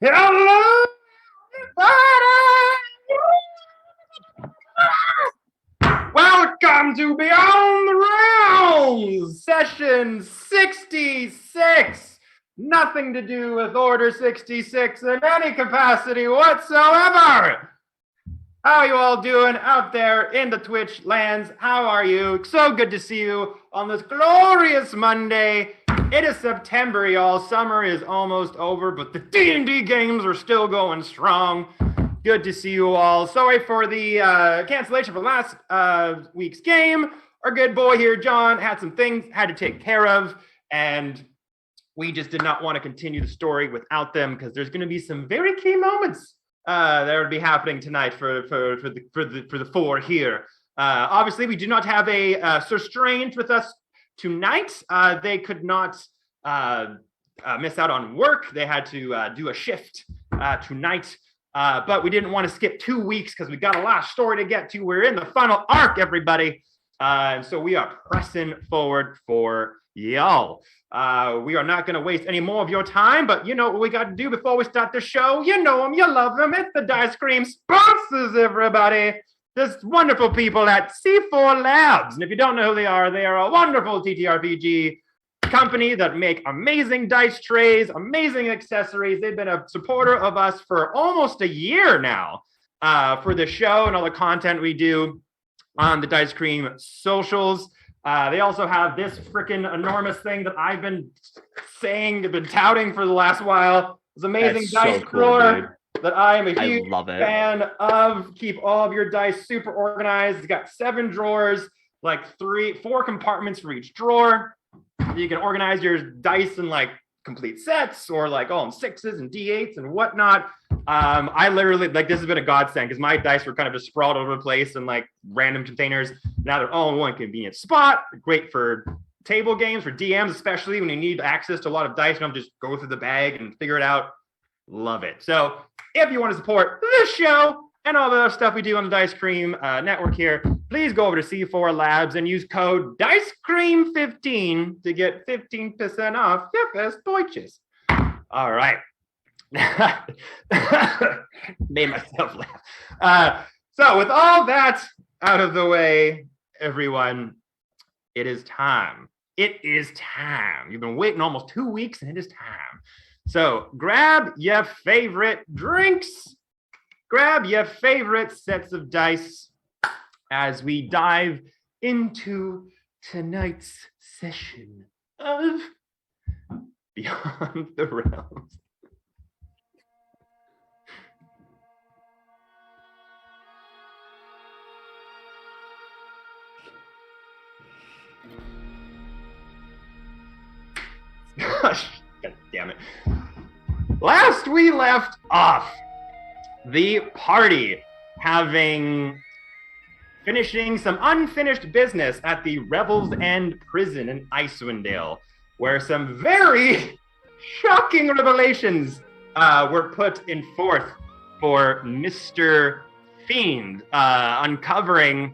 Hello, everybody! Welcome to Beyond the Realms, session 66. Nothing to do with Order 66 in any capacity whatsoever. How are you all doing out there in the Twitch lands? How are you? So good to see you on this glorious Monday. It is September, y'all. Summer is almost over, but the D&D games are still going strong. Good to see you all. Sorry for the cancellation for last week's game. Our good boy here, John, had some things had to take care of, and we just did not want to continue the story without them because there's going to be some very key moments that would be happening tonight for the four here. Obviously, we do not have a Sir Strange with us tonight. They could not miss out on work. They had to do a shift tonight. But we didn't want to skip 2 weeks because we got a lot of story to get to. We're in the final arc, everybody. And so we are pressing forward for y'all. We are not going to waste any more of your time, but you know what we got to do before we start the show. You know them, you love them. It's the Dicecream sponsors, everybody. This wonderful people at C4 Labs. And if you don't know who they are a wonderful TTRPG company that make amazing dice trays, amazing accessories. They've been a supporter of us for almost a year now for the show and all the content we do on the Dicecream socials. They also have this freaking enormous thing that I've been touting for the last while. This amazing dice drawer that I am a huge fan of. Keep all of your dice super organized. It's got 7 drawers, like 4 compartments for each drawer. You can organize your dice in like complete sets or like all in 6s and D8s and whatnot. I literally, like, this has been a godsend because my dice were kind of just sprawled over the place in like random containers. Now they're all in one convenient spot. Great for table games, for DMs, especially when you need access to a lot of dice and don't just go through the bag and figure it out. Love it. So if you want to support this show and all the other stuff we do on the Dicecream network here, please go over to C4 Labs and use code Dicecream15 to get 15% off your first purchase. All right. Made myself laugh. So with all that out of the way, everyone, it is time. It is time. You've been waiting almost 2 weeks and it is time. So grab your favorite drinks, grab your favorite sets of dice as we dive into tonight's session of Beyond the Realms. Gosh, God damn it. Last we left off, the party finishing some unfinished business at the Revel's End prison in Icewind Dale, where some very shocking revelations were put in forth for Mr. Fiend, uncovering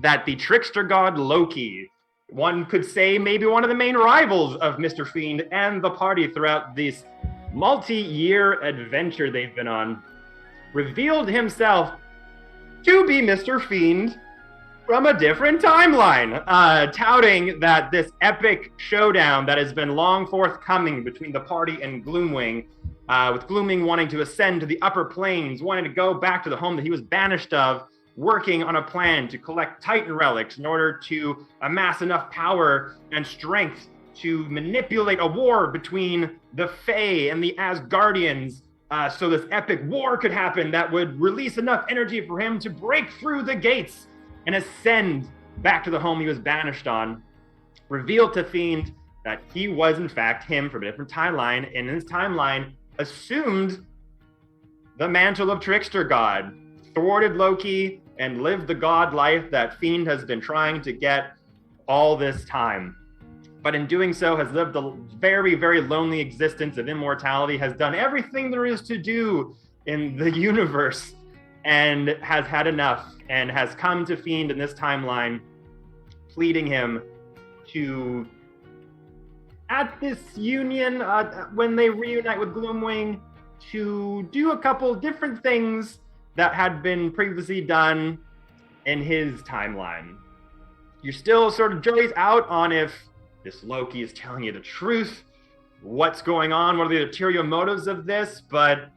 that the trickster god Loki, one could say maybe one of the main rivals of Mr. Fiend and the party throughout this multi-year adventure they've been on, revealed himself to be Mr. Fiend from a different timeline, touting that this epic showdown that has been long forthcoming between the party and Gloomwing, with Gloomwing wanting to ascend to the upper planes, wanting to go back to the home that he was banished of, working on a plan to collect Titan relics in order to amass enough power and strength to manipulate a war between the Fae and the Asgardians, so this epic war could happen that would release enough energy for him to break through the gates and ascend back to the home he was banished on. Revealed to Fiend that he was in fact him from a different timeline, and in his timeline assumed the mantle of trickster god, thwarted Loki, and lived the god life that Fiend has been trying to get all this time. But in doing so has lived a very, very lonely existence of immortality, has done everything there is to do in the universe, and has had enough, and has come to Fiend in this timeline, pleading him to, at this union, when they reunite with Gloomwing, to do a couple different things that had been previously done in his timeline. You're still sort of jury's out on if this Loki is telling you the truth, what's going on, what are the ulterior motives of this, but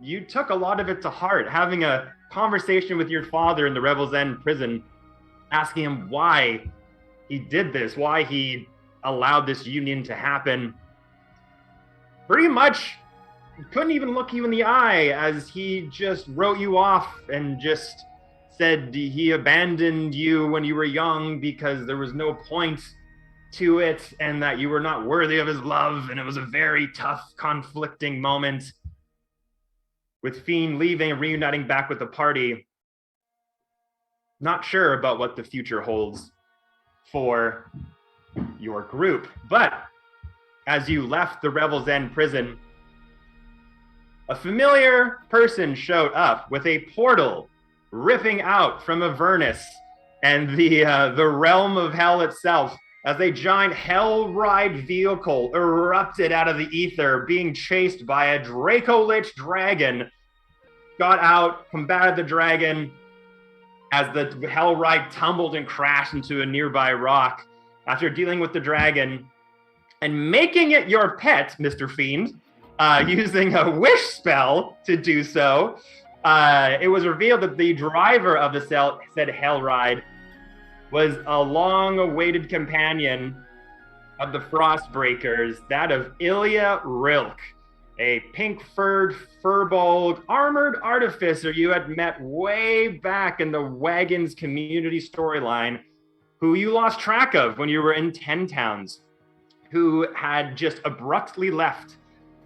you took a lot of it to heart, having a conversation with your father in the Revel's End prison, asking him why he did this, why he allowed this union to happen. Pretty much couldn't even look you in the eye as he just wrote you off and just said he abandoned you when you were young because there was no point to it and that you were not worthy of his love, and it was a very tough, conflicting moment. With Fiend leaving and reuniting back with the party, not sure about what the future holds for your group. But as you left the Revel's End prison, a familiar person showed up with a portal ripping out from Avernus and the realm of hell itself, as a giant hell-ride vehicle erupted out of the ether, being chased by a Draco-Lich dragon, got out, combated the dragon, as the hell-ride tumbled and crashed into a nearby rock. After dealing with the dragon and making it your pet, Mr. Fiend, using a wish spell to do so, it was revealed that the driver of the said hell-ride was a long-awaited companion of the Frostbreakers, that of Ilya Rilk, a pink-furred, fur-balled, armored artificer you had met way back in the Wagons community storyline, who you lost track of when you were in 10 Towns, who had just abruptly left,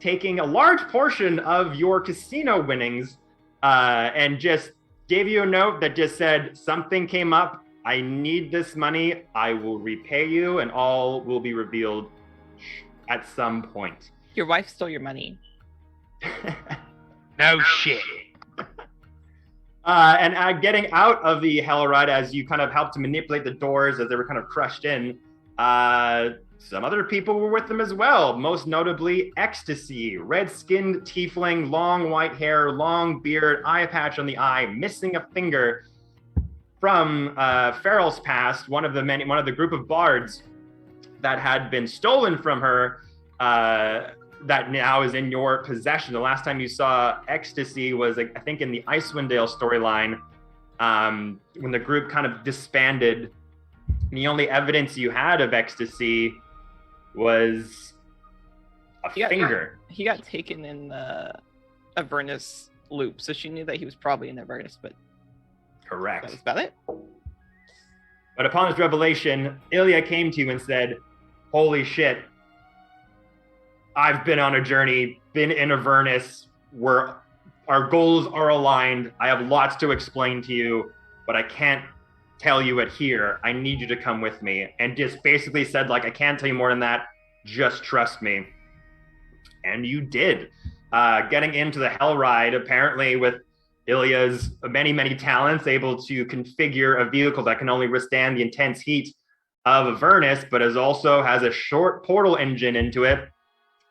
taking a large portion of your casino winnings, and just gave you a note that just said, something came up, I need this money, I will repay you, and all will be revealed at some point. Your wife stole your money. No shit. And getting out of the hell ride, as you kind of helped to manipulate the doors as they were kind of crushed in, some other people were with them as well, most notably Ecstasy, red-skinned tiefling, long white hair, long beard, eye patch on the eye, missing a finger, from Farrell's past, one of the group of bards that had been stolen from her, that now is in your possession. The last time you saw Ecstasy was, I think, in the Icewind Dale storyline, when the group kind of disbanded. The only evidence you had of Ecstasy was a finger. He got taken in the Avernus loop, so she knew that he was probably in Avernus, but correct. That's about it. But upon this revelation, Ilya came to you and said, holy shit, I've been on a journey, been in Avernus, where our goals are aligned. I have lots to explain to you, but I can't tell you it here. I need you to come with me. And just basically said, like, I can't tell you more than that. Just trust me. And you did. Getting into the Hell Ride, apparently with Ilya's many, many talents, able to configure a vehicle that can only withstand the intense heat of Avernus, but has a short portal engine into it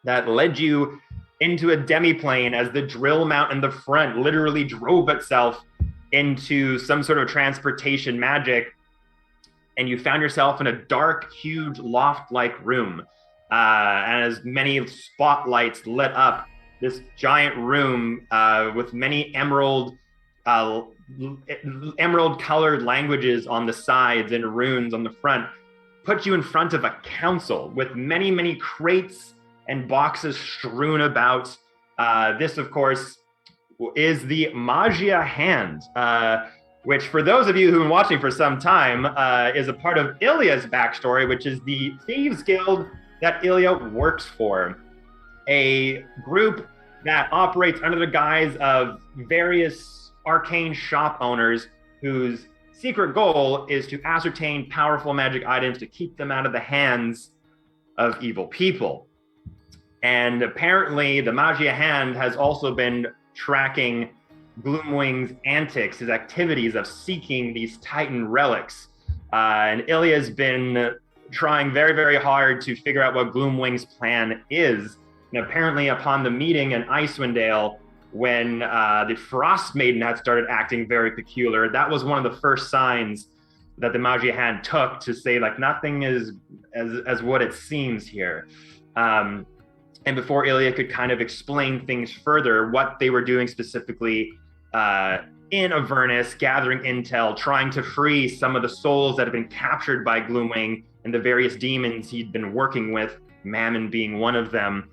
that led you into a demiplane as the drill mount in the front literally drove itself into some sort of transportation magic, and you found yourself in a dark, huge, loft-like room. And as many spotlights lit up this giant room with many emerald-colored languages on the sides and runes on the front, put you in front of a council with many, many crates and boxes strewn about. This, of course, is the Magia Hand, which, for those of you who've been watching for some time, is a part of Ilya's backstory, which is the Thieves Guild that Ilya works for. A group that operates under the guise of various arcane shop owners whose secret goal is to ascertain powerful magic items to keep them out of the hands of evil people. And apparently the Magia Hand has also been tracking Gloomwing's antics, his activities of seeking these Titan relics. And Ilya's been trying very, very hard to figure out what Gloomwing's plan is. And apparently upon the meeting in Icewind Dale, when the Frost Maiden had started acting very peculiar, that was one of the first signs that the Magia Hand took to say, like, nothing is as what it seems here. And before Ilya could kind of explain things further, what they were doing specifically in Avernus, gathering intel, trying to free some of the souls that had been captured by Gloomwing and the various demons he'd been working with, Mammon being one of them.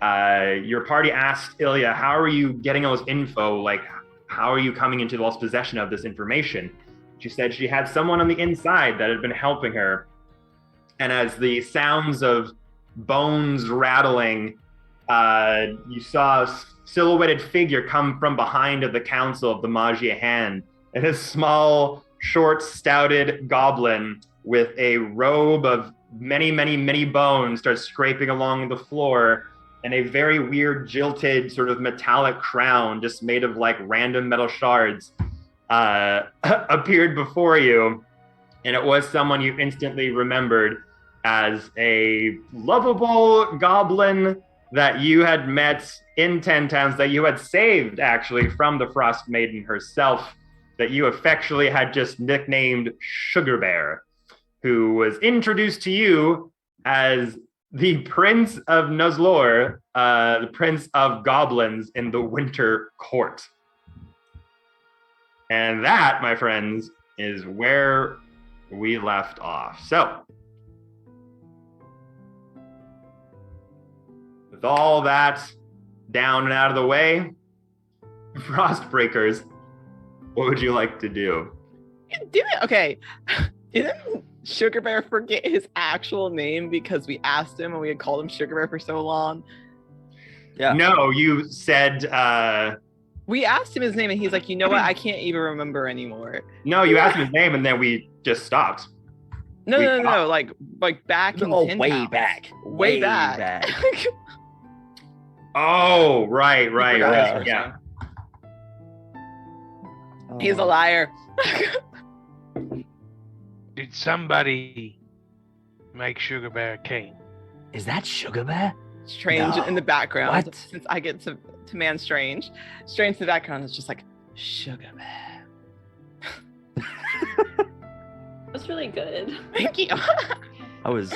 Your party asked Ilya, how are you getting all this info? Like, how are you coming into lost possession of this information? She said she had someone on the inside that had been helping her. And as the sounds of bones rattling, you saw a silhouetted figure come from behind of the council of the Magia Hand. And a small, short, stouted goblin with a robe of many, many, many bones starts scraping along the floor, and a very weird, jilted, sort of metallic crown just made of like random metal shards appeared before you. And it was someone you instantly remembered as a lovable goblin that you had met in 10 Towns, that you had saved actually from the Frost Maiden herself, that you affectionately had just nicknamed Sugar Bear, who was introduced to you as the Prince of Nuzlocke, the Prince of Goblins in the Winter Court. And that, my friends, is where we left off. So, with all that down and out of the way, Frostbreakers, what would you like to do? Okay. Didn't Sugar Bear forget his actual name because we asked him and we had called him Sugar Bear for so long? Yeah. No, you said... We asked him his name and he's like, you know what? I can't even remember anymore. No, you asked him his name and then we just stopped. No. Like back in 10 way Towns. back. Way back. Oh, right. Yeah. Yeah. He's a liar. Did somebody make Sugar Bear king? Is that Sugar Bear? Strange No. in the background. What? Since I get to man Strange. Strange in the background is just like, Sugar Bear. That's really good. Thank you. I was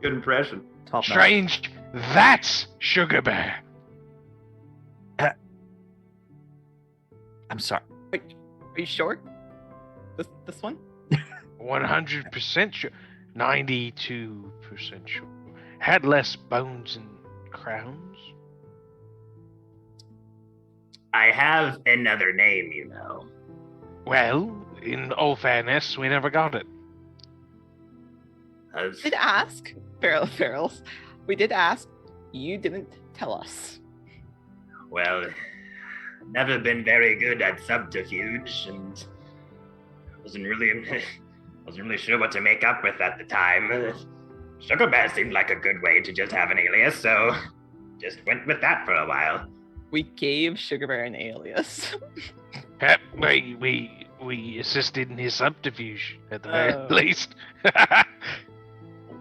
Good impression. top notch. Strange, that's Sugar Bear. I'm sorry. Are you sure? This one? 100% sure. 92% sure. Had less bones and crowns. I have another name, you know. Well, in all fairness, we never got it. As- Did ask. Ferals. We did ask. You didn't tell us. Well, never been very good at subterfuge, and wasn't really sure what to make up with at the time. Sugar Bear seemed like a good way to just have an alias, so just went with that for a while. We gave Sugar Bear an alias. We assisted in his subterfuge at the very least.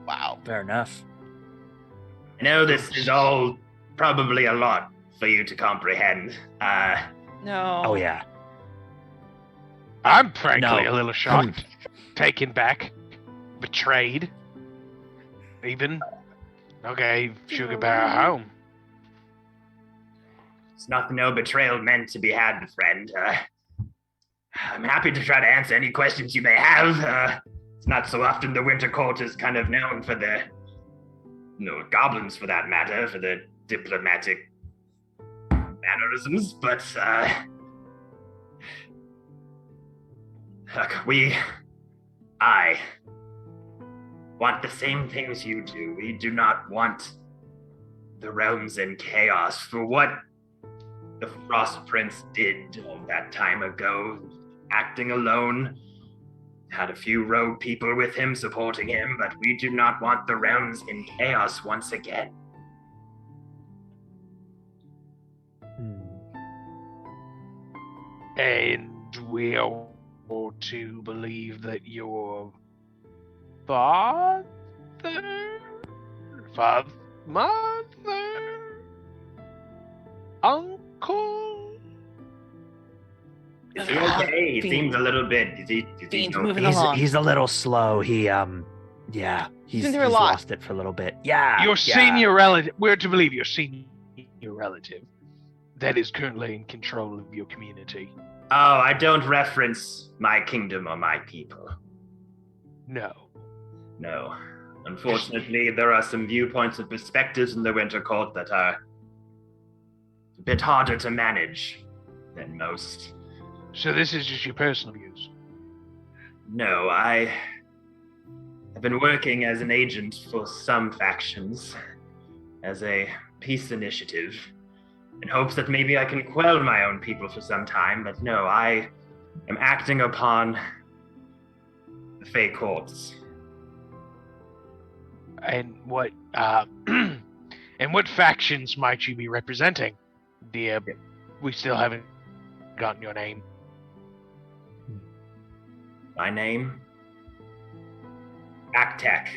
Wow. Fair enough. I know this is all probably a lot for you to comprehend. No. Oh yeah. I'm frankly No. a little shocked, taken back, betrayed. Even I gave Sugar Bear a home. It's no betrayal meant to be had, friend. I'm happy to try to answer any questions you may have. It's not so often the Winter Court is kind of known for the, goblins for that matter, for the diplomatic mannerisms, but look, I want the same things you do. We do not want the realms in chaos for what the Frost Prince did all that time ago, acting alone. Had a few rogue people with him supporting him, but we do not want the realms in chaos once again. And we are to believe that your mother, Is he okay? He seems a little bit. Is he Fiend's okay? moving along. He's a little slow. He's been through a lot. lost it for a little bit. Yeah. Your yeah. senior relative, we're to believe your senior relative that is currently in control of your community. Oh, I don't reference my kingdom or my people. No. No. Unfortunately, there are some viewpoints and perspectives in the Winter Court that are a bit harder to manage than most. So this is just your personal views? No, I have been working as an agent for some factions, as a peace initiative, in hopes that maybe I can quell my own people for some time, but no, I am acting upon the Fey courts. And what and what factions might you be representing? Dear, we still haven't gotten your name. My name? Achaidh.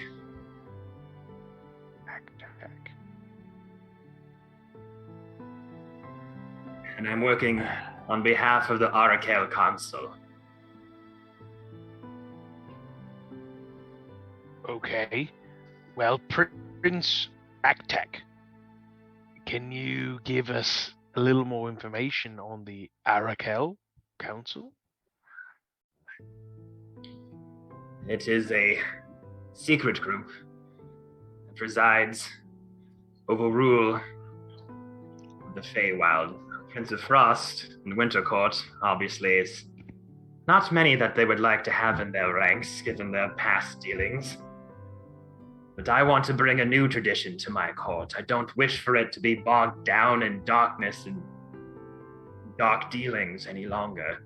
And I'm working on behalf of the Achaidh Council. Okay. Well, Prince Achaidh, can you give us a little more information on the Achaidh Council? It is a secret group that resides over rule of the Feywild. Prince of Frost and Wintercourt, obviously, is not many that they would like to have in their ranks, given their past dealings. But I want to bring a new tradition to my court. I don't wish for it to be bogged down in darkness and dark dealings any longer.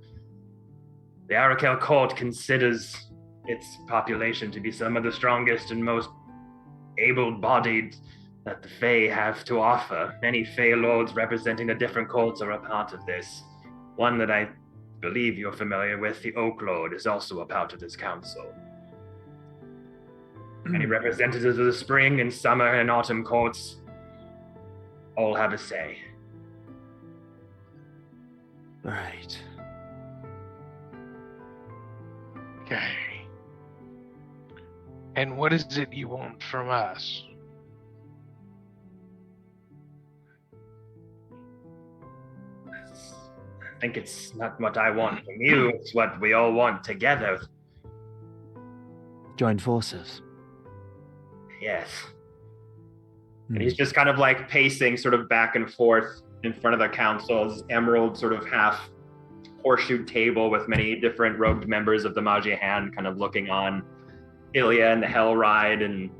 The Achaidh court considers its population to be some of the strongest and most able-bodied that the Fae have to offer. Many Fae lords representing the different courts are a part of this. One that I believe you're familiar with, the Oak Lord, is also a part of this council. Many representatives of the spring and summer and autumn courts all have a say. Right. Okay. And what is it you want from us? I think it's not what I want from you, it's what we all want together. Join forces. Yes. And he's just kind of like pacing sort of back and forth in front of the council's emerald sort of half horseshoe table with many different robed members of the Magi Hand kind of looking on. Ilya and the Hell Ride and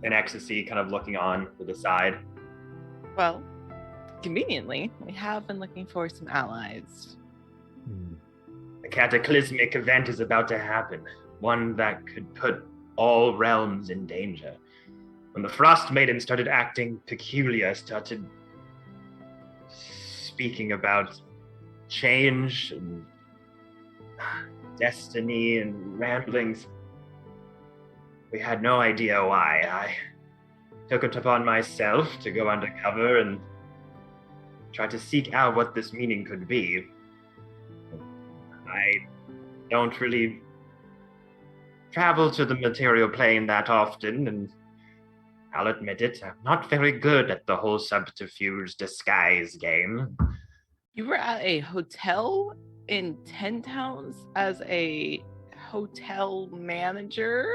Ecstasy kind of looking on to the side. Well, conveniently, we have been looking for some allies. A cataclysmic event is about to happen, one that could put all realms in danger. When the Frost Maiden started acting peculiar, started speaking about change and destiny and ramblings, we had no idea why. I took it upon myself to go undercover and try to seek out what this meaning could be. I don't really travel to the material plane that often, and I'll admit it, I'm not very good at the whole subterfuge disguise game. You were at a hotel in 10 Towns as a hotel manager?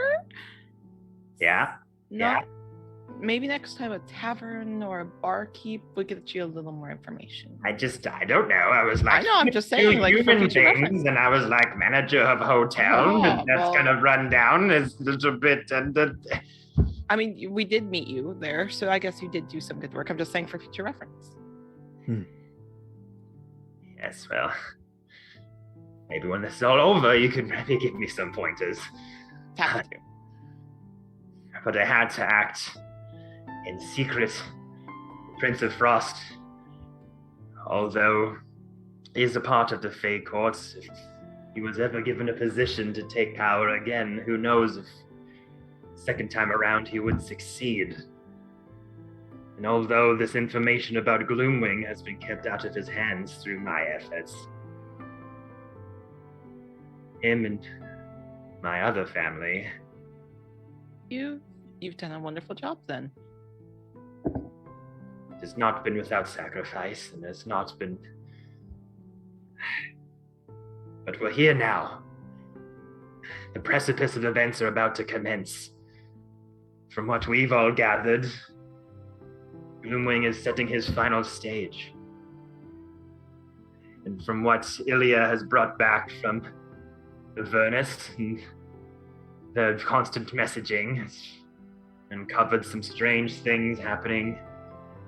Yeah. Not, maybe next time a tavern or a barkeep would get you a little more information. I don't know. I was like, I know, I'm just saying, like, for human future things, reference. and I was like, manager of hotel, and that's kind of run down a little bit. I mean, we did meet you there, so I guess you did do some good work. I'm just saying for future reference. Yes, well, maybe when this is all over, you could maybe give me some pointers. Happy to. But I had to act in secret. Prince of Frost, although he is a part of the Fey courts, if he was ever given a position to take power again, who knows if second time around he would succeed. And although this information about Gloomwing has been kept out of his hands through my efforts, him and my other family. You've done a wonderful job then. It has not been without sacrifice, and has not been... But we're here now. The precipice of events are about to commence. From what we've all gathered, Gloomwing is setting his final stage. And from what Ilya has brought back from Avernus and the constant messaging, has uncovered some strange things happening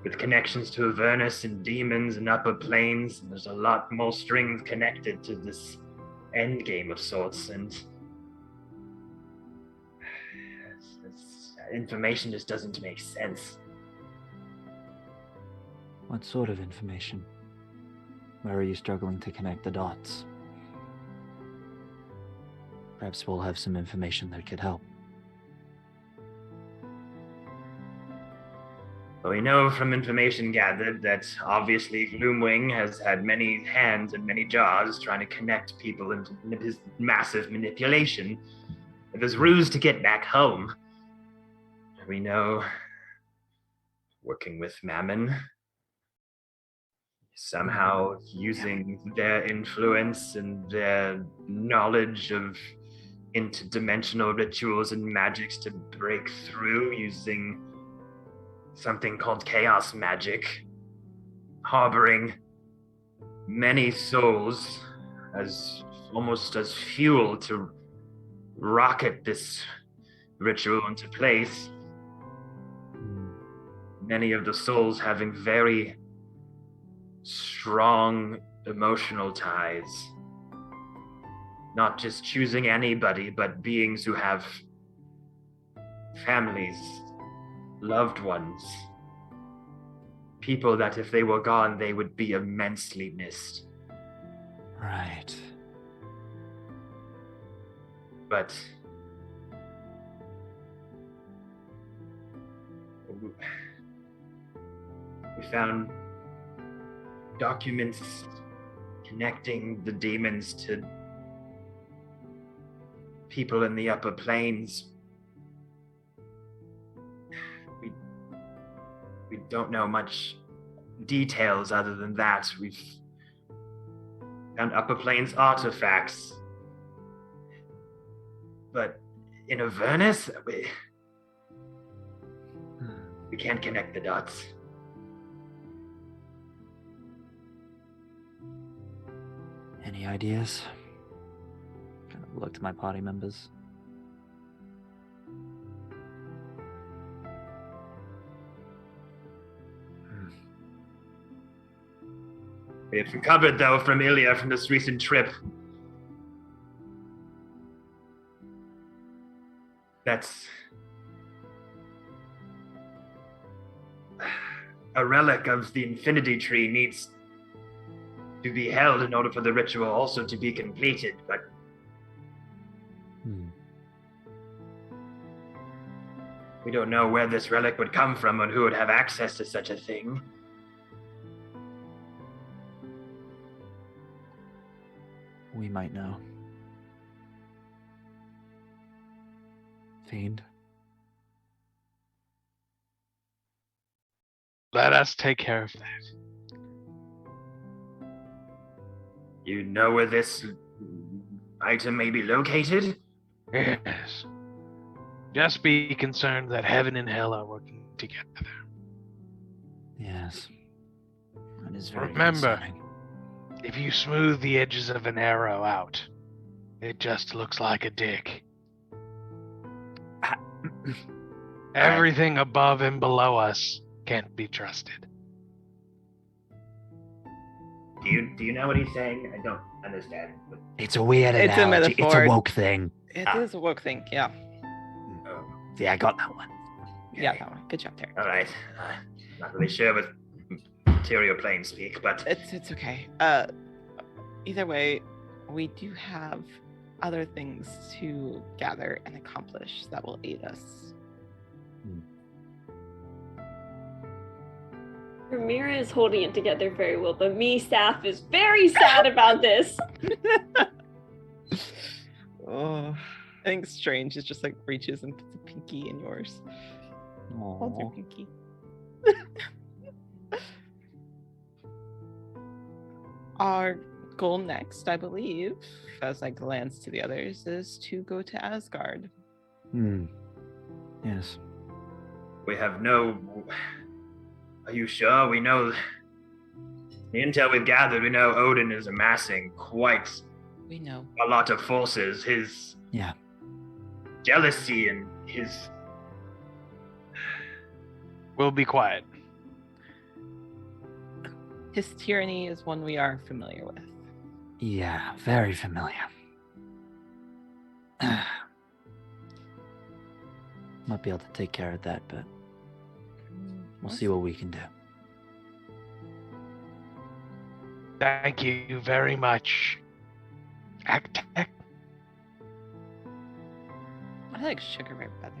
with connections to Avernus and demons and upper planes. And there's a lot more strings connected to this end game of sorts, and information just doesn't make sense. What sort of information? Where are you struggling to connect the dots? Perhaps we'll have some information that could help. Well, we know from information gathered that obviously Gloomwing has had many hands and many jaws trying to connect people into his massive manipulation of his ruse to get back home. We know, working with Mammon, somehow using their influence and their knowledge of interdimensional rituals and magics to break through using something called chaos magic, harboring many souls as almost as fuel to rocket this ritual into place. Many of the souls having very strong emotional ties. Not just choosing anybody, but beings who have families, loved ones. People that if they were gone, they would be immensely missed. Right. But we found documents connecting the demons to people in the upper planes. We don't know much details other than that. We've found upper planes artifacts. But in Avernus, we can't connect the dots. Any ideas? Kind of look to my party members. We have recovered, though, from Ilya from this recent trip. That's a relic of the Infinity Tree needs to be held in order for the ritual also to be completed, but we don't know where this relic would come from and who would have access to such a thing. We might know. Fiend. Let us take care of that. You know where this item may be located? Yes. Just be concerned that heaven and hell are working together. Yes. That is very Remember, concerning. if you smooth the edges of an arrow out, it just looks like a dick. Everything above and below us can't be trusted. Do you know what he's saying? I don't understand. It's a weird It's a analogy. It's a metaphor. woke thing. It is a woke thing, yeah. Oh, Yeah, I got that one. Yeah, that one. Good job, Terry. all right. Not really sure with material plane speak, but It's okay. Either way, we do have other things to gather and accomplish that will aid us. Ramira is holding it together very well, but me, staff, is very sad about this. Oh. I think Strange is just like reaches and puts a pinky in yours. Hold your Aw. pinky. Our goal next, I believe, as I glance to the others, is to go to Asgard. Yes. We have no. Are you sure? We know. The intel we've gathered, we know Odin is amassing quite We know. a lot of forces. His Yeah. jealousy and his. We'll be quiet. His tyranny is one we are familiar with. Yeah, very familiar. Might be able to take care of that, but we'll see what we can do. Thank you very much. Achaidh. I like Sugar Bear better.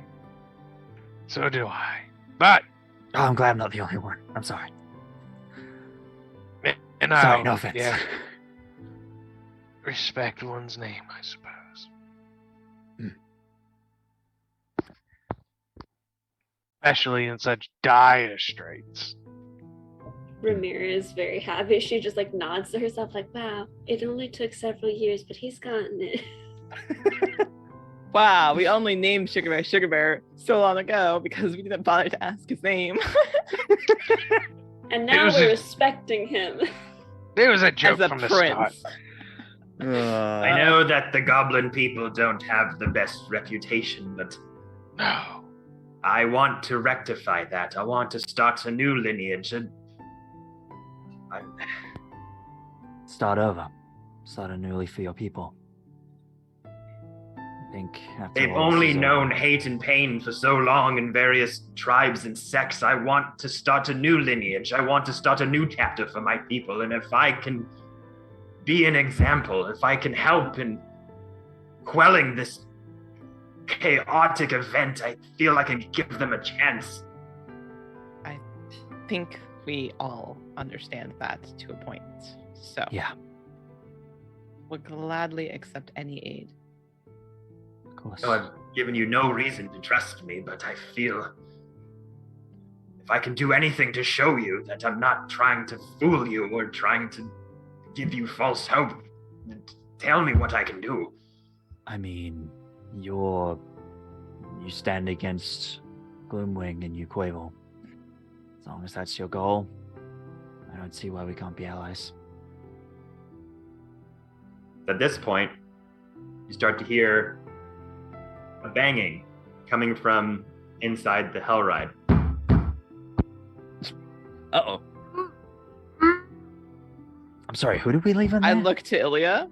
So do I. But, Oh, I'm glad I'm not the only one. I'm sorry. and Sorry, I'll, no offense. yeah, respect one's name, I suppose. Especially in such dire straits. Ramira is very happy. She just like nods to herself, like, "Wow, it only took several years, but he's gotten it." Wow, we only named Sugar Bear so long ago because we didn't bother to ask his name. And now was we're a- respecting him. There was a As joke a from the start. prince. I know that the goblin people don't have the best reputation, but No. I want to rectify that. I want to start a new lineage. Start over. Start anew for your people. I think after They've all this only is known over- hate and pain for so long in various tribes and sects. I want to start a new lineage. I want to start a new chapter for my people. And if I can be an example, if I can help in quelling this chaotic event, I feel I can give them a chance. I think we all understand that to a point. So Yeah, we'll gladly accept any aid. of course. So I've given you no reason to trust me, but I feel if I can do anything to show you that I'm not trying to fool you or trying to give you false hope, tell me what I can do. I mean, you stand against Gloomwing and you Quavel. As long as that's your goal, I don't see why we can't be allies. At this point, you start to hear a banging coming from inside the Hellride. Uh-oh. I'm sorry, who did we leave in there? I look to Ilya.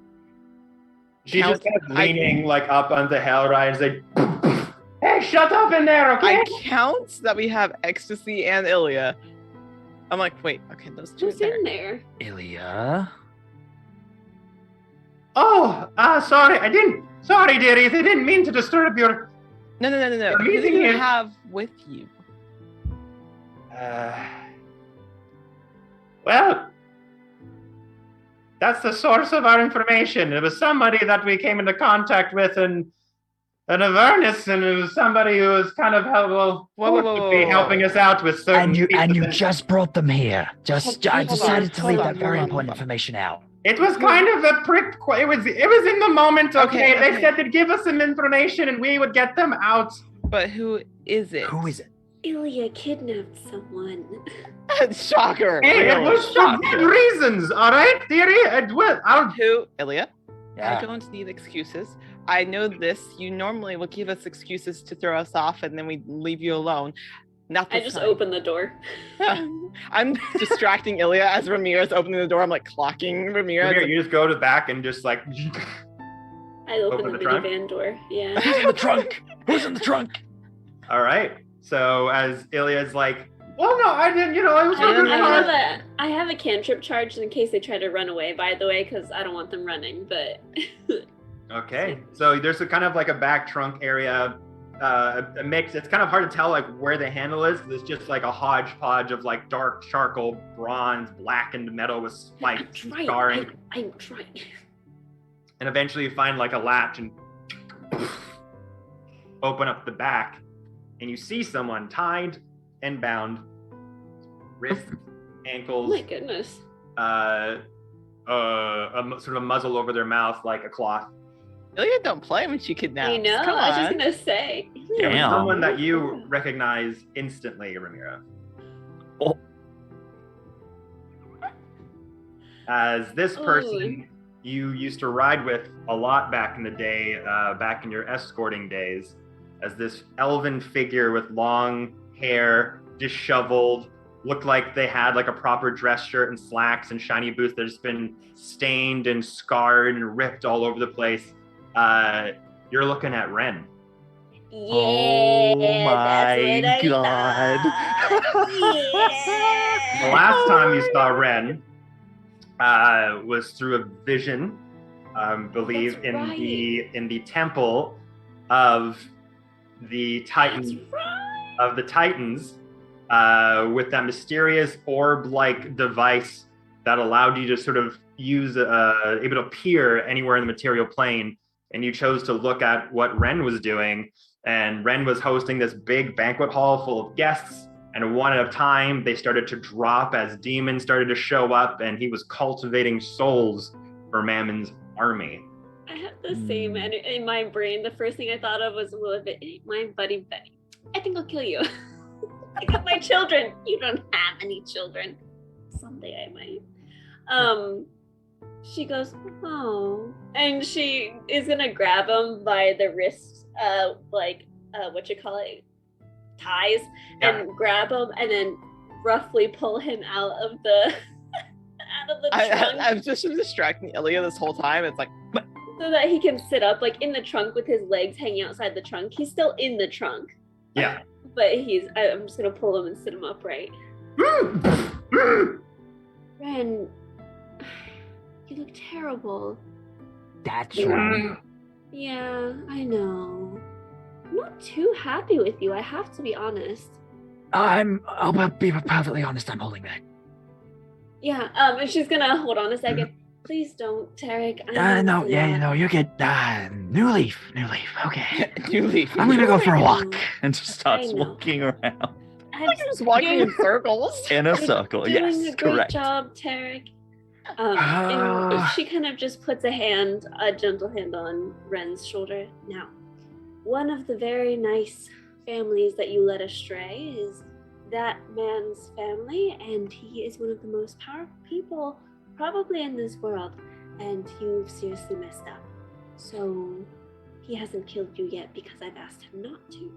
She's just kind of I- leaning like up on the Hellride and say, "Hey, shut up in there, okay?" I count that we have Ecstasy and Ilya. I'm like, wait, okay, those two are Who's there. in there? Ilya? Oh, sorry, sorry, dearie, I didn't mean to disturb your, No. You're Who do leaving you here. have with you? well, that's the source of our information. It was somebody that we came into contact with in Avernus, and it was somebody who was kind of helping us out with certain And you pieces. just brought them here. I Hold on, decided to hold leave on, that very hold on, important hold on. information out. It was kind of a prick. It was in the moment. Okay, Okay, they okay. said they'd give us some information and we would get them out. But who is it? Who is it? Ilya kidnapped someone. Shocker. Hey, it Really? was for good reasons. All right, dearie. I'll Who? Ilya? Yeah. I don't need excuses. I know this. You normally will give us excuses to throw us off and then we leave you alone. Not I this just time. opened the door. I'm distracting Ilya as Ramirez opening the door. I'm like clocking Ramirez. Here, you just go to the back and just like. I opened Open the the trunk? minivan door. Yeah. Who's in the trunk? Who's in the trunk? All right. So as Ilya's like, well, no, I didn't. I was I don't know. I have a cantrip charged in case they try to run away, by the way, because I don't want them running, but Okay. So there's a kind of like a back trunk area, a mix. It's kind of hard to tell like where the handle is. There's just like a hodgepodge of like dark charcoal, bronze, blackened metal with I'm spikes and trying. scarring. I'm trying. And eventually you find like a latch and open up the back, and you see someone tied and bound, wrists, Oh ankles, my goodness. sort of a muzzle over their mouth like a cloth. Ilya don't play when she kidnaps. I know, Come I was just on. gonna say. It was Damn. someone that you recognize instantly, Ramira. Oh. As this Ooh. person you used to ride with a lot back in the day, back in your escorting days, as this elven figure with long hair, disheveled, looked like they had like a proper dress shirt and slacks and shiny boots that just been stained and scarred and ripped all over the place. You're looking at Ren. Yeah, Oh my that's what God. I thought. Yeah. The last time you saw Ren was through a vision, believe That's in right. the temple of the That's Titans right. with that mysterious orb-like device that allowed you to sort of use able to peer anywhere in the material plane, and you chose to look at what Ren was doing, and Ren was hosting this big banquet hall full of guests, and one at a time they started to drop as demons started to show up, and he was cultivating souls for Mammon's army. I have the same in my brain. The first thing I thought of was, well, if it ain't my buddy Betty, I think I'll kill you. I got my children. You don't have any children. Someday I might. She goes, oh, and she is gonna grab him by the wrist, ties, and grab him, and then roughly pull him out of the trunk, I've just been distracting Ilya this whole time. It's like, so that he can sit up, like in the trunk with his legs hanging outside the trunk. He's still in the trunk. Yeah. But I'm just gonna pull him and sit him upright. Ren, you look terrible. That's right. Yeah, I know. I'm not too happy with you, I have to be honest. I'll be perfectly honest, I'm holding back. Yeah, and she's gonna hold on a second. Please don't, Tarek. No, you get new leaf, okay. new leaf. I'm gonna go for a I walk. know. And just starts I know. walking around I'm Just walking in circles. in a You're circle. doing Yes, a great correct. job, Tarek. And she kind of just puts a gentle hand on Ren's shoulder. Now, one of the very nice families that you led astray is that man's family, and he is one of the most powerful people probably in this world, and you've seriously messed up. So he hasn't killed you yet because I've asked him not to.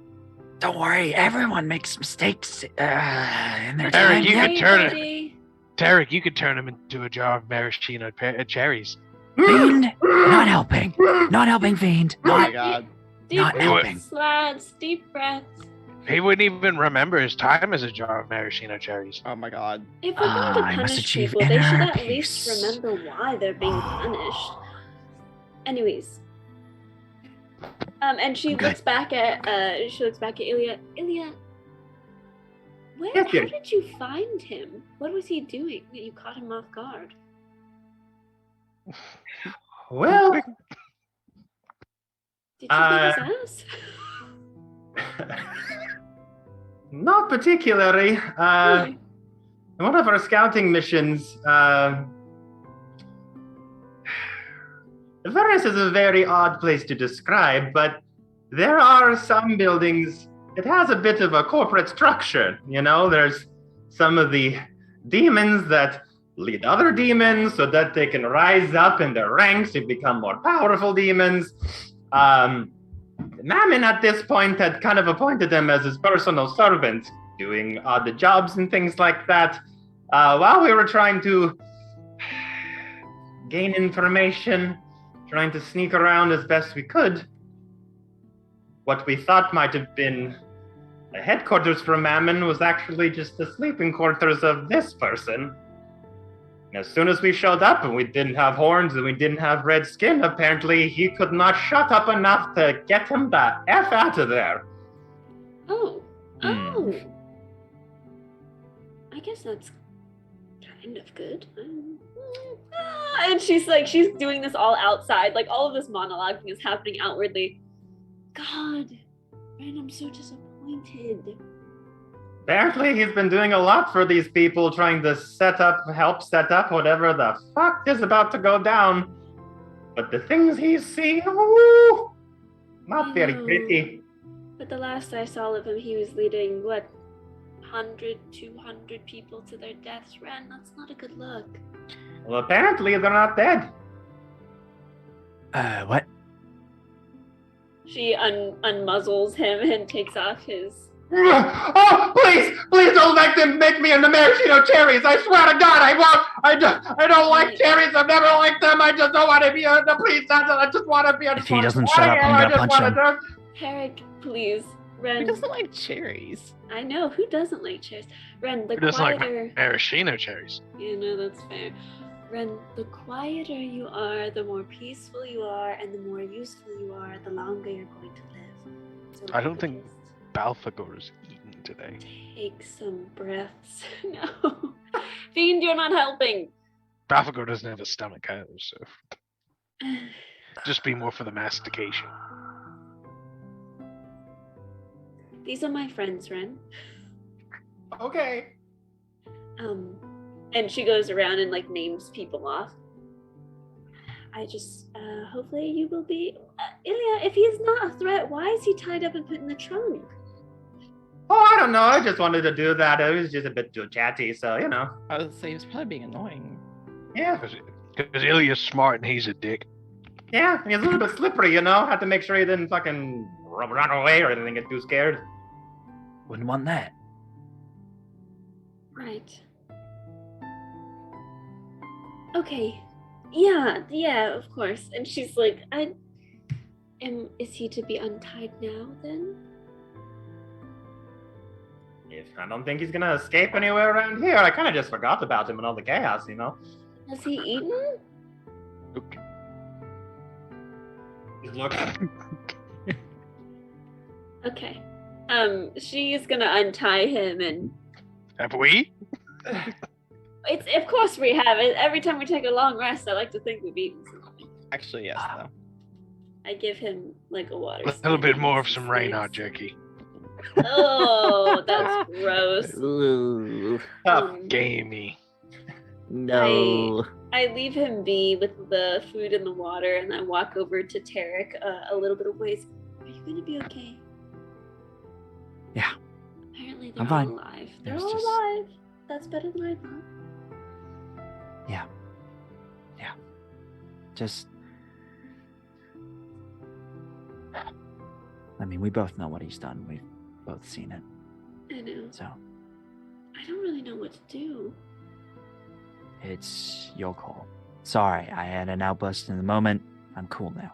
Don't worry, everyone makes mistakes in their Eric, time. you could turn it. buddy. Tarek, you could turn him into a jar of maraschino cherries. Fiend, not helping. Not helping, Fiend. Oh my Not god. Deep Not breaths, helping. lads. Deep breaths. He wouldn't even remember his time as a jar of maraschino cherries. Oh my god. If we're going to I must punish achieve people, they should inner at least peace. remember why they're being punished. Anyways, and she I'm good. looks back at Ilya. Ilya, Yes, how dear. did you find him? What was he doing that you caught him off guard? Well, Did you get his ass? not particularly. Hmm. In one of our scouting missions, Venice is a very odd place to describe, but there are some buildings. It has a bit of a corporate structure, you know. There's some of the demons that lead other demons so that they can rise up in their ranks and become more powerful demons. Mammon at this point had kind of appointed them as his personal servant, doing odd jobs and things like that, while we were trying to gain information, trying to sneak around as best we could. What we thought might have been the headquarters for Mammon was actually just the sleeping quarters of this person. And as soon as we showed up and we didn't have horns and we didn't have red skin, apparently he could not shut up enough to get him the F out of there. Oh. Hmm. Oh. I guess that's kind of good. And she's doing this all outside. Like all of this monologuing is happening outwardly. God, Ren, I'm so disappointed. Apparently, he's been doing a lot for these people, trying to help set up whatever the fuck is about to go down. But the things he's seen, woo, not very pretty. But the last I saw of him, he was leading, 100, 200 people to their deaths. Ren, that's not a good look. Well, apparently they're not dead. What? She unmuzzles him and takes off his... Oh, please don't make me into maraschino cherries. I swear to God, I won't. I don't like cherries. I've never liked them. I just don't want to be please, I just want to be If he doesn't shut up, I'm gonna punch him. Herrick, please. Ren. Who doesn't like cherries? I know, who doesn't like cherries? Ren, the Who doesn't quieter... like maraschino cherries? You know, that's fair. Ren, the quieter you are, the more peaceful you are, and the more useful you are, the longer you're going to live. So I don't think Fôlkvangr is eaten today. Take some breaths. No. Fiend, you're not helping. Fôlkvangr doesn't have a stomach either, so just be more for the mastication. These are my friends, Ren. Okay. And she goes around and names people off. I just, hopefully you will be... Ilya, if he is not a threat, why is he tied up and put in the trunk? Oh, I don't know. I just wanted to do that. It was just a bit too chatty, so, you know. I would say he was probably being annoying. Yeah. Because Ilya's smart and he's a dick. Yeah, he's a little bit slippery, you know? Had to make sure he didn't fucking run away or anything, get too scared. Wouldn't want that. Right. Okay. Yeah, of course. And she's like, is he to be untied now, then? I don't think he's gonna escape anywhere around here. I kind of just forgot about him and all the chaos, you know? Has he eaten? Okay. He's looking. Okay. She's gonna untie him and... Have we? Of course we have it. Every time we take a long rest, I like to think we've eaten something. Actually, yes, though. I give him a water. A little bit more of some snacks. Reynard jerky. Oh, that's gross. Ooh, Gamey. no. I leave him be with the food and the water, and I walk over to Tarek a little bit of ways. Are you going to be okay? Yeah. Apparently they're I'm fine. all alive. They're There's all just- alive. That's better than I thought. Just. I mean, we both know what he's done. We've both seen it. I know. So, I don't really know what to do. it's your call. Sorry, I had an outburst in the moment. I'm cool now.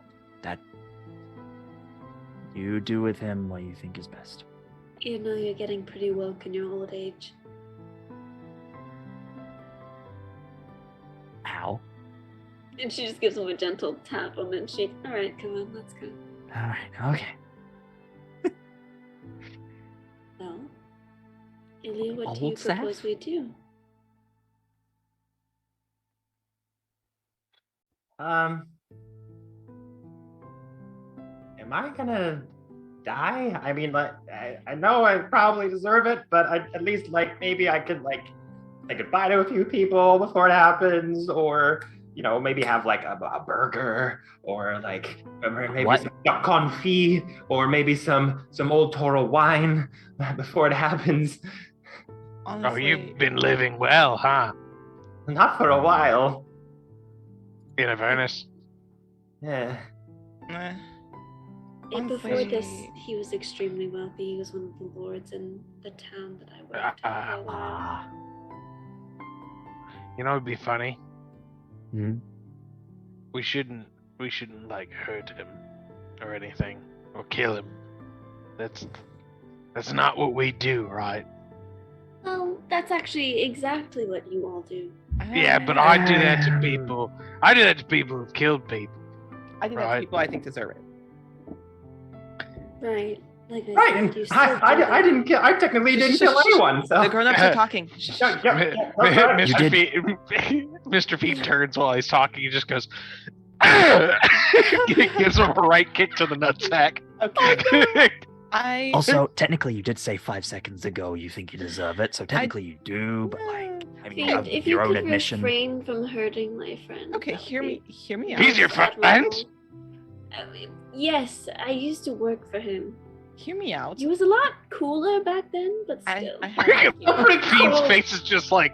You do with him what you think is best. You know you're getting pretty woke in your old age. Ow. And she just gives him a gentle tap on the cheek. All right, come on, let's go. All right, okay. Well, Ilya, what do you Old Seth? propose we do? Am I gonna die? I mean, I know I probably deserve it, but at least, maybe I could, say goodbye to a few people before it happens, or, maybe have, a burger, or, maybe What? some duck confit, or maybe some old Toro wine before it happens. Honestly, Oh, you've been living well, huh? Not for a while. In Avernus. Yeah. eh, And before Honestly- this, he was extremely wealthy. He was one of the lords in the town that I worked in for a while. Ah. You know, it'd be funny. Hmm? We shouldn't hurt him or anything or kill him. That's not what we do, right? Well, that's actually exactly what you all do. Yeah, but I do that to people. I do that to people who've killed people. I think that's Right. people I think deserve it. Right. Like I Right, said, and you still I do. didn't kill. I technically didn't kill anyone. So. The grown-ups are talking. Shh, Yeah, yeah, that's right. You Mr. did- Mr. Pete turns while he's talking. He just goes, gives him a right kick to the nutsack. Okay. I Also, technically, you did say 5 seconds ago you think you deserve it, so technically you do. But like, I mean, Fiend, if your you own could admission. refrain from hurting my friend. Okay, that would hear be me out. He's your friend? admirable. Yes, I used to work for him. Hear me out. He was a lot cooler back then, but still. I have an idea. Fiend's face is just like,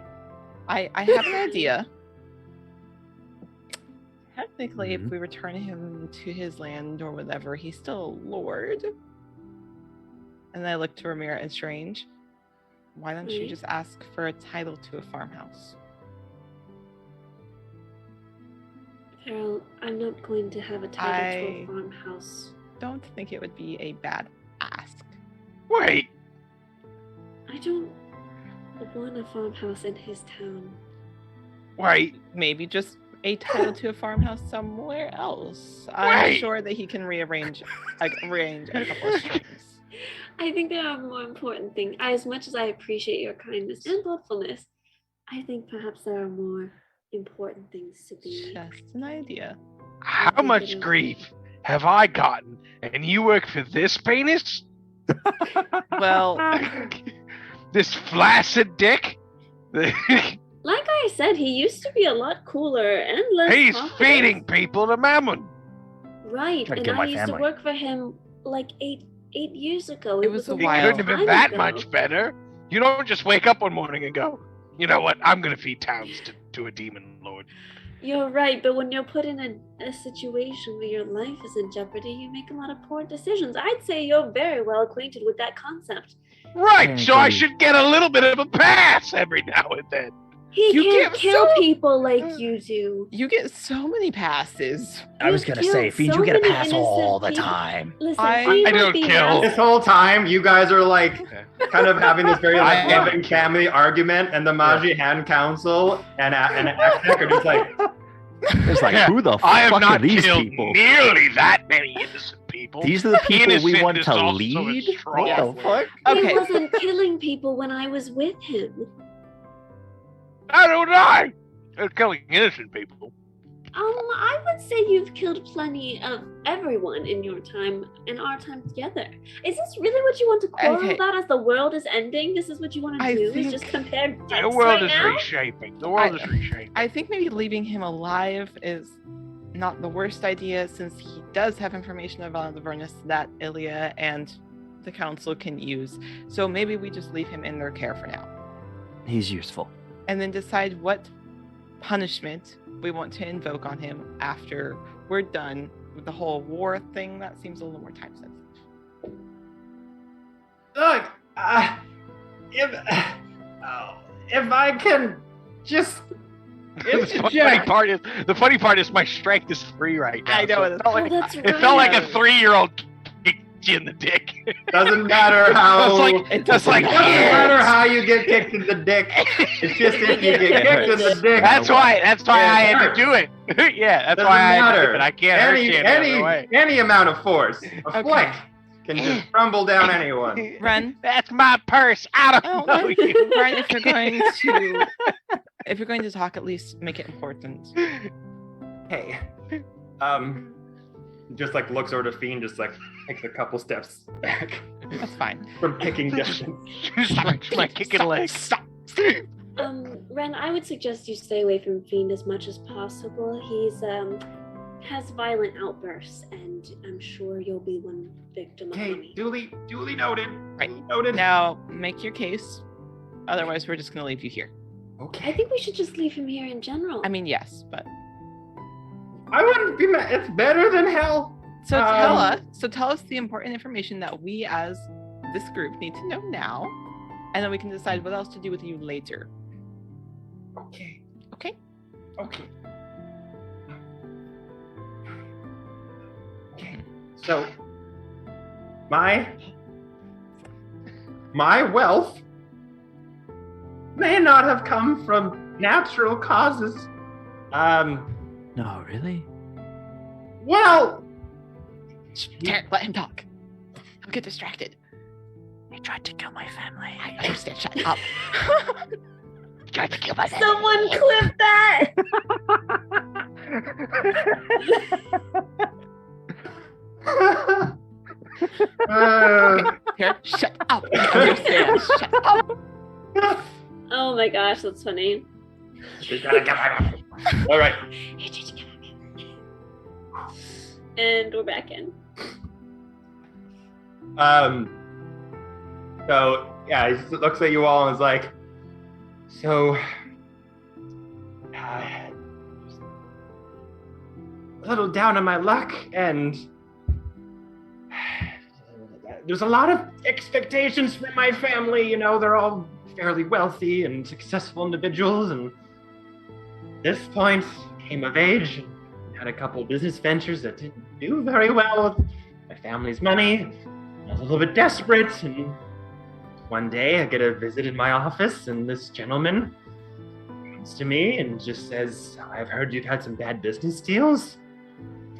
I have an idea. Technically, if Mhm. we return him to his land or whatever, he's still a lord. And I look to Ramira and Strange. Why don't you Right. just ask for a title to a farmhouse? Farrell, I'm not going to have a title to a farmhouse. Don't think it would be a bad ask. wait, I don't want a farmhouse in his town. wait. Maybe just a title to a farmhouse somewhere else. I'm Wait. sure that he can rearrange a couple of strings. I think there are more important things. As much as I appreciate your kindness and thoughtfulness, I think perhaps there are more important things to be. Just an idea. How much grief have I gotten? And you work for this penis? Well, This flaccid dick? Like I said, he used to be a lot cooler and less He's confident. feeding people to Mammon. Right, Trying to and get I my used to family. work for him like eight years ago. It was a He while. couldn't have been time that ago. much better. You don't just wake up one morning and go, you know what, I'm going to feed towns to a demon lord. You're right, but when you're put in a situation where your life is in jeopardy, you make a lot of poor decisions. I'd say you're very well acquainted with that concept. Right, so I Technically- should get a little bit of a pass every now and then. He You can't give kill so- people like you do. you get so many passes. I was You've gonna say, killed Fiend, so you get a many pass all the innocent people. time. Listen, I we don't would be kill. This whole time, you guys are like kind of having this very like I am. loving family argument, and the Maji Hand Council and Achaidh are just like, It's like, Yeah, who the I have fuck are not these killed people? nearly that many innocent people. These are the people we Innocent want is to also a lead? strong What the word. fuck? Okay. He wasn't killing people when I was with him. I don't know. They're killing innocent people. I would say you've killed plenty of everyone in your time, in our time together. Is this really what you want to quarrel Okay. about as the world is ending? This is what you want to I do? think- Is just compare dicks The world right is now? reshaping. The world is reshaping. I think maybe leaving him alive is not the worst idea, since he does have information about the Avernus that Ilya and the council can use. So maybe we just leave him in their care for now, He's useful. and then decide what punishment we want to invoke on him after we're done with the whole war thing. That seems a little more time sensitive. look, if I can just The funny part is my strength is 3 right now. I know, so it it felt Oh, like, that's it felt like a right. 3-year-old kicked you in the dick. doesn't matter how. It's like It it's doesn't like It doesn't yeah. matter how you get kicked in the dick. It's just if you get kicked in the dick. That's why I had hurts. to do it. Yeah, that's Doesn't why I had to matter. do it. I can't hurt you any other way. any amount of force, a Okay. flick can just crumble down anyone. Ren, That's my purse. I don't know you. Ren, if you're going to talk, at least make it important. Hey, just like looks over to Fiend, just like takes a couple steps back That's fine. from picking distance. my kicking leg. Ren, I would suggest you stay away from Fiend as much as possible. He's has violent outbursts, and I'm sure you'll be one victim of Okay, many. duly noted. Right. Duly noted. Now, make your case. Otherwise, we're just going to leave you here. I Okay. think we should just leave him here in general. I mean, yes, but I wouldn't be mad. It's better than hell. so tell Um, us the important information that we as this group need to know now, and then we can decide what else to do with you later. Okay. Okay? Okay. Okay. So, my wealth may not have come from natural causes. No, really? Well, Can't let him talk. He'll get distracted. He tried to kill my family. I understand. Shut up. Tried to kill my dad. Someone clip that! Here, shut up. I understand. Shut up. Oh my gosh, that's funny. All right. And we're back in. So yeah, he looks at you all and is like, so, a little down on my luck, and there's a lot of expectations from my family. You know, they're all fairly wealthy and successful individuals, and at this point, came of age, and had a couple of business ventures that didn't do very well with my family's money. I was a little bit desperate, and one day I get a visit in my office, and this gentleman comes to me and just says, I've heard you've had some bad business deals.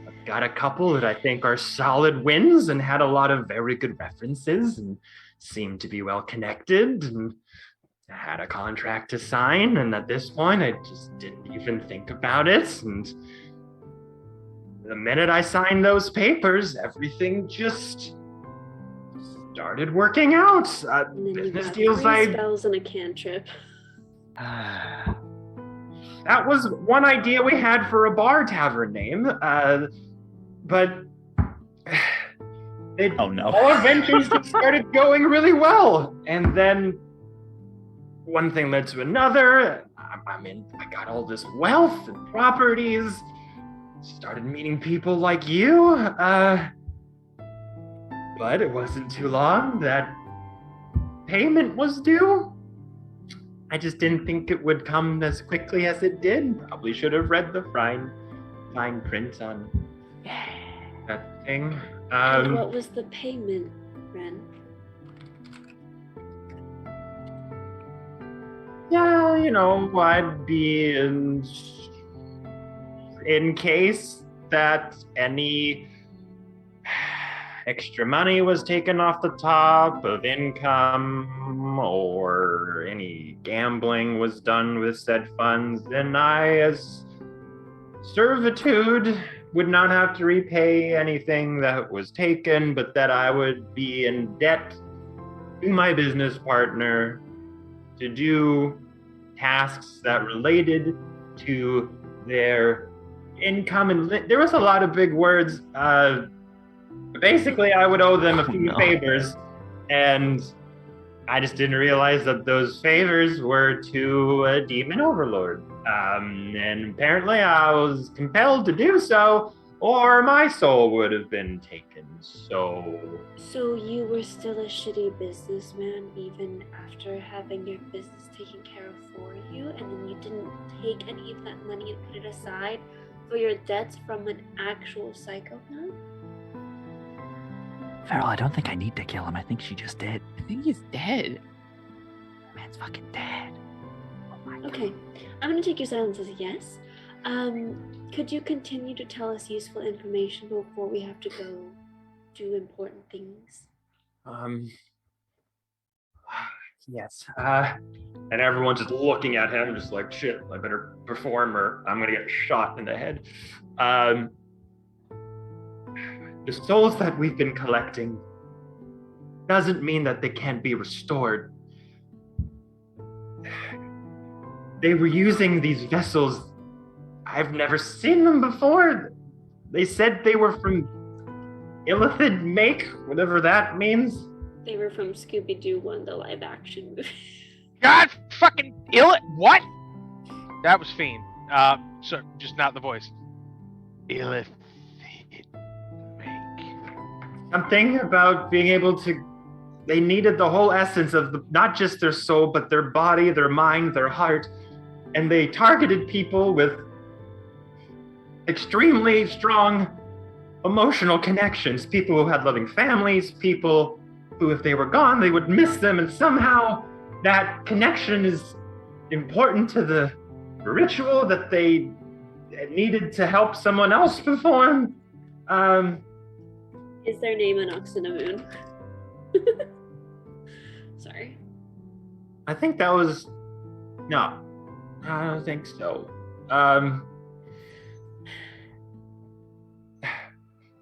I've got a couple that I think are solid wins and had a lot of very good references and seem to be well connected, and I had a contract to sign, and at this point I just didn't even think about it, and the minute I signed those papers, everything just started working out. And then Business you got deals 3 spells and a cantrip. That was one idea we had for a bar tavern name, but Oh no. all our ventures just started going really well, and then one thing led to another. I got all this wealth and properties, started meeting people like you, but it wasn't too long that payment was due. I just didn't think it would come as quickly as it did. Probably should have read the fine print on that thing. And what was the payment, Ren? Yeah, you know, I'd be in case that any extra money was taken off the top of income, or any gambling was done with said funds, then I, as servitude, would not have to repay anything that was taken, but that I would be in debt to my business partner to do tasks that related to their income. And there was a lot of big words. Basically, I would owe them a few favors, and I just didn't realize that those favors were to a demon overlord. And apparently I was compelled to do so, or my soul would have been taken. So you were still a shitty businessman even after having your business taken care of for you, and then you didn't take any of that money and put it aside for your debts from an actual psychopath? Farrell, I don't think I need to kill him. I think she just did. I think he's dead. Man's fucking dead. Oh my God. Okay, I'm gonna take your silence as a yes. Could you continue to tell us useful information before we have to go do important things? Yes. And everyone's just looking at him, just like, shit, I better perform or I'm gonna get shot in the head. The souls that we've been collecting doesn't mean that they can't be restored. They were using these vessels. I've never seen them before. They said they were from Illithid make, whatever that means. They were from Scooby-Doo 1, the live-action movie. God fucking what? That was Fiend. So just not the voice. Illithid make. Something about being able to. They needed the whole essence of not just their soul, but their body, their mind, their heart, and they targeted people with extremely strong emotional connections. People who had loving families, people who, if they were gone, they would miss them, and somehow that connection is important to the ritual that they needed to help someone else perform. Is their name an Oxinamoon? Sorry. I think that was... No, I don't think so.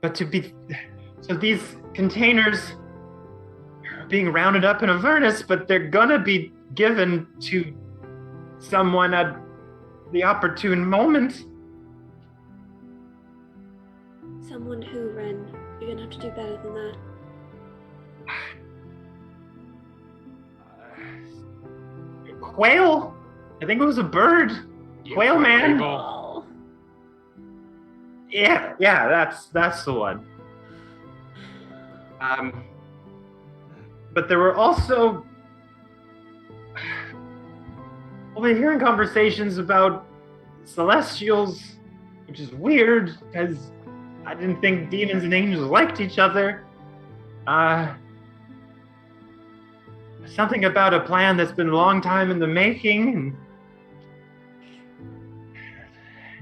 But to be So these containers are being rounded up in Avernus, but they're gonna be given to someone at the opportune moment. Someone who, Ren? You're gonna have to do better than that. Quail? I think it was a bird. Quail man. Oh. Yeah, that's the one. But there were also, we're hearing conversations about celestials, which is weird because I didn't think demons and angels liked each other. Something about a plan that's been a long time in the making, and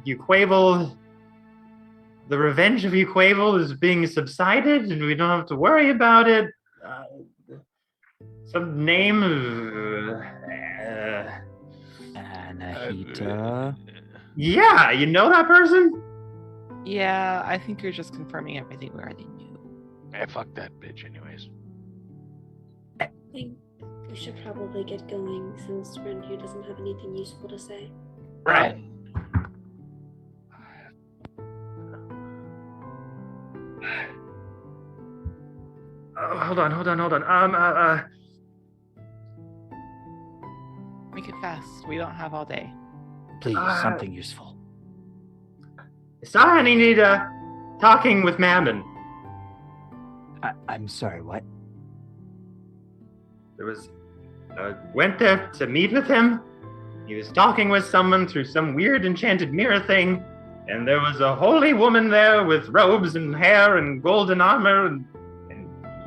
Uquavel, the revenge of Uquavel is being subsided, and we don't have to worry about it. Some name of Anahita. yeah, you know that person? Yeah, I think you're just confirming everything we already knew. Fuck that bitch anyways. I think we should probably get going since Ren here doesn't have anything useful to say. Right. Oh, hold on. Make it fast. We don't have all day. Please, something useful. I saw any need talking with Mammon. I'm sorry, what? There was went there to meet with him. He was talking with someone through some weird enchanted mirror thing, and there was a holy woman there with robes and hair and golden armor, and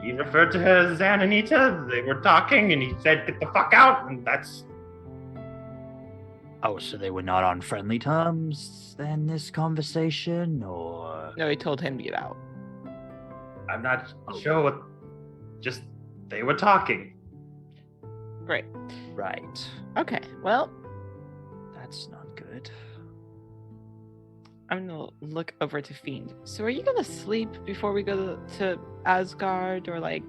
he referred to her as Ananita. They were talking, and he said, "Get the fuck out," and that's... Oh, so they were not on friendly terms then, this conversation, or... No, he told him to get out. I'm not sure what... Just, they were talking. Great. Right. Okay, well, That's not good. I'm gonna look over to Fiend. So are you gonna sleep before we go to Asgard, or like...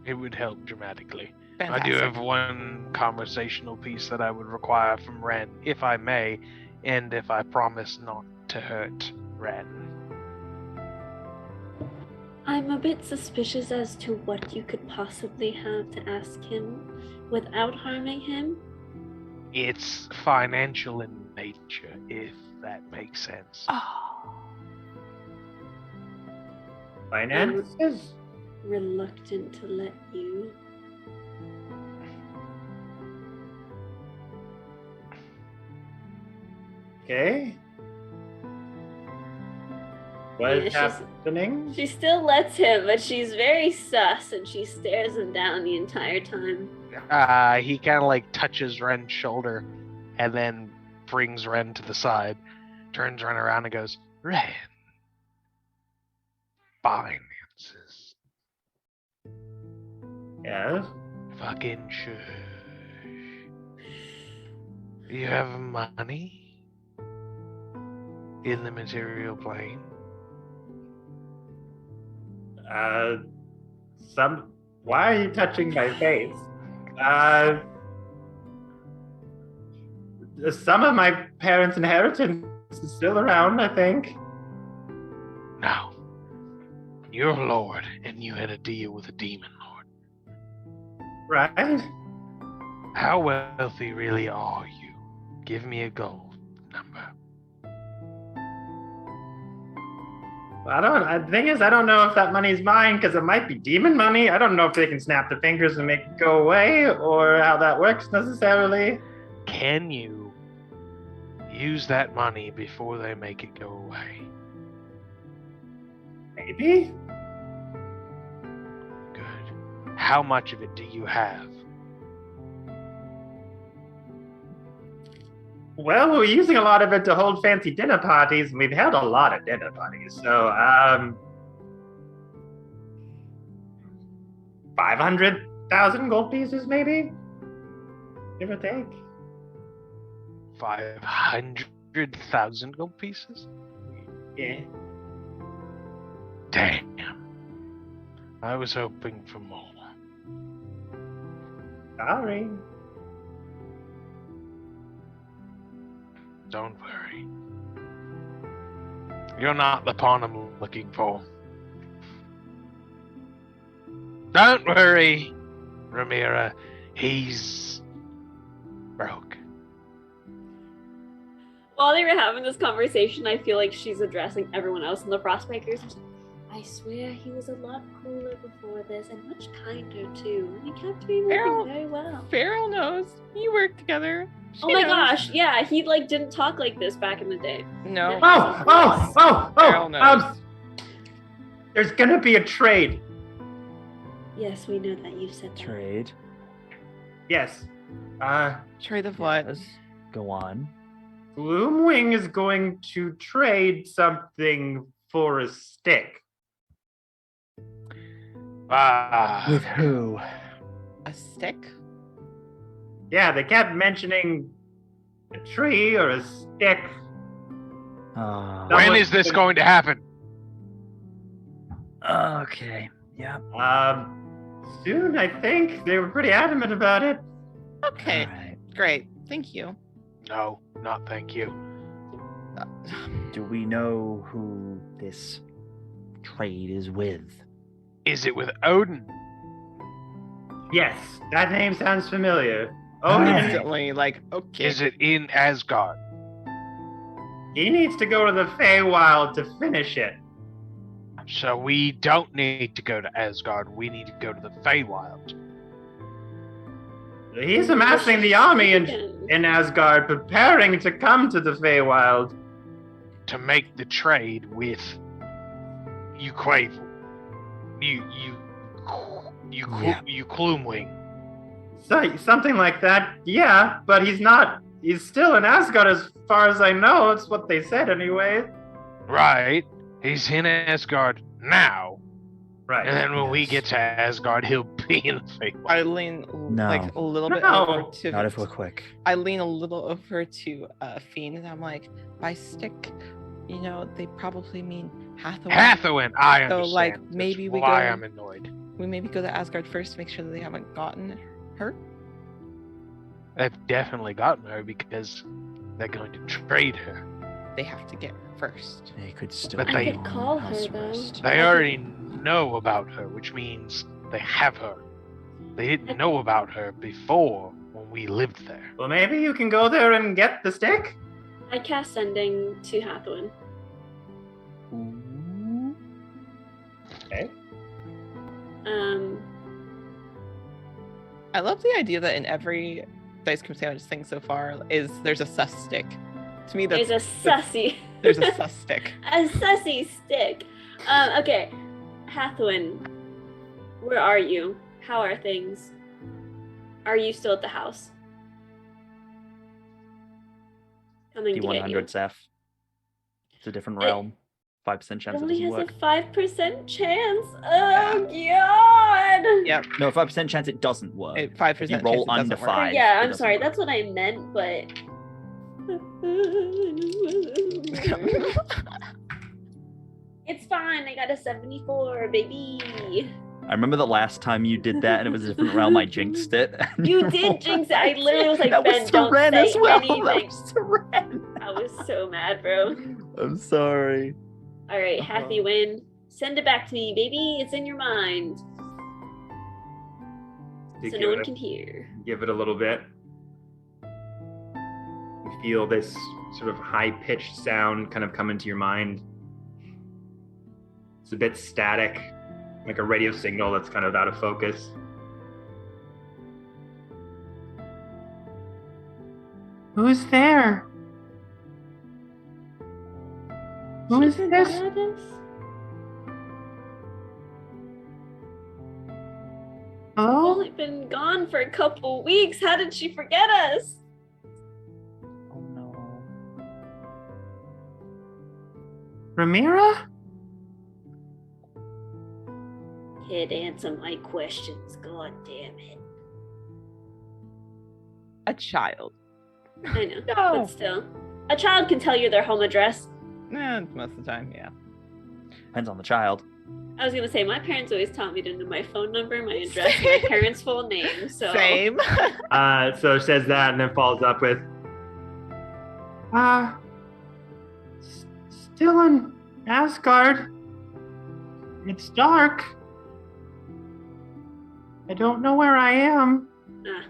It would help dramatically. Fantastic. I do have one conversational piece that I would require from Ren, if I may, and if I promise not to hurt Ren. I'm a bit suspicious as to what you could possibly have to ask him without harming him. It's financial in nature, if that makes sense. Finances? Reluctant to let you. Okay. What is Yeah, happening? She still lets him, but she's very sus and she stares him down the entire time. He kind of like touches Ren's shoulder and then brings Ren to the side, turns Ren around and goes, Ren, finances. Yes? Fucking shush. You have money in the material plane? Why are you touching my face? Some of my parents' inheritance is still around, I think. No. You're a lord, and you had a deal with a demon lord. Right? How wealthy really are you? Give me a gold number. The thing is, I don't know if that money's mine, because it might be demon money. I don't know if they can snap their fingers and make it go away, or how that works necessarily. Can you use that money before they make it go away? Maybe? Good. How much of it do you have? Well, we're using a lot of it to hold fancy dinner parties, and we've held a lot of dinner parties. So, 500,000 gold pieces, maybe? Give or take. 500,000 gold pieces? Yeah. Damn. I was hoping for more. Sorry. Don't worry. You're not the pawn I'm looking for. Don't worry, Ramira. He's broke. While they were having this conversation, I feel like she's addressing everyone else in the Frostbreakers. I swear he was a lot cooler before this and much kinder too. And he kept me moving very well. Farrell knows. You work together. Oh my gosh, yeah, he like didn't talk like this back in the day. No. Farrell knows. There's gonna be a trade. Yes, we know that you said that. Trade. Yes. Trade of what? Yes. Go on. Gloomwing is going to trade something for a stick. With who? A stick? Yeah, they kept mentioning a tree or a stick. When is this going to happen? Okay. Yeah. Soon, I think. They were pretty adamant about it. Okay. Alright. Great. Thank you. No, not thank you. Do we know who this trade is with? Is it with Odin? Yes, that name sounds familiar. Alright. Instantly, like, okay. Is it in Asgard? He needs to go to the Feywild to finish it. So we don't need to go to Asgard. We need to go to the Feywild. He's amassing the army in Asgard, preparing to come to the Feywild. To make the trade with Uquavel. You Gloomwing. So, something like that, yeah, but he's not. He's still in Asgard as far as I know. It's what they said anyway. Right. He's in Asgard now. Right. And then when we get to Asgard, he'll be in the Feywild. I lean like a little bit No. over to. Not if we're quick. I lean a little over to Fiend, and I'm like, by stick, they probably mean Hathaway. Hathaway, I So, understand. like, That's maybe we why go- I'm annoyed. We maybe go to Asgard first to make sure that they haven't gotten her. They've definitely gotten her because they're going to trade her. They have to get her first. They could still But be they- I could on call her, house though. arrest. They already know about her, which means they have her. They didn't know about her before when we lived there. Well, maybe you can go there and get the stick. I cast sending to Hathawin. Okay. I love the idea that in every Dicecream Sandwich thing so far there's a sus stick. To me, There's a sussy. there's a sus stick. A sussy stick. Okay. Hathawin, where are you? How are things? Are you still at the house? Coming to get you. D100 Zeph. It's a different It- realm. 5% It chance it only doesn't has work. a 5% chance. Oh, God. Yep. No, 5% chance it doesn't work. 5% If you roll chance it under doesn't work. 5. Yeah, it I'm doesn't sorry. work. That's what I meant, but. It's fine. I got a 74, baby. I remember the last time you did that and it was a different realm, I jinxed it. You did jinx it. I literally was like, that Ben, was don't Seren say as well. anything. That was Seren. I was so mad, bro. I'm sorry. All right, Happy win. Send it back to me, baby. It's in your mind. So no one can hear. Give it a little bit. You feel this sort of high-pitched sound kind of come into your mind. It's a bit static, like a radio signal that's kind of out of focus. Who's there? Who is She's this? Gladys? We've Oh, only been gone for a couple weeks. How did she forget us? Oh no. Ramira? Can't answer my questions. God damn it. A child. I know, No. but still. A child can tell you their home address. Most of the time, yeah. Depends on the child. I was gonna say my parents always taught me to know my phone number, my address, and my parents' full name. So Same. So says that and then follows up with, still in Asgard. It's dark. I don't know where I am. Ah.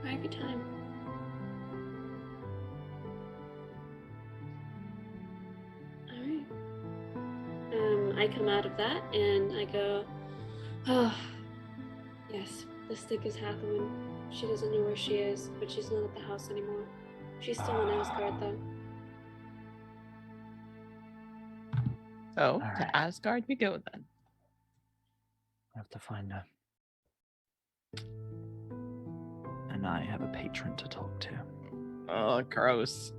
Have a good time. Alright. I come out of that and I go, oh, yes, the stick is Hathawin. She doesn't know where she is, but she's not at the house anymore. She's still in Asgard, though. So, All right. to Asgard we go then. I have to find her. And I have a patron to talk to. Oh, gross.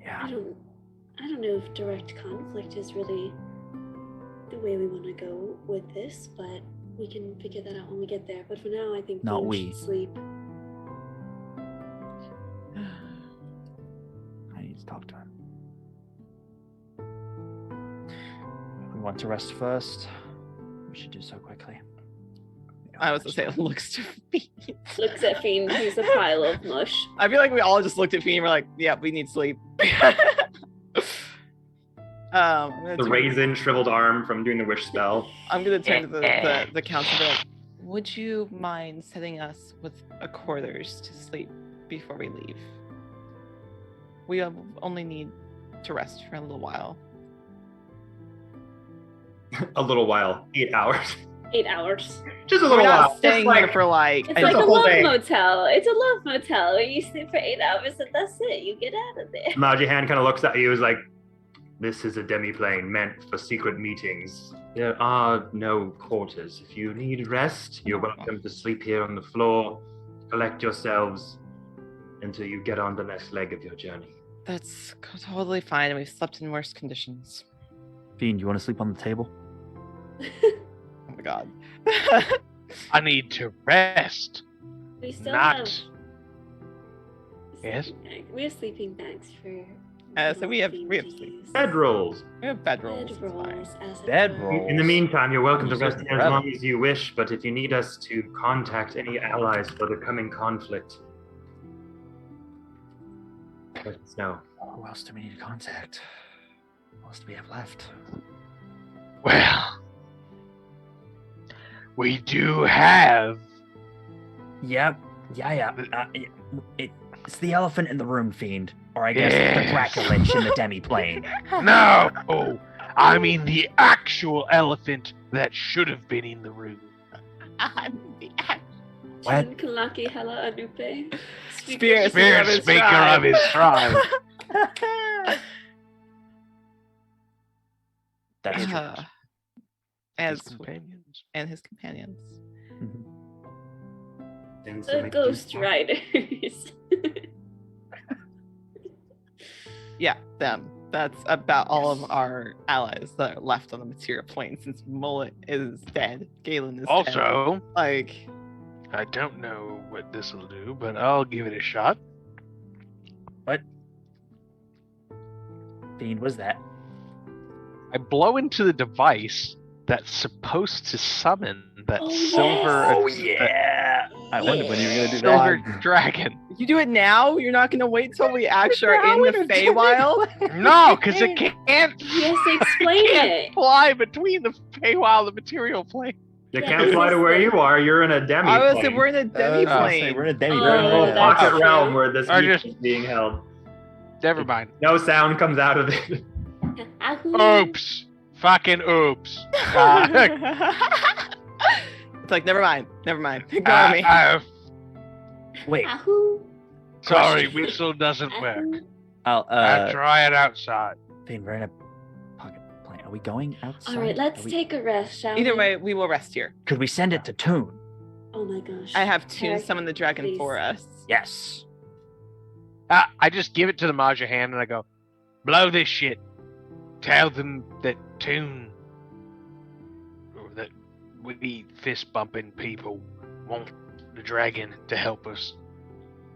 Yeah. I don't know if direct conflict is really the way we want to go with this, but we can figure that out when we get there. But for now, I think Not Gloom we. should sleep. I need to talk to him. If we want to rest first, we should do so quickly. I was gonna say, it looks to me. Looks at Fiend, he's a pile of mush. I feel like we all just looked at Fiend and we're like, yeah, we need sleep. The raisin shriveled arm from doing the wish spell. I'm gonna turn to the council and be like, would you mind setting us with a quarters to sleep before we leave? We only need to rest for a little while. A little while. 8 hours. 8 hours. Just a We're little not while. staying Just here for like. It's I like just a a whole love day. motel. It's a love motel where you sleep for 8 hours and that's it. You get out of there. Majihan kind of looks at you, is like, this is a demiplane meant for secret meetings. There are no quarters. If you need rest, you're welcome to sleep here on the floor. Collect yourselves until you get on the next leg of your journey. That's totally fine. We've slept in worse conditions. Fiend, you want to sleep on the table? Oh my god. I need to rest. We still Not. have Yes? sleeping bag. We have sleeping bags for. So we have Fiend sleep. to use. Bedrolls. We have bedrolls. Bed it's fine. rolls as a Bedrolls. In the meantime, you're welcome to Those rest are here as long incredible. as you wish, but if you need us to contact any allies for the coming conflict, let us know. Who else do we need to contact? Who else do we have left? Well, we do have. Yep. Yeah. It's the elephant in the room, Fiend. Or I guess the Yes. Dracolich in the demi-plane. No! I mean the actual elephant that should have been in the room. What? Chin Kalaki Hela Anupe. Spear Spirit of his speaker tribe. of his tribe. That's true. As His companions. and his companions. Mhm. And The make Ghost you- Riders. Yeah, them. That's about all of our allies that are left on the material plane since Mullet is dead. Galen is dead. Also, Like, I don't know what this will do, but I'll give it a shot. What? Fiend, was that? I blow into the device that's supposed to summon that Oh, silver. yes. Oh, yeah! I wondered when you were going to do Silver that. dragon. you do it now? You're not going to wait till we actually are in the Feywild? No, because it can't. He has to explain it. Fly between the Feywild and the material plane. You Yeah, can't this fly to is where the- you are. You're in a demi I was plane. saying we're in a demi-plane. We're in a demi Oh, You're in a little that's pocket true. realm where this I meeting just- is being held. Never mind. No sound comes out of it. Oops. Fucking oops. It's like, never mind. Ignore me. Wait, Sorry, Question. whistle doesn't work. I'll, I try it outside. Fiend, we're in a pocket plane. Are we going outside? All right, let's Are we- take a rest, shall Either we? way, we will rest here. Could we send it to Toon? Oh my gosh. I have to Eric, summon the dragon please. for us. Yes. I just give it to the Maja hand and I go, blow this shit. Tell them that Toon, or that we fist bumping people want the dragon to help us.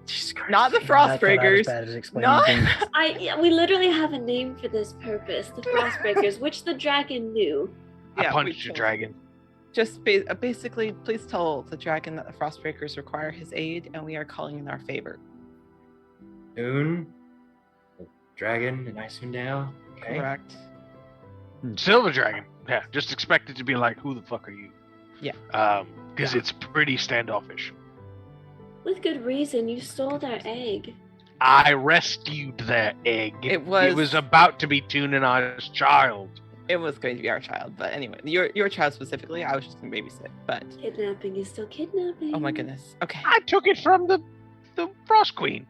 Jesus Christ. Not the I thought I was Frostbreakers. bad at explaining No. things. We literally have a name for this purpose, the Frostbreakers, which the dragon knew. I Yeah, we punched a killed dragon. Just basically, please tell the dragon that the Frostbreakers require his aid, and we are calling in our favor. Moon, the dragon, in Icewind Dale. Okay. Correct. Silver dragon. Yeah, just expect it to be like, who the fuck are you? Yeah. Because it's pretty standoffish. With good reason, you stole their egg. I rescued their egg. It was about to be Tunanai's child. It was going to be our child, but anyway, your child specifically, I was just gonna babysit. But Kidnapping is still kidnapping. oh my goodness. Okay. I took it from the Frost Queen.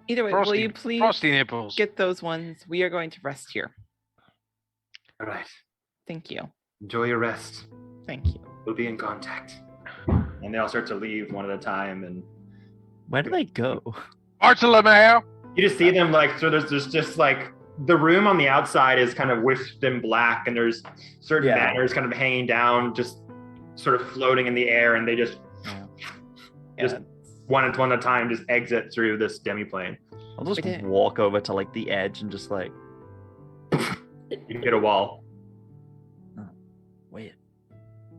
Either way, will you please Frosty nipples. get those ones? We are going to rest here. All right. Thank you. Enjoy your rest. Thank you. We'll be in contact. And they all start to leave one at a time, and Where do they go? Bartolomeo. you just see them like, so there's just like the room on the outside is kind of wished in black, and there's certain banners kind of hanging down, just sort of floating in the air, and they just Just- one at a time just exit through this demiplane. I'll just We did. walk over to like the edge and just like, You can hit a wall. wait.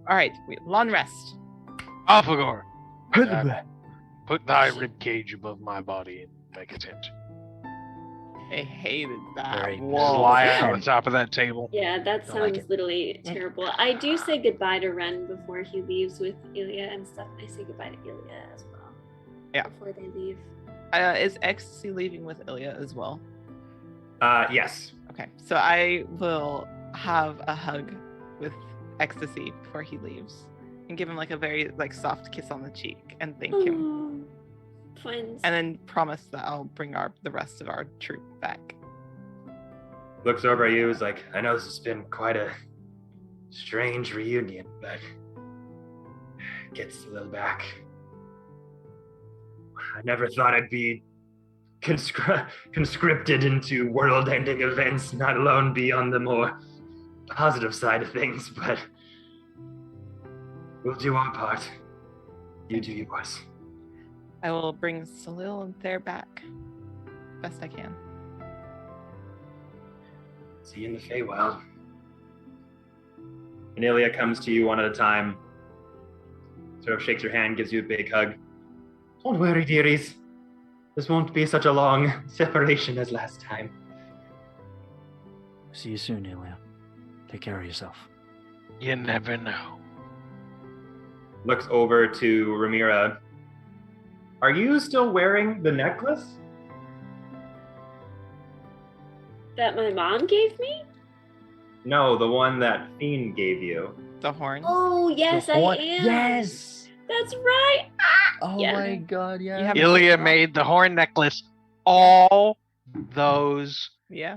All right. Long rest. Alphagor. Put thy ribcage above my body and make a tent. I hated that. Very Just Whoa. lie out on top of that table. Yeah, that I like sounds literally terrible. I do say goodbye to Ren before he leaves with Ilya and stuff. I say goodbye to Ilya as well. Yeah. Before they leave. Is Ecstasy leaving with Ilya as well? Yes. Okay, so I will have a hug with Ecstasy before he leaves, and give him like a very like soft kiss on the cheek and thank him, Oh, twins. and then promise that I'll bring the rest of our troop back. Looks over at you, is like, I know this has been quite a strange reunion, but gets a little back. I never thought I'd be conscripted into world-ending events, not alone be on the more positive side of things, but we'll do our part. You do yours. I will bring Salil and Thair back best I can. See you in the Feywild. And Ilya comes to you one at a time, sort of shakes your hand, gives you a big hug. Don't worry, dearies. This won't be such a long separation as last time. See you soon, Ilya. Take care of yourself. You never know. Looks over to Ramira. Are you still wearing the necklace? That my mom gave me? No, the one that Fiend gave you. The horn. Oh, yes, I am. Yes! That's right. Oh Yeah. my god, yeah. You have- Ilya made the horn necklace all those Yeah.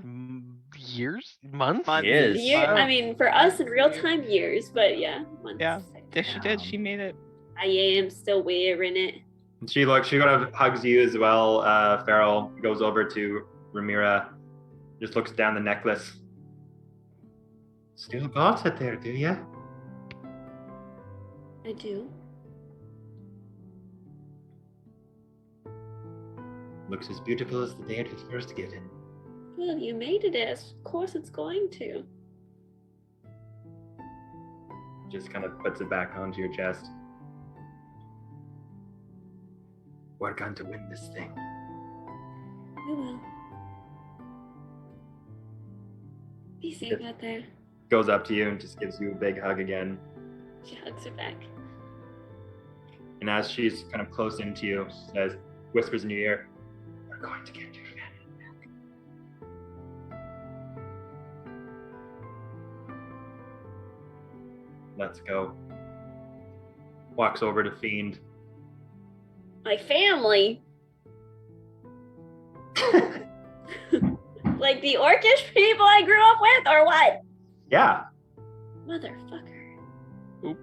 years, months. Months. Yes. I mean, for us in real time, years, but yeah. Months. Yeah. Yes, she did. She made it. I am still wearing it. And she kind of hugs you as well. Farrell goes over to Ramira, just looks down the necklace. Still got it there, do ya? I do. Looks as beautiful as the day it was first given. Well, you made it. Of course, it's going to. Just kind of puts it back onto your chest. We're going to win this thing. We will. Be safe out there. Goes up to you and just gives you a big hug again. She hugs her back. And as she's kind of close into you, says, whispers in your ear, "We're going to get your family back." Let's go. Walks over to Fiend. My family? Like the orcish people I grew up with, or what? Yeah. Motherfucker. Oop.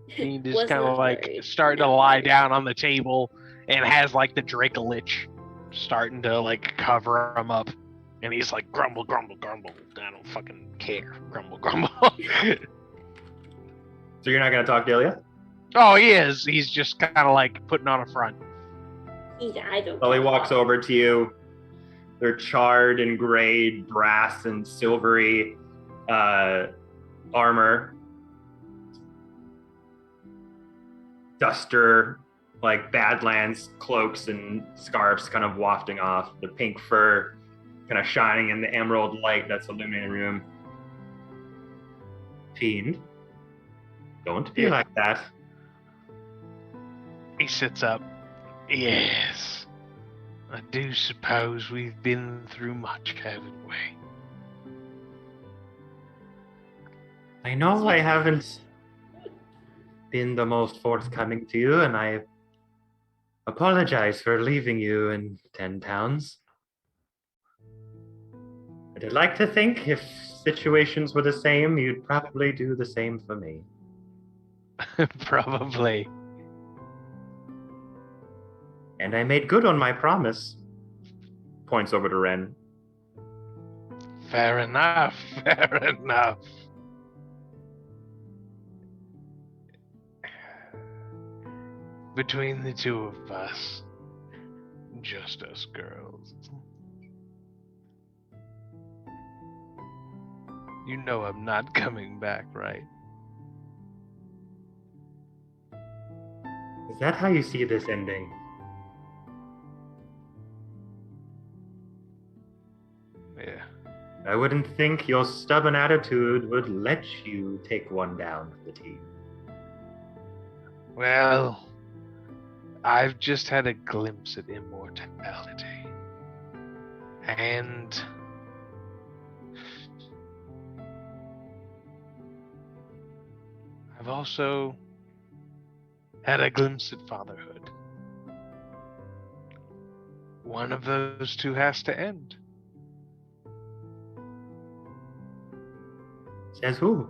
He just Was kind of not like worried. starting to lie down on the table and has like the Dracolich starting to like cover him up. And he's like, grumble, grumble, grumble. I don't fucking care. Grumble, grumble. So you're not going to talk to Ilya? Oh, he is. He's just kind of like putting on a front. I don't. Sully care. walks over to you. They're charred and grayed brass and silvery armor. Duster, like Badlands cloaks and scarves kind of wafting off. The pink fur kind of shining in the emerald light that's illuminating the room. Fiend, don't be like that. He sits up. Yes. I do suppose we've been through much, haven't we? I know I haven't been the most forthcoming to you, and I apologize for leaving you in 10 pounds. But I'd like to think if situations were the same, you'd probably do the same for me. Probably. And I made good on my promise. Points over to Ren. Fair enough. Fair enough. Between the two of us, just us girls. You know I'm not coming back, right? Is that how you see this ending? Yeah. I wouldn't think your stubborn attitude would let you take one down for the team. Well, I've just had a glimpse at immortality. And I've also had a glimpse at fatherhood. One of those two has to end. Says who?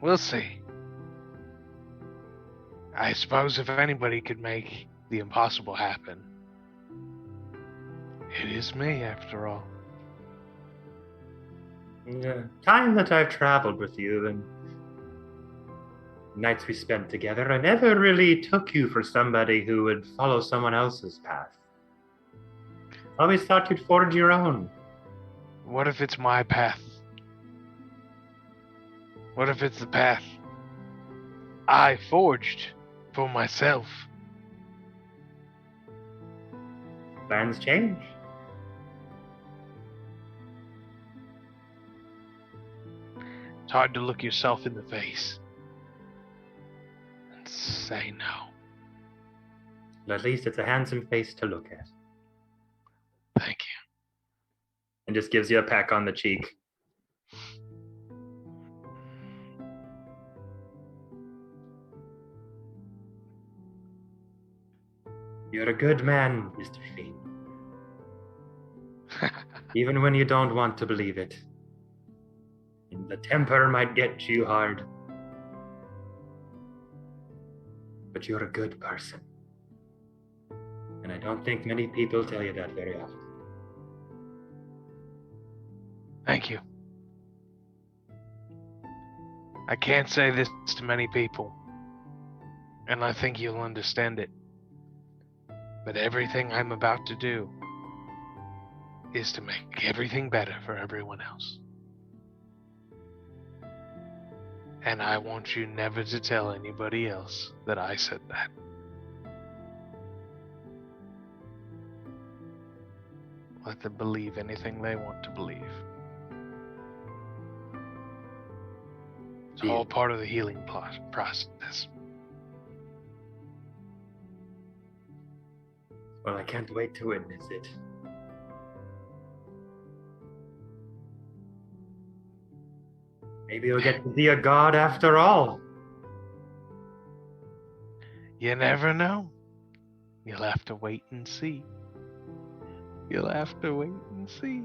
We'll see. I suppose if anybody could make the impossible happen, it is me, after all. The time that I've traveled with you and nights we spent together, I never really took you for somebody who would follow someone else's path. Always thought you'd forge your own. What if it's my path? What if it's the path I forged for myself? Plans change. It's hard to look yourself in the face and say no. But at least it's a handsome face to look at. Thank you. And just gives you a peck on the cheek. You're a good man, Mr. Fiend. Even when you don't want to believe it. And the temper might get you hard. But you're a good person. And I don't think many people tell you that very often. Thank you. I can't say this to many people, and I think you'll understand it. But everything I'm about to do is to make everything better for everyone else. And I want you never to tell anybody else that I said that. Let them believe anything they want to believe. It's all part of the healing process. Well, I can't wait to witness it. Maybe you'll get to be a god after all. You never know. You'll have to wait and see. You'll have to wait and see.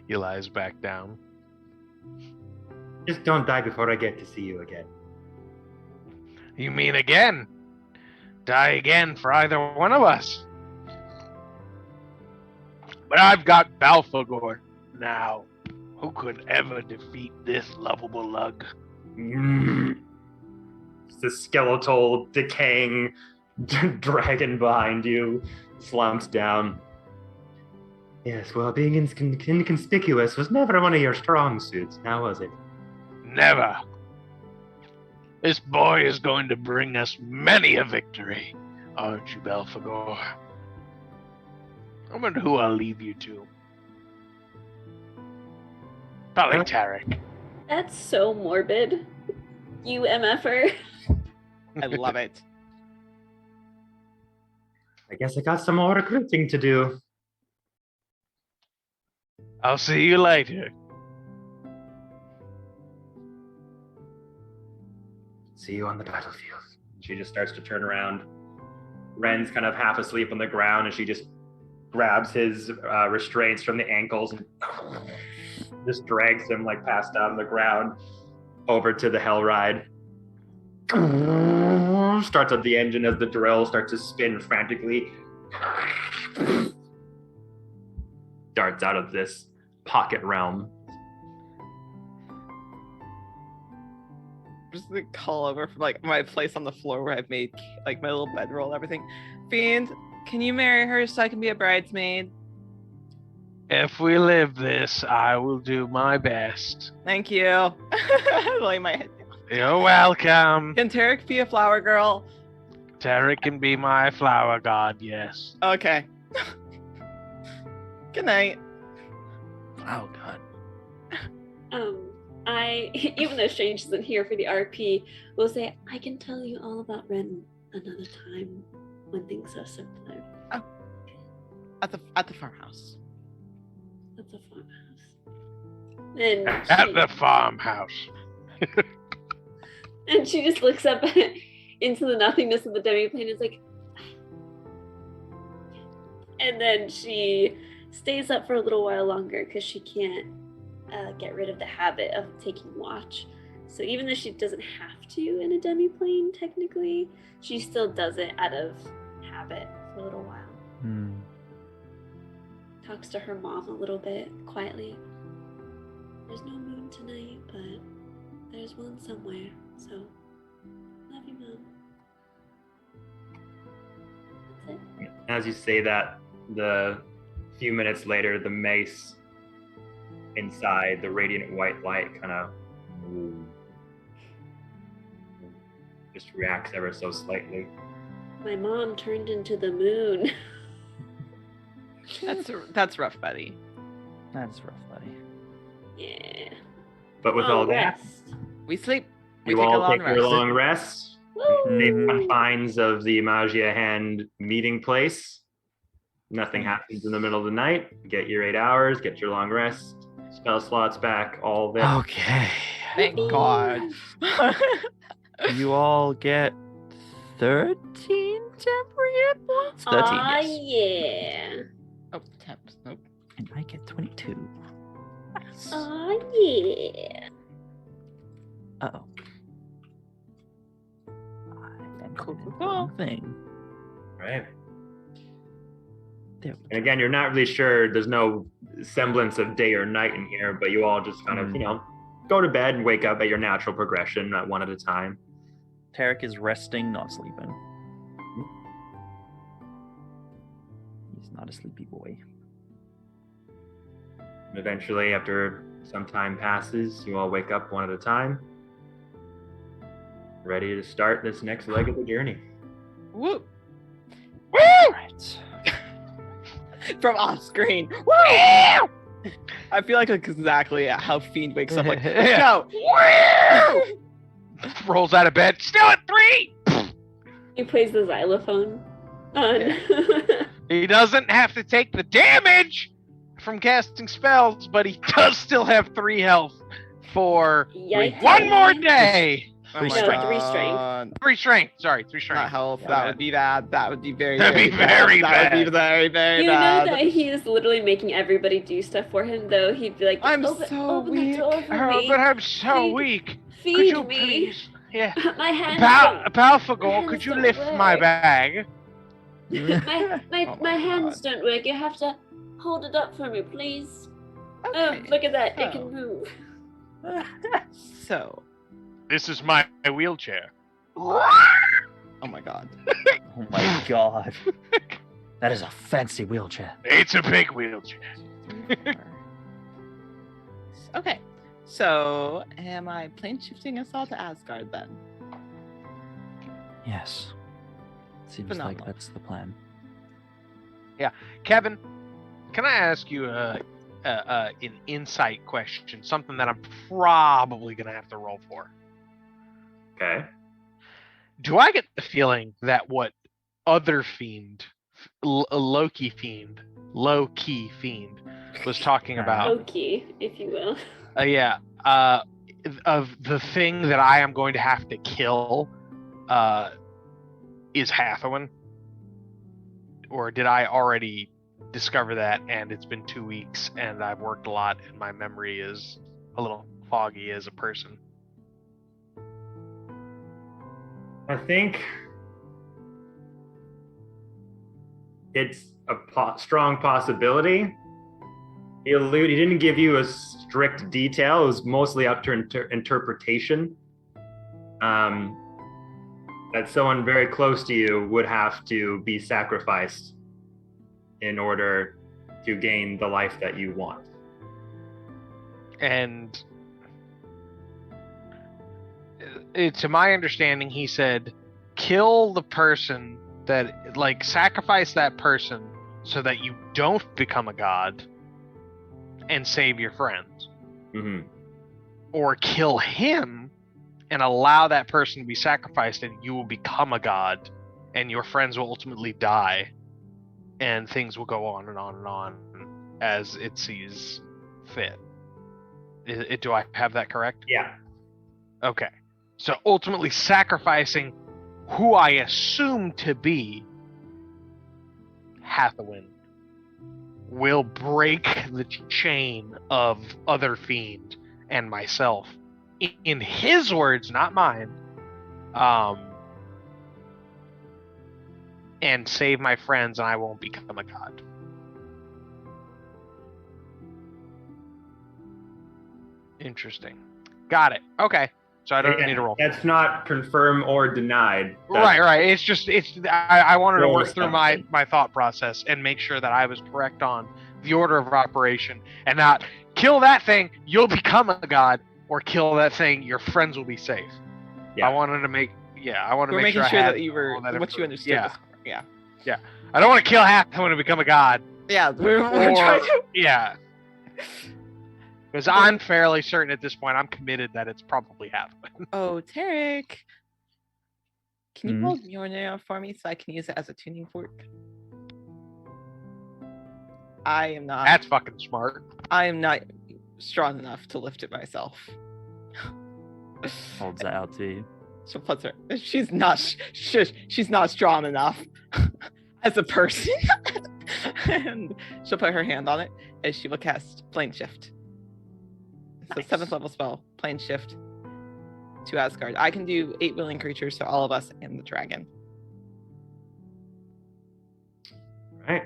He lies back down. Just don't die before I get to see you again. You mean again? Die again for either one of us? But I've got Balfagor now. Who could ever defeat this lovable lug? The skeletal, decaying dragon behind you slumps down. Yes, well, being inconspicuous was never one of your strong suits, now was it? Never. This boy is going to bring us many a victory, aren't you, Balfagor? I wonder who I'll leave you to. Probably Tarek. That's so morbid. You MFer. I love it. I guess I got some more recruiting to do. I'll see you later. See you on the battlefield. She just starts to turn around. Ren's kind of half asleep on the ground, and she just grabs his restraints from the ankles and just drags him like passed out on the ground over to the hell ride. Starts up the engine as the drill starts to spin frantically. Darts out of this pocket realm. Just the call over from like my place on the floor where I've made like my little bedroll and everything. Fiend, can you marry her so I can be a bridesmaid? If we live this, I will do my best. Thank you. Lay my head down. You're welcome. Can Tarek be a flower girl? Tarek can be my flower god, yes. Okay. Good night. Oh god. I, even though Strange isn't here for the RP, will say, I can tell you all about Ren another time when things are simpler. Oh. At the farmhouse. At the farmhouse. And At the farmhouse. and she just looks up into the nothingness of the demiplane and is like, and then she stays up for a little while longer because she can't get rid of the habit of taking watch. So even though she doesn't have to in a demiplane, technically, she still does it out of habit for a little while. Talks to her mom a little bit quietly. There's no moon tonight, but there's one somewhere. So, love you, Mom. That's it. As you say that, the few minutes later, the mace inside the radiant white light kind of just reacts ever so slightly. My mom turned into the moon. That's rough, buddy. That's rough, buddy. Yeah. But with all that, rest. We sleep. We you take a all long take your rest. long rest. Woo! The confines of the Magia Hand meeting place. Nothing happens in the middle of the night. Get your 8 hours, get your long rest, spell slots back, all of it. Okay. Thank God. You all get 13 temporary hit points? 13, yes. Yeah. Oh, temps. Nope. And I get 22. Nice. Yeah. Uh-oh. I am Cool, doing cool, the wrong cool. thing. Right. There we And again, you're not really sure. There's no semblance of day or night in here, but you all just kind of, go to bed and wake up at your natural progression, one at a time. Tarek is resting, not sleeping. He's not a sleepy boy. And eventually, after some time passes, you all wake up one at a time, ready to start this next leg of the journey. Woo! Right. From off screen. Woo! I feel like that's exactly how Fiend wakes up. Like, Yeah. go! Rolls out of bed. Still at 3! He plays the xylophone on. He doesn't have to take the damage from casting spells, but he does still have 3 health for Yikes. one more day. Oh Three my strength. God. 3 strength. Sorry, 3 strength. Not health. Yeah, That man. would be bad. That would be very, That'd be bad. very That would be bad. very, very You bad. know that he is literally making everybody do stuff for him, though. He'd be like, I'm open, so open weak. the door for Oh, me. but I'm so Feed- weak. Feed Could you me. please? Yeah. My hands Balfagor, hands could you don't lift my work. bag? My my hands God. don't work. You have to hold it up for me, please. Okay. Oh, look at that. It so- can move. So, This is my wheelchair. oh my God. Oh my god. That is a fancy wheelchair. It's a big wheelchair. 3, 4. Okay, so am I plane shifting us all to Asgard then? Yes. Seems Phenomenal. like that's the plan. Kevin, can I ask you an insight question? Something that I'm probably gonna have to roll for. Okay. Do I get the feeling that what other fiend, low-key fiend, was talking about? Loki, if you will. Of the thing that I am going to have to kill, is Hathawin? Or did I already discover that and it's been 2 weeks and I've worked a lot and my memory is a little foggy as a person? I think it's a strong possibility. He didn't give you a strict detail. It was mostly up to interpretation. That someone very close to you would have to be sacrificed in order to gain the life that you want. And to my understanding, he said, kill the person that, like, sacrifice that person so that you don't become a god and save your friends. Mm-hmm. Or kill him and allow that person to be sacrificed and you will become a god and your friends will ultimately die and things will go on and on and on as it sees fit. Do I have that correct? Yeah. Okay. So ultimately sacrificing who I assume to be Hathawin will break the chain of other fiend and myself. In his words, not mine. And save my friends and I won't become a god. Interesting. Got it. Okay. So I don't need to roll. That's not confirmed or denied. Right. It's just I wanted to Roll work through assumption. my thought process and make sure that I was correct on the order of operation and not kill that thing, you'll become a god, or kill that thing, your friends will be safe. Yeah. I wanted to make We're make making sure, sure I had that you were all that what you understood. Yeah. before. Yeah. I don't want to kill Hathawin to become a god. Yeah. We're Or, trying to. yeah. Because I'm fairly certain at this point, I'm committed that it's probably Hathawin. Oh, Tarek. Can you Hmm? hold Mjolnir for me so I can use it as a tuning fork? I am not. That's fucking smart. I am not strong enough to lift it myself. Holds that out to you. She'll put her. She's not. She's not strong enough as a person. And she'll put her hand on it as she will cast Plane Shift. It's the 7th level spell, Plane Shift to Asgard. I can do 8 willing creatures, so all of us and the dragon. Right.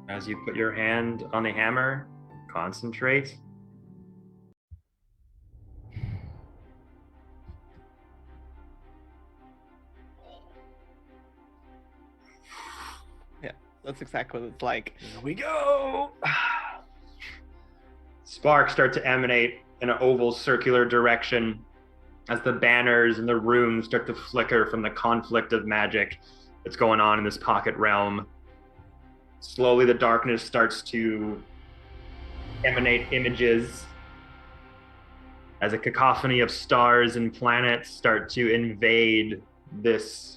As you put your hand on the hammer, concentrate. That's exactly what it's like. Here we go. Sparks start to emanate in an oval circular direction as the banners and the runes start to flicker from the conflict of magic that's going on in this pocket realm. Slowly the darkness starts to emanate images as a cacophony of stars and planets start to invade this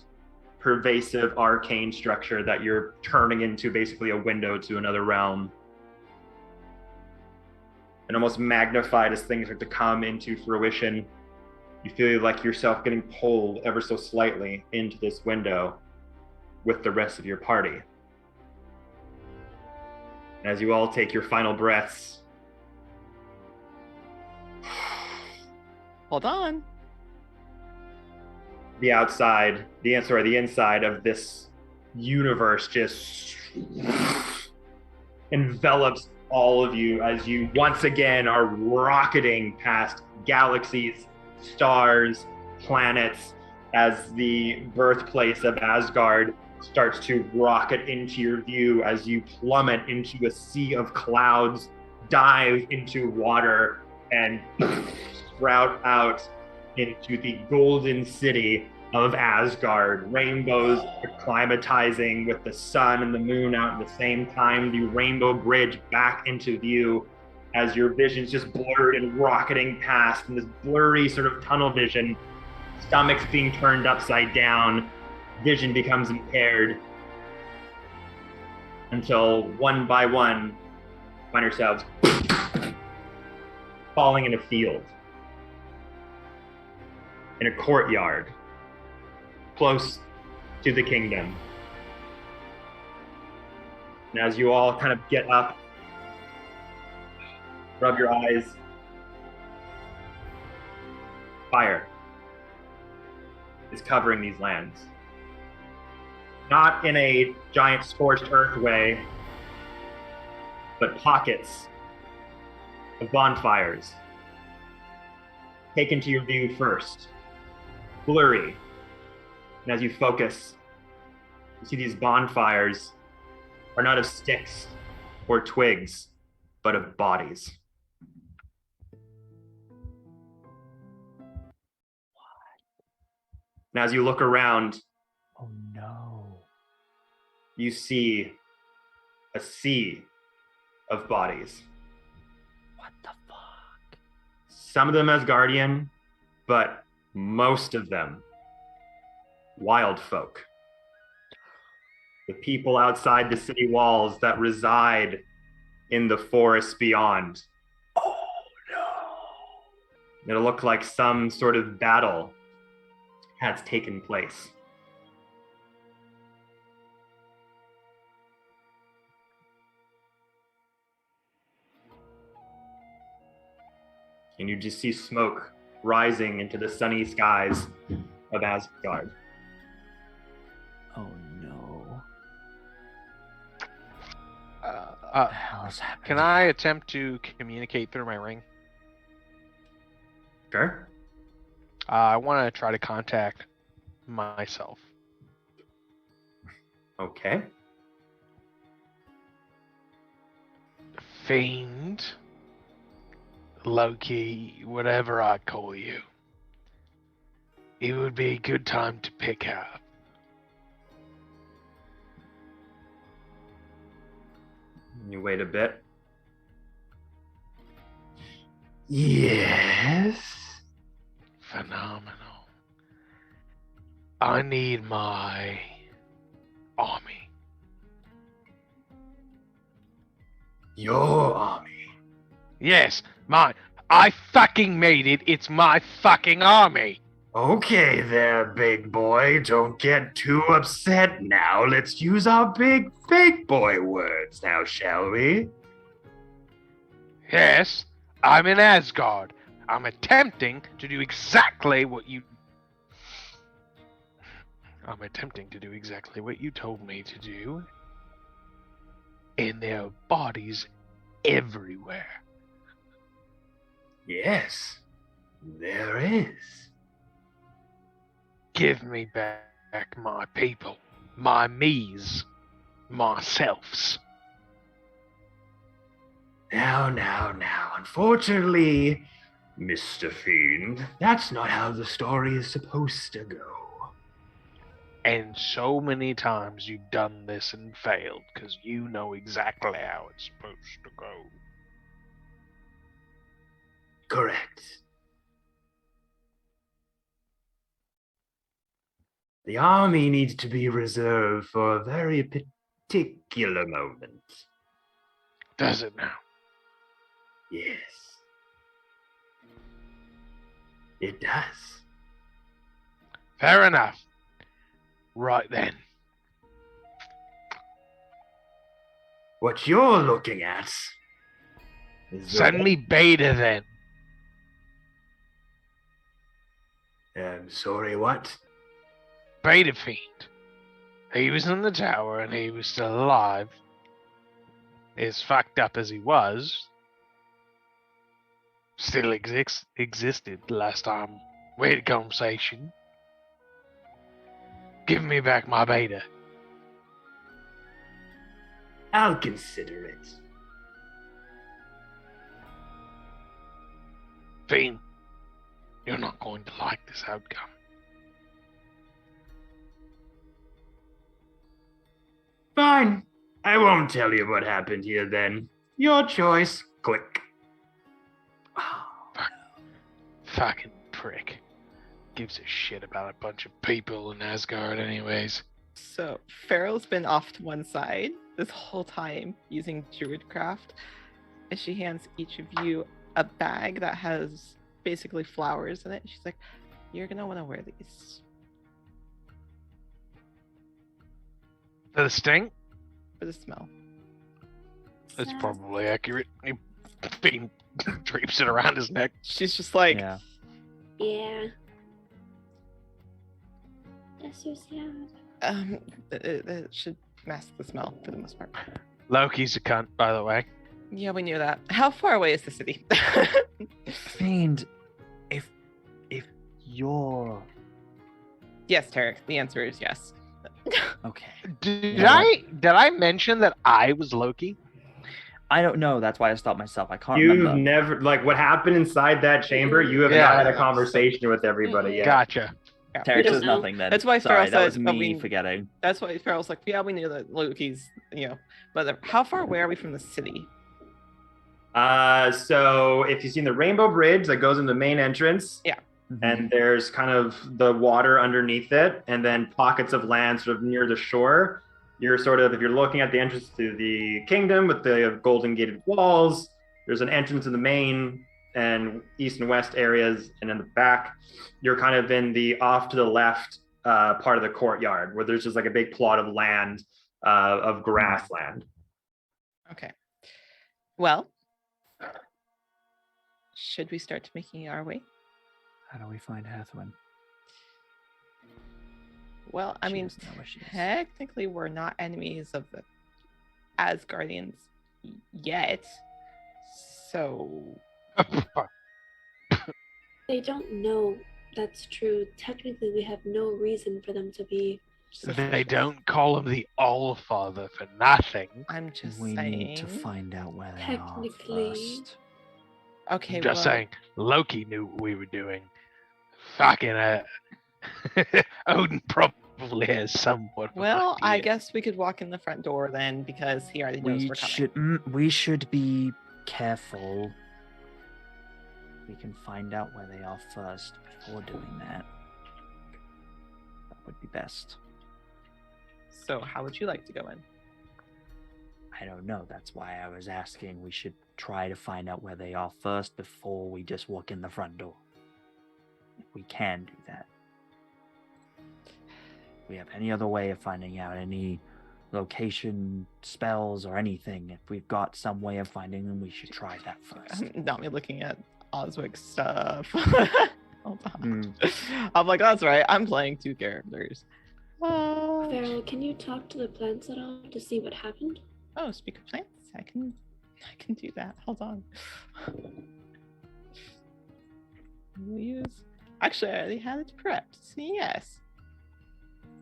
pervasive arcane structure that you're turning into basically a window to another realm. And almost magnified as things start to come into fruition, you feel like yourself getting pulled ever so slightly into this window with the rest of your party. And as you all take your final breaths, Hold on. the inside of this universe just envelops all of you as you once again are rocketing past galaxies, stars, planets, as the birthplace of Asgard starts to rocket into your view as you plummet into a sea of clouds, dive into water, and sprout out into the golden city of Asgard. Rainbows acclimatizing with the sun and the moon out at the same time. The rainbow bridge back into view as your vision's just blurred and rocketing past in this blurry sort of tunnel vision. Stomachs being turned upside down. Vision becomes impaired. Until one by one, find yourselves falling in a field. In a courtyard. Close to the kingdom. And as you all kind of get up, rub your eyes, fire is covering these lands. Not in a giant scorched earth way, but pockets of bonfires taken to your view first, blurry. And as you focus, you see these bonfires are not of sticks or twigs, but of bodies. And as you look around, Oh no. you see a sea of bodies. What the fuck? Some of them Asgardian, but most of them wild folk. The people outside the city walls that reside in the forests beyond. Oh no. It'll look like some sort of battle has taken place. And you just see smoke rising into the sunny skies of Asgard. Oh no. Uh, What the hell is happening? Can I attempt to communicate through my ring? Sure. I want to try to contact myself. Okay. Fiend, Loki, whatever I call you. It would be a good time to pick up. You wait a bit. Yes. Phenomenal. I need my army. Your army. Yes, mine. I fucking made it. It's my fucking army. Okay there, big boy. Don't get too upset now. Let's use our big fake boy words now, shall we? Yes, I'm in Asgard. I'm attempting to do exactly what you... I'm attempting to do exactly what you told me to do. And there are bodies everywhere. Yes, there is. Give me back my people, my me's, myselfs. Now. Unfortunately, Mr. Fiend, that's not how the story is supposed to go. And so many times you've done this and failed because you know exactly how it's supposed to go. Correct. The army needs to be reserved for a very particular moment. Does it now? Yes. It does. Fair enough. Right then. What you're looking at is the- Send me Beta then. Sorry, what? Beta Fiend. he was in the tower and he was still alive, as fucked up as he was, still existed last time we had a conversation. Give me back my beta. I'll consider it. Fiend, you're not going to like this outcome. Fine. I won't tell you what happened here then. Your choice. Click. Fucking prick. Gives a shit about a bunch of people in Asgard anyways. So Farrell's been off to one side this whole time using Druidcraft, and she hands each of you a bag that has basically flowers in it. She's like, "You're gonna want to wear these For the stink? for the smell." That's Sad. probably accurate. He Fiend drapes it around his neck. She's just like, Yeah. Yeah. That's so sad. it should mask the smell for the most part. Loki's a cunt, by the way. Yeah, we knew that. How far away is the city? Fiend, if you're Yes, Tarek. The answer is yes. okay. Did Yeah. I mention that I was Loki? I don't know. That's why I stopped myself. I can't You've remember. never, like, what happened inside that chamber, you have Yeah. not had a conversation with everybody yet. Gotcha. Terry We don't says know. nothing then. That's why Sorry, Farrell that was said, but me we- forgetting. That's why Farrell's like, yeah, we knew that Loki's, but how far away are we from the city? So if you've seen the Rainbow Bridge that goes in the main entrance, Mhm. and there's kind of the water underneath it, and then pockets of land sort of near the shore. You're sort of, if you're looking at the entrance to the kingdom with the golden gated walls, there's an entrance in the main and east and west areas, and in the back, you're kind of in the off to the left part of the courtyard where there's just like a big plot of land, of grassland. Okay. Well, should we start making our way? How do we find Hathwin? Well, I She mean, doesn't know where she is. technically, we're not enemies of the Asgardians yet. So, They don't know that's true. Technically, we have no reason for them to be. They don't call him the All-Father for nothing. I'm just We saying. need to find out where they Technically. are first. Okay, Just well, saying, Loki knew what we were doing. Fucking Odin probably has somewhat of an Well, I idea. guess we could walk in the front door then because he already knows we're coming. We should be careful. We can find out where they are first before doing that. That would be best. So, how would you like to go in? I don't know. That's why I was asking. We should try to find out where they are first before we just walk in the front door. If we can do that. If we have any other way of finding out any location spells or anything, if we've got some way of finding them, we should try that first. Not me looking at Oswick stuff. Hold on. Mm. I'm like, that's right. I'm playing two characters. Farrell, can you talk to the plants at all to see what happened? Oh, speak of plants. I can do that. Hold on. We'll use. Actually, I already had it prepped. So yes.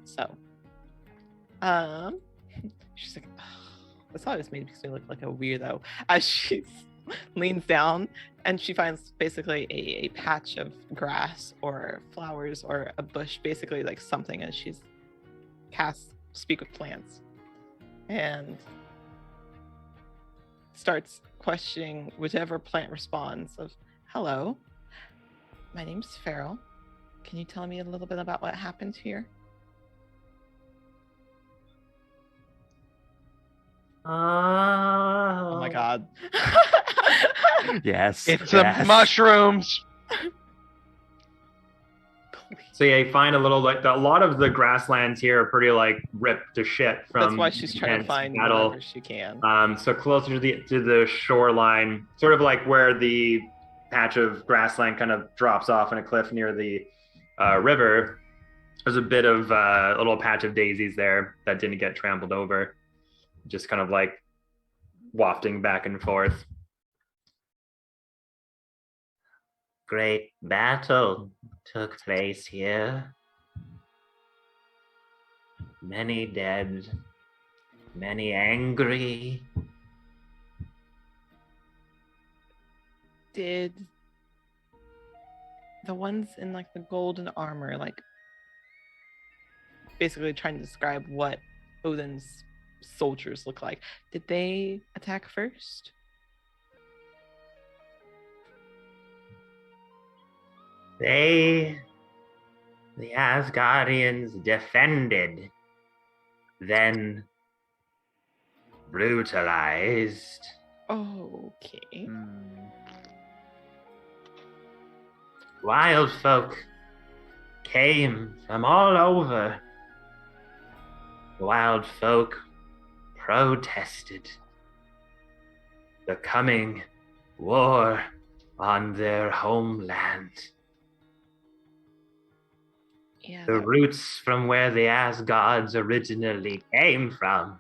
So, she's like, this always made me look like a weirdo. As she leans down and she finds basically a patch of grass or flowers or a bush, basically like something, and she's cast speak with plants and starts questioning whichever plant responds of, hello, my name's Farrell. Can you tell me a little bit about what happened here? Oh my god. Yes. It's yes. mushrooms. So yeah, you find a little, like, a lot of the grasslands here are pretty like ripped to shit from. That's why she's trying to intense find battle. whatever she can. So closer to the shoreline, sort of like where the patch of grassland kind of drops off in a cliff near the river. There's a bit of a little patch of daisies there that didn't get trampled over, just kind of like wafting back and forth. Great battle took place here. Many dead, many angry. Did the ones in like the golden armor, like basically trying to describe what Odin's soldiers look like, did they attack first? The Asgardians defended, then brutalized. Okay. Wild folk came from all over. Wild folk protested the coming war on their homeland. Yeah. The roots from where the Asgards originally came from.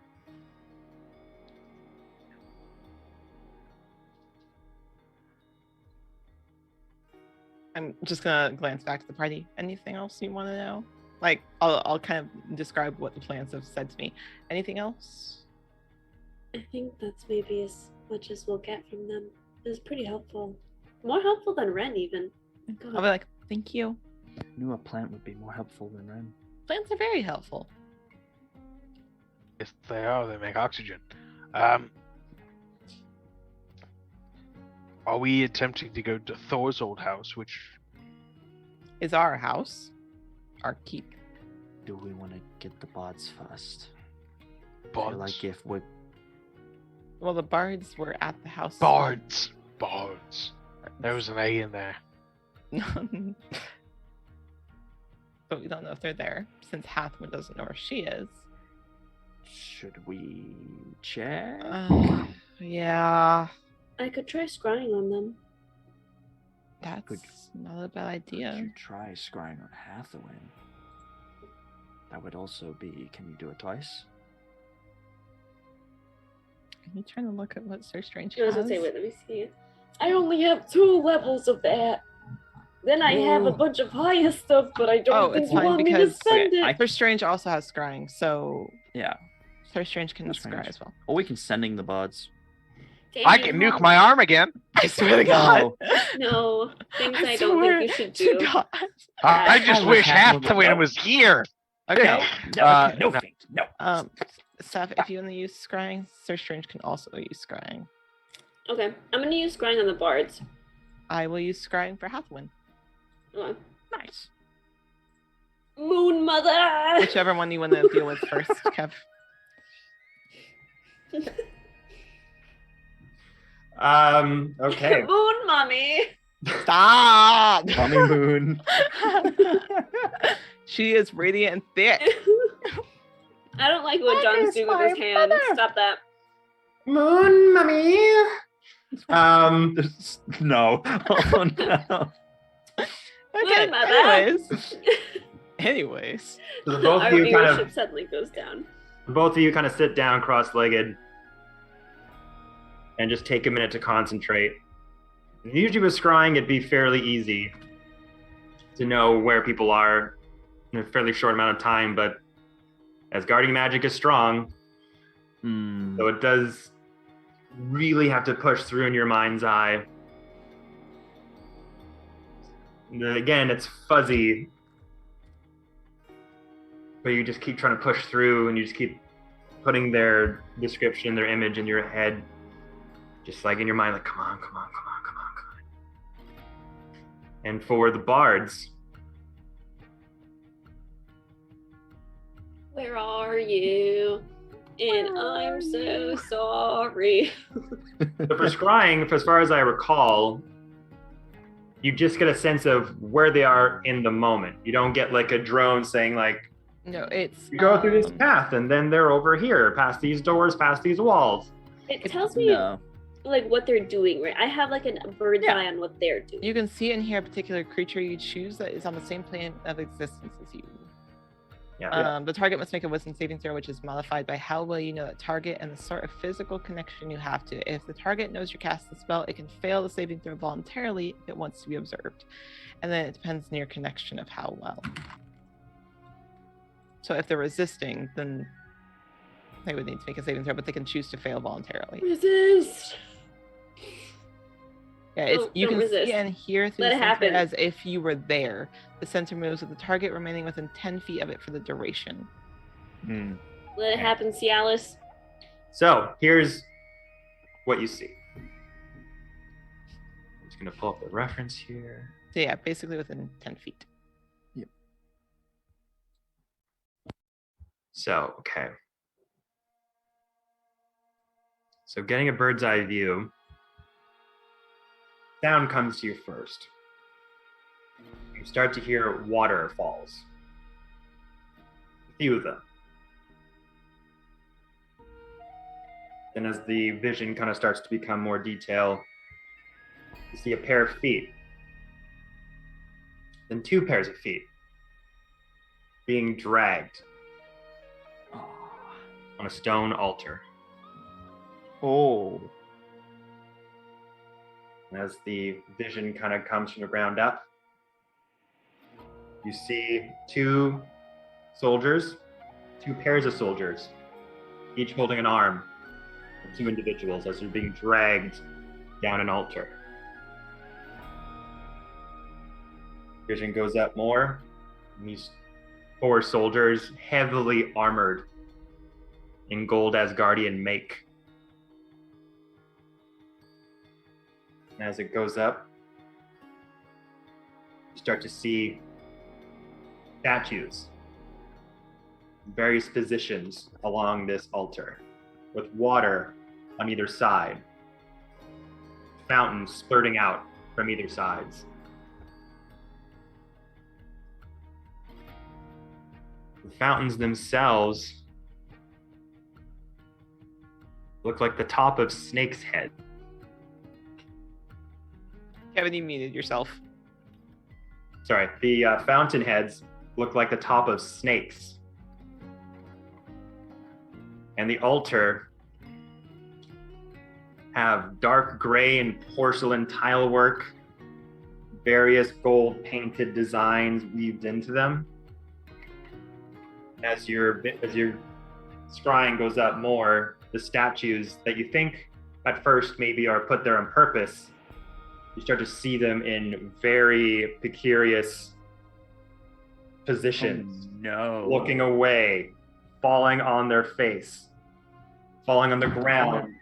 I'm just gonna glance back to the party. Anything else you want to know? Like, I'll kind of describe what the plants have said to me. Anything else? I think that's maybe as much as we'll get from them. It was pretty helpful. More helpful than Ren, even. I'll be like, thank you. I knew a plant would be more helpful than Ren. Plants are very helpful. Yes, they are. They make oxygen. Are we attempting to go to Thor's old house, which Is our house, our keep. Do we want to get the bards first? I bards? feel like if we're Well, the bards were at the house. Bards. There was an A in there. But we don't know if they're there, since Hathaway doesn't know where she is. should we check? Yeah, I could try scrying on them. that's Could- not a bad Could idea. you try scrying on Hathaway? That would also be. Can you do it twice? Are you trying to look at what Sir Strange I was has? gonna say, wait, let me see. I only have 2 levels of that. Then I have a Ooh. bunch of higher stuff, but I don't Oh, think it's you fine want me to because spend it. Sir Strange also has scrying, so Yeah. Sir Strange can That's scry strange. as well. Or we can sending the bards. I can nuke my arm again. I swear to God. No, things I don't swear think you should to do. God. I just Oh, wish Hathaway- Hathaway was here. Okay. No, no. feint, no. Seth, if you want to use scrying, Sir Strange can also use scrying. Okay, I'm gonna use scrying on the bards. I will use scrying for Hathawin. Okay. Nice. Moon Mother! Whichever one you want to deal with first, Kev. Okay. Moon Mommy! Stop! Mommy Moon. She is radiant and thick. I don't like what That John's is doing with my his hand. mother. Stop that. Moon mummy. No. Oh no. Okay. Moon Mother! Anyways. So the both Our of you kind viewership of suddenly goes down. sit down cross-legged and just take a minute to concentrate. Usually with scrying, it'd be fairly easy to know where people are in a fairly short amount of time, but as guarding magic is strong, so it does really have to push through in your mind's eye. And then again, it's fuzzy, but you just keep trying to push through, and you just keep putting their description, their image in your head, just like in your mind, like, come on. And for the bards, Where are you? And I'm so sorry. so for scrying, as far as I recall, you just get a sense of where they are in the moment. You don't get like a drone saying like, No, it's you go through this path and then they're over here, past these doors, past these walls. It tells me No. like what they're doing, right? I have like a bird's eye on what they're doing. You can see and hear a particular creature you choose that is on the same plane of existence as you. Yeah. The target must make a wisdom saving throw, which is modified by how well you know that target and the sort of physical connection you have to it. If the target knows you cast the spell, it can fail the saving throw voluntarily if it wants to be observed. And then it depends on your connection of how well. So if they're resisting, then they would need to make a saving throw, but they can choose to fail voluntarily. Resist. Yeah, it's you Don't can resist. see and hear through Let the it center happen. as if you were there. The center moves with the target remaining within 10 feet of it for the duration. Hmm. Let it happen, Cialis. So here's what you see. I'm just gonna pull up the reference here. So yeah, basically within 10 feet. So, okay. So getting a bird's eye view, sound comes to you first. You start to hear waterfalls. A few of them. Then as the vision kind of starts to become more detailed, you see a pair of feet. Then 2 pairs of feet being dragged on a stone altar. Oh. And as the vision kind of comes from the ground up, you see 2 soldiers, 2 pairs of soldiers, each holding an arm of 2 individuals as they're being dragged down an altar. Vision goes up more, and these 4 soldiers, heavily armored in gold Asgardian make. And as it goes up, you start to see statues in various positions along this altar, with water on either side, fountains spurting out from either sides. The fountains themselves look like the top of snakes' heads. Kevin, you muted yourself. Sorry, the fountain heads look like the top of snakes. And the altar have dark gray and porcelain tile work, various gold painted designs weaved into them. As your scrying goes up more, the statues that you think at first maybe are put there on purpose, you start to see them in very precarious positions, No. looking away, falling on their face, falling on the ground.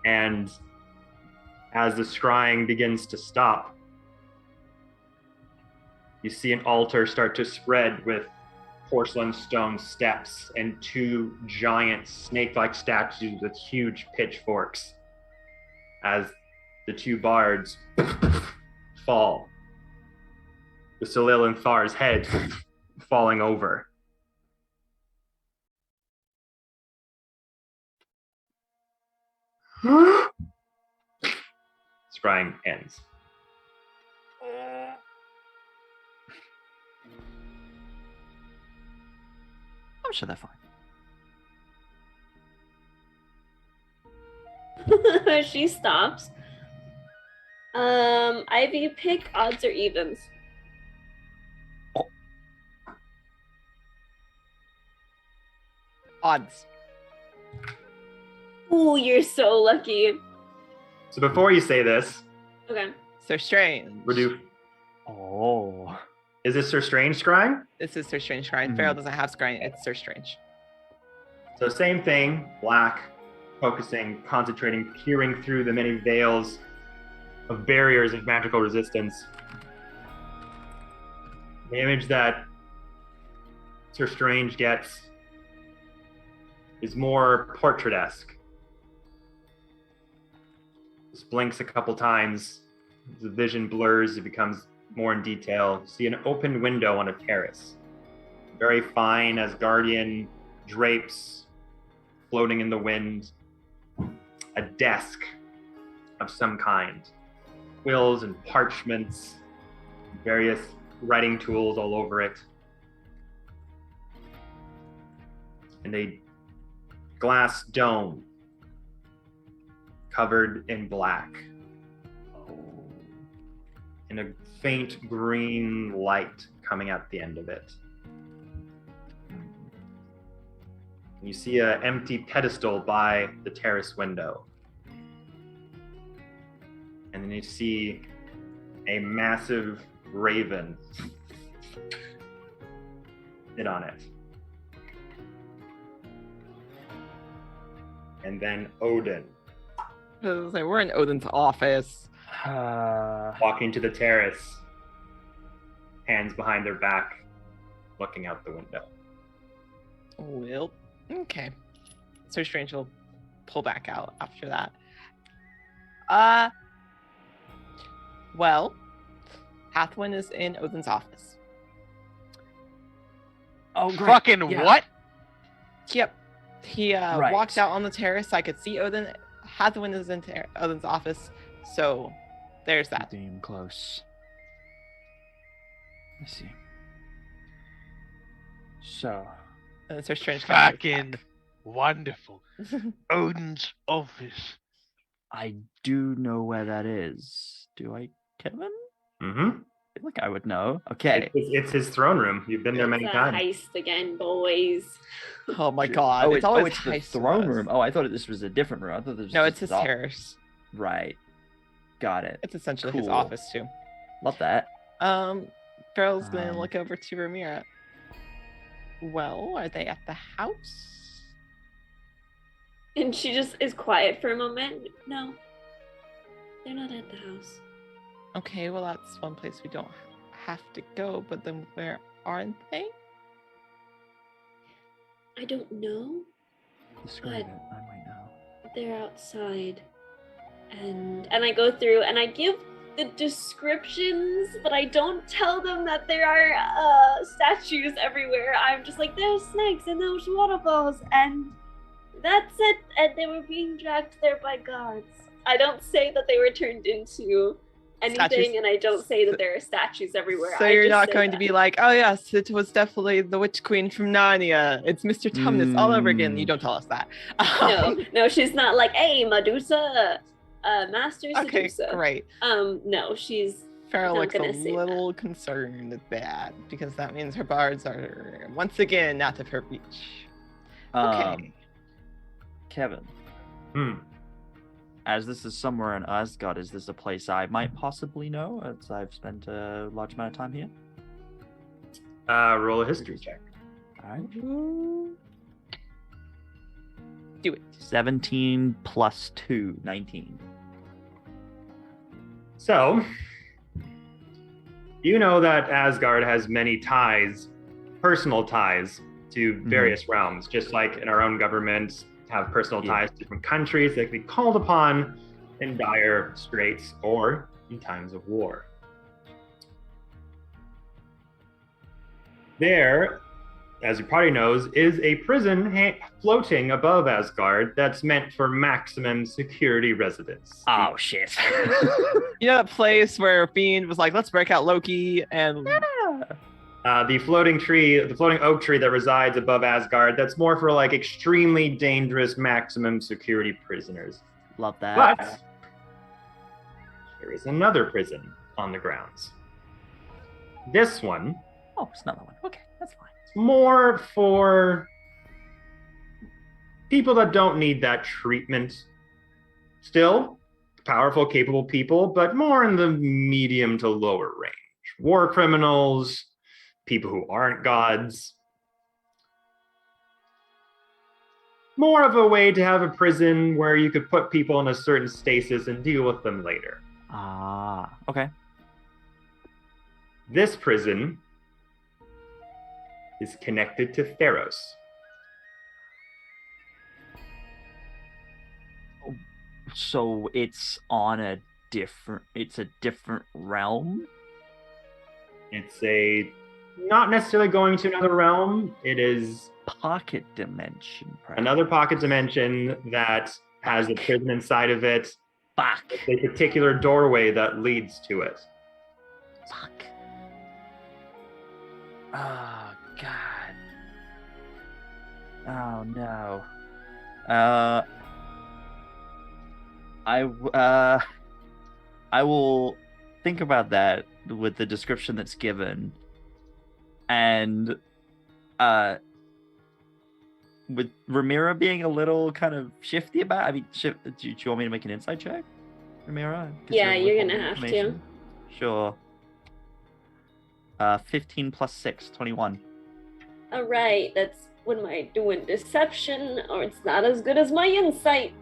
And as the scrying begins to stop, you see an altar start to spread with porcelain stone steps and 2 giant snake-like statues with huge pitchforks as the 2 bards fall, with Salil and Thar's head falling over. Scrying ends. I'm sure they're fine. She stops. Ivy, pick odds or evens. Odds. Ooh, you're so lucky. So before you say this, Okay. Sir Strange. Oh. is this Sir Strange scrying? This is Sir Strange scrying. Pharaoh doesn't have scrying. It's Sir Strange. So same thing, black, focusing, concentrating, peering through the many veils of barriers of magical resistance. The image that Sir Strange gets is more portrait-esque. Just blinks a couple times. The vision blurs, it becomes more in detail. You see an open window on a terrace. Very fine Asgardian drapes floating in the wind. A desk of some kind. Quills and parchments, various writing tools all over it. And a glass dome covered in black. And a faint green light coming out the end of it. You see an empty pedestal by the terrace window. And then you see a massive raven sit on it. And then Odin I was like, we're in Odin's office. walking to the terrace, hands behind their back, looking out the window. Well, okay. So Strange will pull back out after that. Well, Hathwin is in Odin's office. Oh, great. Fucking Yeah. what? Yep. He Right. walked out on the terrace so I could see Odin. Hathwin is in Odin's office, so there's that. Damn close. Let me see. So, And so Strange Fucking wonderful. Odin's office. I do know where that is. Do I, Kevin? Mm-hmm. I feel like I would know. Okay. It's his throne room. You've been there many It's a times. heist again, boys. Oh my god! Oh, it's always it's the heist throne with us. room. Oh, I thought this was a different room. I thought this was No, just it's his the- terrace. Right. Got it. It's essentially his Cool. office too. Love that. Farrell's gonna Um, look over to Ramira. Well, are they at the house? And she just is quiet for a moment. No, they're not at the house. Okay, well that's one place we don't have to go, but then where aren't they? I don't know. Describe But- it. I might know. They're outside. And I go through and I give the descriptions, but I don't tell them that there are statues everywhere. I'm just like, there's snakes and there's waterfalls and that's it. And they were being dragged there by guards. I don't say that they were turned into anything, Statues? and I don't say that there are statues everywhere. So I you're just not say going to that. be like, oh yes, it was definitely the Witch Queen from Narnia. It's Mr. Tumnus all over again. You don't tell us that. No, she's not like, hey, Medusa, Master Okay, Sedusa. great. No, she's Farrell not looks a gonna say that. little concerned at that because that means her bards are once again out of her reach. Okay. Kevin, Hmm. as this is somewhere in Asgard, is this a place I might possibly know as I've spent a large amount of time here? Roll a history check. All right. Do it. 17 plus 2, 19. So, you know that Asgard has many ties, personal ties, to various realms, just like in our own government have personal Yeah. ties to different countries that can be called upon in dire straits or in times of war. There, as you probably knows, is a prison floating above Asgard that's meant for maximum security residence. Oh, shit. You know that place where Fiend was like, let's break out Loki and The floating oak tree that resides above Asgard, that's more for like extremely dangerous maximum security prisoners. Love that. But there is another prison on the grounds. This one, Oh, it's another one. Okay, that's fine. more for people that don't need that treatment. Still, powerful, capable people, but more in the medium to lower range. War criminals, people who aren't gods. More of a way to have a prison where you could put people in a certain stasis and deal with them later. Ah, okay. This prison is connected to Theros. So it's on a different realm? It's not necessarily going to another realm. It is Pocket dimension, perhaps. another pocket dimension that has a prison inside of it, Fuck. a particular doorway that leads to it. Fuck. Oh God. Oh no. I will think about that with the description that's given, and with Ramira being a little kind of shifty about. I mean, do you want me to make an insight check, Ramira? 'Cause Yeah, you're withholding gonna have to. information? Sure. 15 plus 6, 21. All right, that's when am I doing deception, or it's not as good as my insight.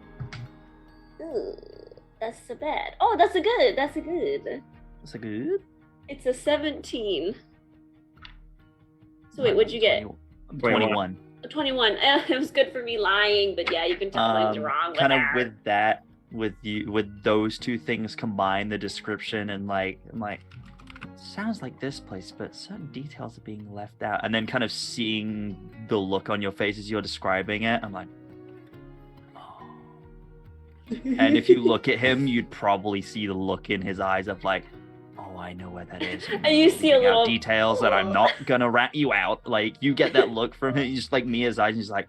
Ooh, that's so bad. Oh, that's a good. That's a good. That's a good. It's a 17. So wait, what'd you get? 21. 21. It was good for me lying, but yeah, you can tell I was wrong with Kind of that. with that, with those two things combined, the description and I'm like, sounds like this place, but certain details are being left out. And then kind of seeing the look on your face as you're describing it, I'm like, oh. And if you look at him, you'd probably see the look in his eyes of like, oh, I know where that is. And you see a leaving out little details that I'm not gonna rat you out. Like, you get that look from him. He's just like Mia's eyes. And he's like,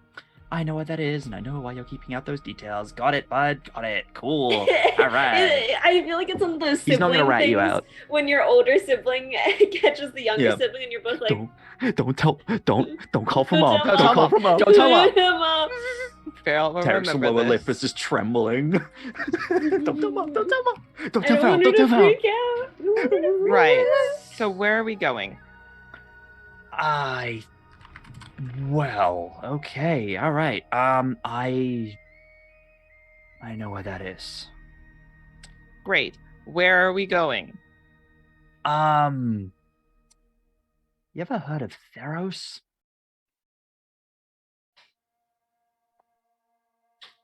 I know what that is, and I know why you're keeping out those details. Got it, bud. Got it. Cool. All right. I feel like it's one of those He's not sibling gonna rat things you out. when your older sibling catches the younger Yep. sibling, and you're both like, Don't call for Don't mom. tell Don't call for mom. Don't tell mom. Mom. Fair, I'll Tarek's remember lower lip this. is just trembling. Don't tell mom. Don't tell mom. Don't I tell don't Val. want her Don't to tell Val. freak out. I don't want her to freak Right. out. So where are we going? Well, okay, all right. I know where that is. Great. Where are we going? You ever heard of Theros?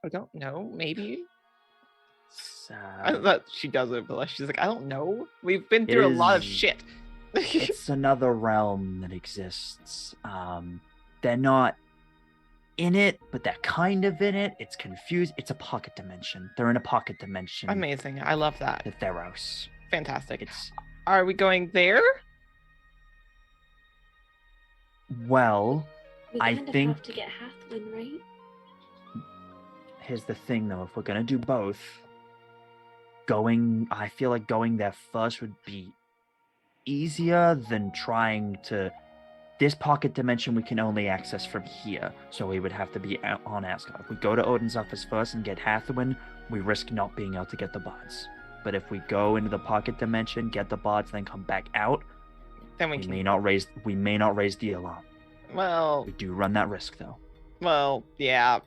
I don't know. Maybe. It's, I thought she doesn't, but she's like, I don't know. We've been through a lot of is- shit. it's another realm that exists. They're not in it, but they're kind of in it. It's confused. It's a pocket dimension. They're in a pocket dimension. Amazing. I love that. The Theros. Fantastic. It's Are we going there? well. We I kind of think- have to get Hathwin, right? Here's the thing, though. If we're gonna do both, I feel like going there first would be easier than trying to. This pocket dimension we can only access from here, so we would have to be out on Asgard. If we go to Odin's office first and get Hathawin, we risk not being able to get the bards. But if we go into the pocket dimension, get the bards, then come back out, Then we we can. may not raise the alarm. Well, We do run that risk, though. yeah.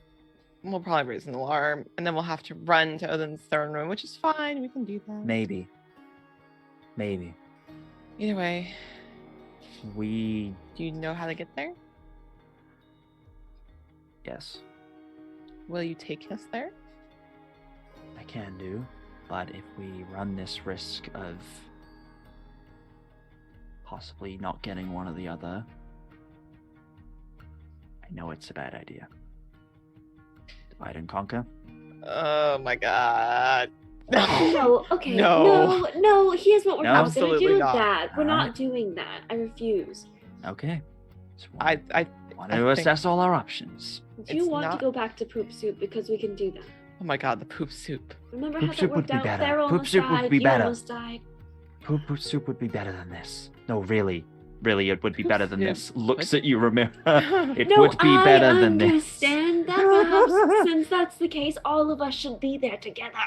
We'll probably raise an alarm, and then we'll have to run to Odin's throne room, which is fine. We can do that. Maybe. Either way, We do you know how to get there? yes. Will you take us there? I can do, but if we run this risk of possibly not getting one or the other, I know it's a bad idea. Divide and conquer? Oh my god. No, okay. No. No, here's what we're No? not gonna Absolutely do not. that. We're Alright. not doing that. I refuse. Okay. Just I want I to think- assess all our options. Do you It's want to not- go back to poop soup because we can do that? oh my god, the poop soup. Remember Poop how that soup would worked be out? better. There Poop almost soup would died. be You better. almost died. Poop soup would be better than this. No, really, it would be Poop better than soup this. Looks would- at you, remember? It No, would be better I than this. understand that perhaps since that's the case, all of us should be there together.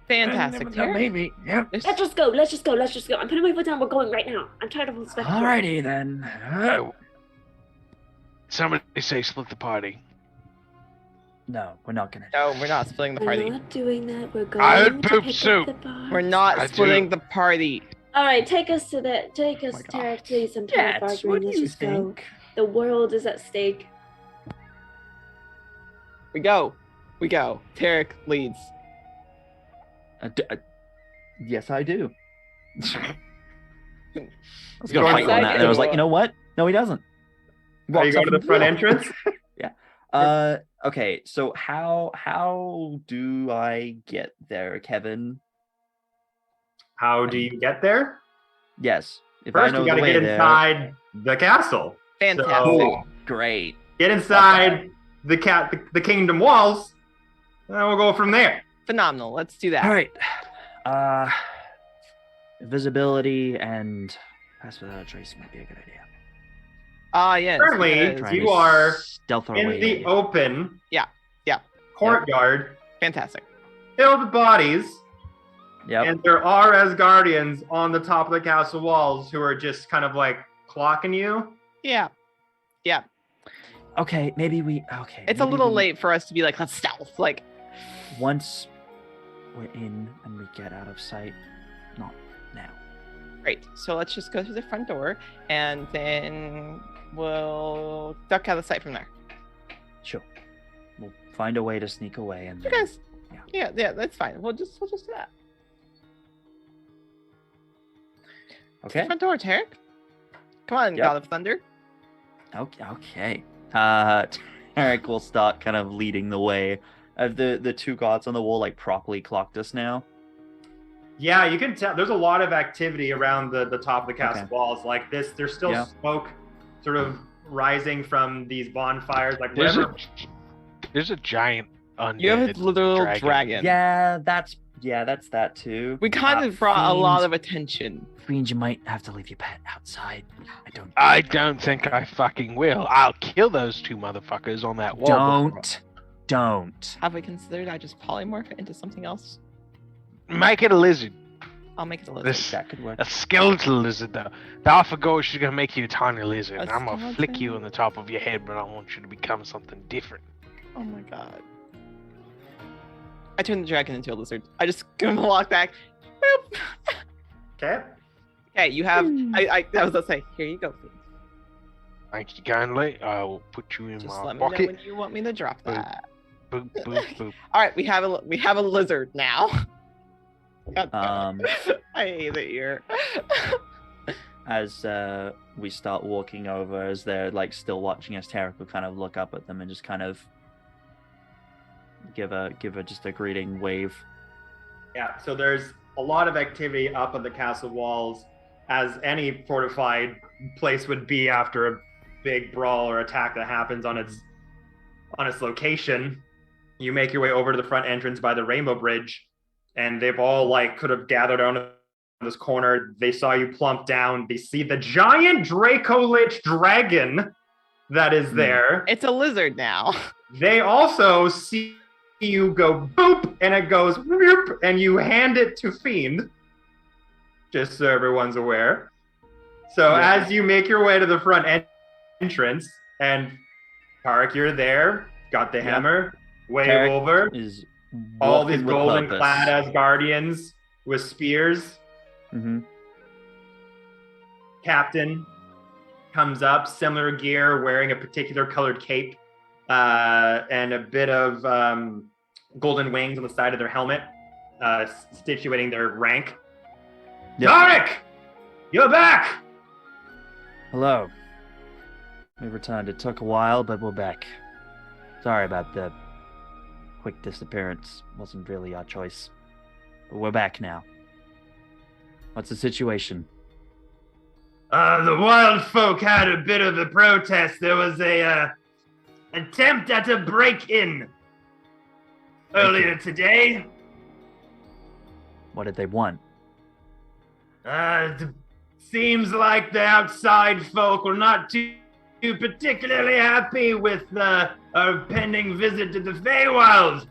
Fantastic. Tara. Maybe. Yep. This- Let's just go. Let's just go. Let's just go. I'm putting my foot down. We're going right now. I'm tired of all this back and forth. Alrighty then. Somebody say split the party. No, we're not gonna. No, we're not splitting the We're party. not doing that. We're going I to had poop pick soup. up the bar. We're not I splitting do. the party. All right, take us, my God. Tarek, please. I'm tired of That's arguing. what Let's you just go. think. The world is at stake. We go. Tarek leads. Yes, I do. I was Going gonna fight you on inside that, and I was like, or- you know what? No, he doesn't. Are you Walks going to up the front and- entrance? Okay, so how do I get there, Kevin? How do you get there? Yes. If I First, know we got the to way get there- inside the castle. Fantastic. Oh, great. Get inside the kingdom walls, and then we'll go from there. Phenomenal. Let's do that. All right. Visibility and pass without a trace might be a good idea. Yes. Currently, because- Trying you to are stealth our in way the open Yeah. courtyard Fantastic. filled with bodies, Yep. and there are Asgardians on the top of the castle walls who are just kind of like clocking you. Yeah. Okay, maybe we. Okay. It's a maybe little we- late for us to be like, let's stealth. Like, Once we're in and we get out of sight, not now. great. So let's just go through the front door, and then we'll duck out of sight from there. Sure. We'll find a way to sneak away and You then. guys. Yeah, that's fine. We'll just do that. Okay. Front door, Tarek. Come on, Yep. God of Thunder. Okay. Eric will start kind of leading the way. Have the two gods on the wall like properly clocked us now? Yeah, you can tell there's a lot of activity around the top of the castle Okay. walls. Like this, there's still Yeah. smoke sort of rising from these bonfires. Like There's whatever. there's a giant undead You have a little dragon. Yeah, that's that too. We kind of brought a lot Fiends. of attention. Fiend, you might have to leave your pet outside. I don't think I fucking will. I'll kill those two motherfuckers on that wall. Don't. Have we considered I just polymorph it into something else? Make it a lizard. I'll make it a lizard. This That could work. a skeletal lizard though. The Alpha Ghost is gonna make you a tiny lizard. A And I'm gonna flick you skeleton? on the top of your head, but I want you to become something different. Oh my god. I turned the dragon into a lizard. I just give him a walk back. Boop. Okay. Okay, you have. I was gonna say, here you go. Fiend. Thank you kindly. I will put you in Just my let me know pocket. when you want me to drop Boop. that. Boop boop boop. All right, we have a lizard now. God damn it. Um, I hate it here. As we start walking over, as they're like still watching us, Tarek will kind of look up at them and just kind of give a just a greeting wave. Yeah. So there's a lot of activity up on the castle walls, as any fortified place would be after a big brawl or attack that happens on its location. You make your way over to the front entrance by the Rainbow Bridge, and they've all like could have gathered on this corner. They saw you plump down. They see the giant Draco-Lich dragon that is there. It's a lizard now. They also see you go boop, and it goes whoop, and you hand it to Fiend, just so everyone's aware. So Yeah. as you make your way to the front entrance, and Tarek, you're there, got the Yep. hammer, wave Tarek over, Is all these walking with golden purpose. clad Asgardians with spears. Mm-hmm. Captain comes up, similar gear, wearing a particular colored cape, and a bit of golden wings on the side of their helmet, situating their rank. Yep. Tarek, you're back. Hello. We returned. It took a while, but we're back. Sorry about the quick disappearance. Wasn't really our choice. But we're back now. What's the situation? The wild folk had a bit of a protest. There was a attempt at a break-in earlier today. What did they want? Seems like the outside folk were not too particularly happy with our pending visit to the Feywild.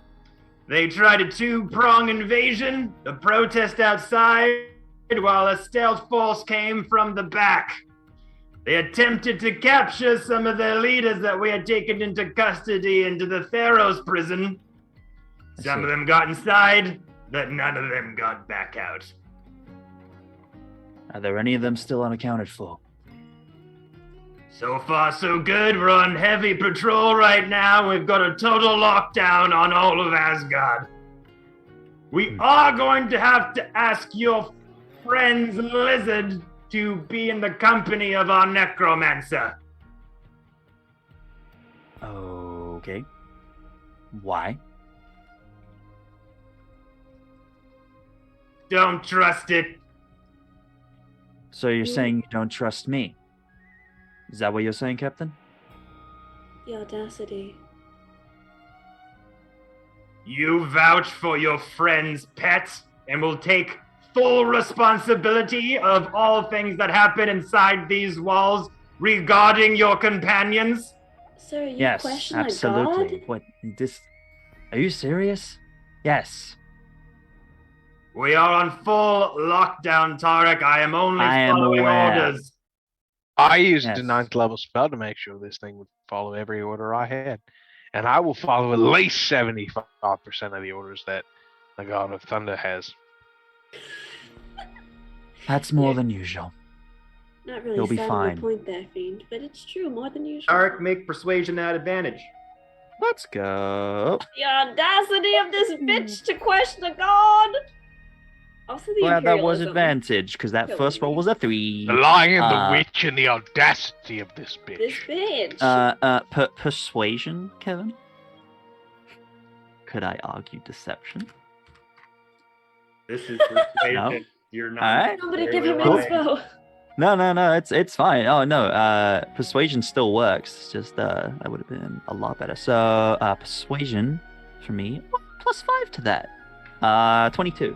They tried a two-prong invasion, a protest outside, while a stealth force came from the back. They attempted to capture some of their leaders that we had taken into custody into the Pharaoh's prison. I Some see. of them got inside, but none of them got back out. Are there any of them still unaccounted for? So far, so good. We're on heavy patrol right now. We've got a total lockdown on all of Asgard. We are going to have to ask your friend's lizard to be in the company of our necromancer. Okay. Why? Don't trust it. So you're saying you don't trust me? Is that what you're saying, Captain? The audacity. You vouch for your friend's pet and will take full responsibility of all things that happen inside these walls regarding your companions? Sir, you Yes, question absolutely. a god? What, this... Are you serious? Yes. We are on full lockdown, Tarek. I am only I am following aware. orders. I used Yes. a 9th level spell to make sure this thing would follow every order I had. And I will follow at least 75% of the orders that the God of Thunder has. That's more than usual. Not really You'll be starting fine. a point there, Fiend, but it's true, more than usual. Tarek, make persuasion at advantage. Let's go. The audacity of this bitch to question a god! Also the Glad that was imperialism. advantage, because that Killing first roll me. was a 3. The lion, the Uh, witch, and the audacity of this bitch. This bitch. Persuasion, Kevin? Could I argue deception? This is persuasion. No. You're not. Alright. Somebody very give him well. inspo. No, it's fine. Oh no, persuasion still works. It's just that would have been a lot better. So persuasion for me, plus 5 to that. 22.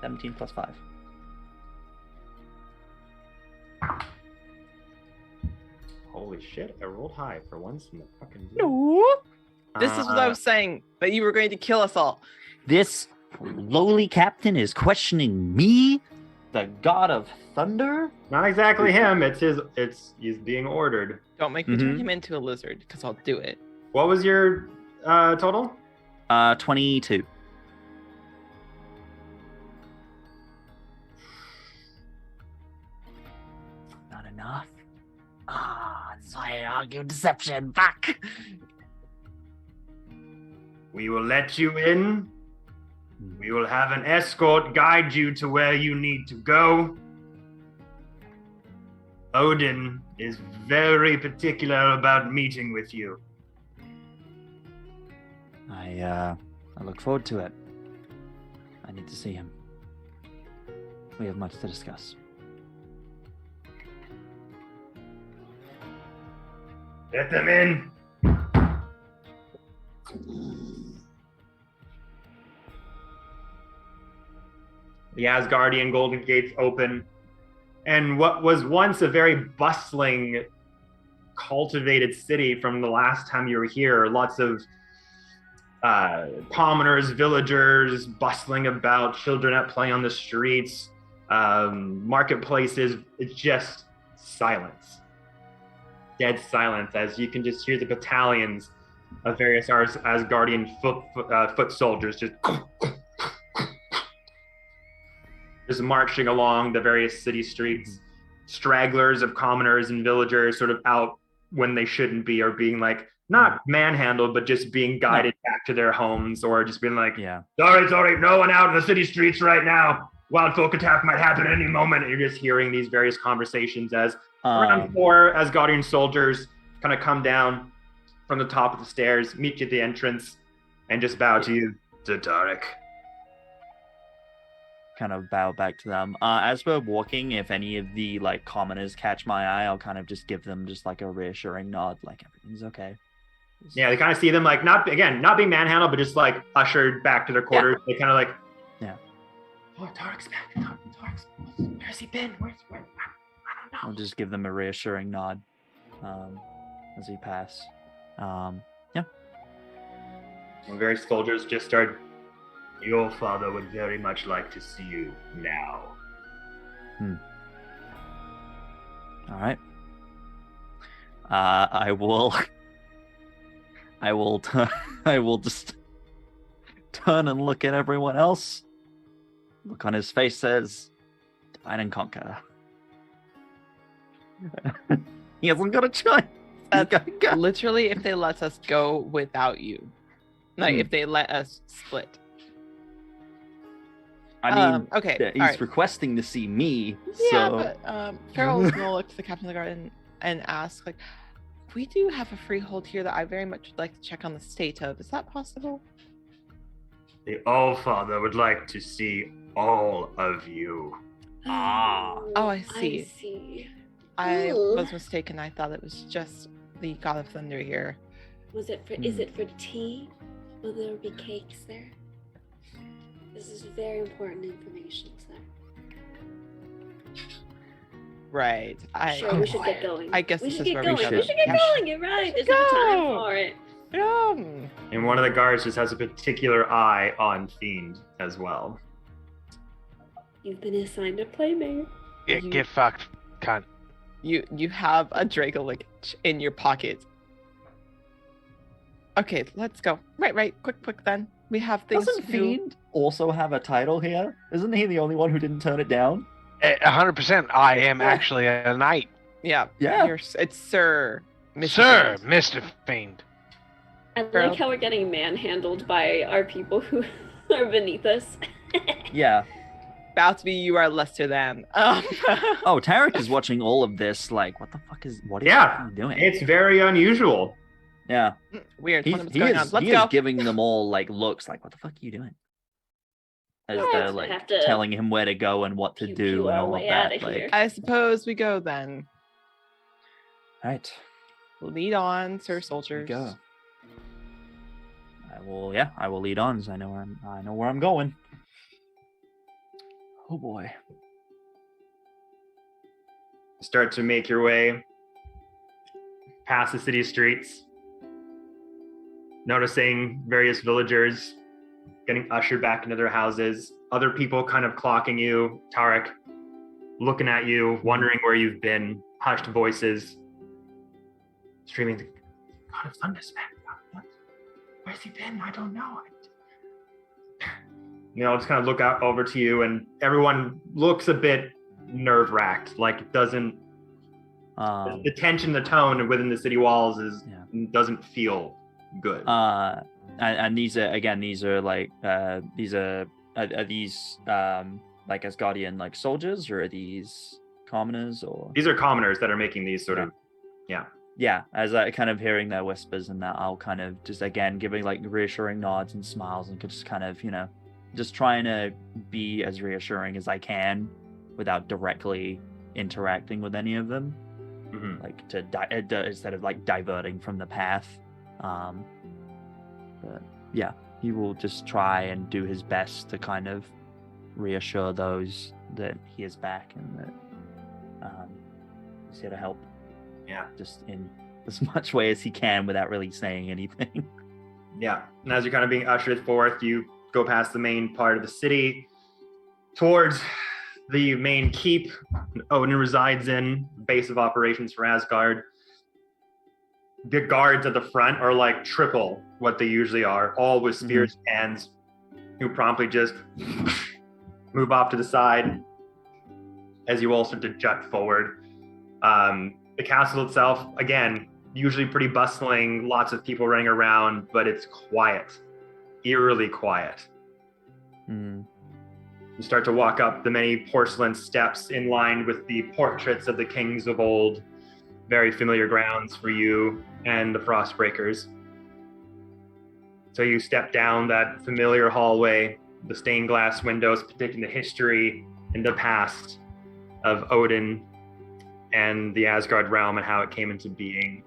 17 plus 5. Holy shit, I rolled high for once in the fucking No. This is what I was saying, that you were going to kill us all. This lowly captain is questioning me, the god of thunder. Not exactly him, he's being ordered. Don't make me turn Mhm. him into a lizard, because I'll do it. What was your total? 22. Not enough. That's why I argue deception. Fuck. We will let you in. We will have an escort guide you to where you need to go. Odin is very particular about meeting with you. I look forward to it. I need to see him. We have much to discuss. Let them in. The Asgardian Golden Gates open, and what was once a very bustling, cultivated city from the last time you were here, lots of commoners, villagers bustling about, children at play on the streets, marketplaces. It's just silence. Dead silence, as you can just hear the battalions of various Asgardian foot soldiers just marching along the various city streets. Stragglers of commoners and villagers sort of out when they shouldn't be, or being like, not manhandled, but just being guided back to their homes, or just being like, Yeah. Sorry, no one out in the city streets right now. Wild folk attack might happen at any moment. And you're just hearing these various conversations as around 4 Asgardian soldiers kind of come down from the top of the stairs, meet you at the entrance, and just bow to you. To Tarek. Kind of bow back to them. As we're walking, if any of the like commoners catch my eye, I'll kind of just give them just like a reassuring nod, like everything's okay. Yeah, they kind of see them like not being manhandled, but just like ushered back to their quarters. They kind of like, Yeah. Oh, Tarek's back. Tarek's. Where's he been? Where? I don't know. I'll just give them a reassuring nod as we pass. Yeah. When various soldiers just start. Your father would very much like to see you now. All right. I will just turn and look at everyone else. Look on his face says, "Divide and conquer." He hasn't got a choice. He's gotta go. Literally, if they let us go without you. Like, if they let us split. I mean, okay. he's all right. requesting to see me. Yeah, so... but Farrell is gonna look to the captain of the guard and ask, like, we do have a freehold here that I very much would like to check on the state of. Is that possible? The All-Father would like to see all of you. Ah. Oh, I see. I see. I Ooh. was mistaken. I thought it was just the God of Thunder here. Was it for? Is it for tea? Will there be cakes there? This is very important information, sir. Right. Sure, we should get going. I guess we this should is get where we going. should- We should get yeah. going. You're right. There's no time go. for it. And one of the guards just has a particular eye on Fiend as well. You've been assigned a playmate. Yeah, You- get fucked, cunt. You have a Draco Lich in your pocket. Okay, let's go. Right. Quick then. We have things Doesn't to do. Fiend also have a title here? Isn't he the only one who didn't turn it down? 100%. I am actually a knight. Yeah. Yeah. It's Sir. Mr. Sir, Fiend. Mr. Fiend. I Girl. like how we're getting manhandled by our people who are beneath us. Yeah. About to be you are less to them. Oh, Tarek is watching all of this. Like, what is Yeah, he doing? It's very unusual. Yeah. Weird. He's, What's he going is, on? Let's he go. is giving them all like looks like, what the fuck are you doing? As Let's they're like have to telling him where to go and what to pew do pew and our all of way that. outta Like, here. I suppose we go then. right, Lead on, Sir here we Soldiers. go. I will lead on, so I know where I'm going. Oh boy. Start to make your way past the city streets, noticing various villagers getting ushered back into their houses, other people kind of clocking you, Tarek, looking at you, wondering where you've been, hushed voices, screaming, God of Thunder's man, where's he been? I don't know. Just kind of look out over to you, and everyone looks a bit nerve-wracked, like it doesn't, the tension, the tone within the city walls doesn't feel good. And these are like are these like Asgardian like soldiers, or are these commoners, or These are commoners that are making these sort of, yeah, as I kind of hearing their whispers and that, I'll kind of just again giving like reassuring nods and smiles and just kind of just trying to be as reassuring as I can without directly interacting with any of them, like to instead of like diverting from the path. But yeah, he will just try and do his best to kind of reassure those that he is back and that he's here to help. Yeah. Just in as much way as he can without really saying anything. Yeah. And as you're kind of being ushered forth, you go past the main part of the city towards the main keep Odin resides in, base of operations for Asgard. The guards at the front are like triple what they usually are, all with spears in hands, who promptly just move off to the side as you all start to jut forward. The castle itself, again, usually pretty bustling, lots of people running around, but it's quiet, eerily quiet. You start to walk up the many porcelain steps in line with the portraits of the kings of old, very familiar grounds for you and the Frostbreakers. So you step down that familiar hallway, the stained glass windows depicting the history and the past of Odin and the Asgard realm and how it came into being.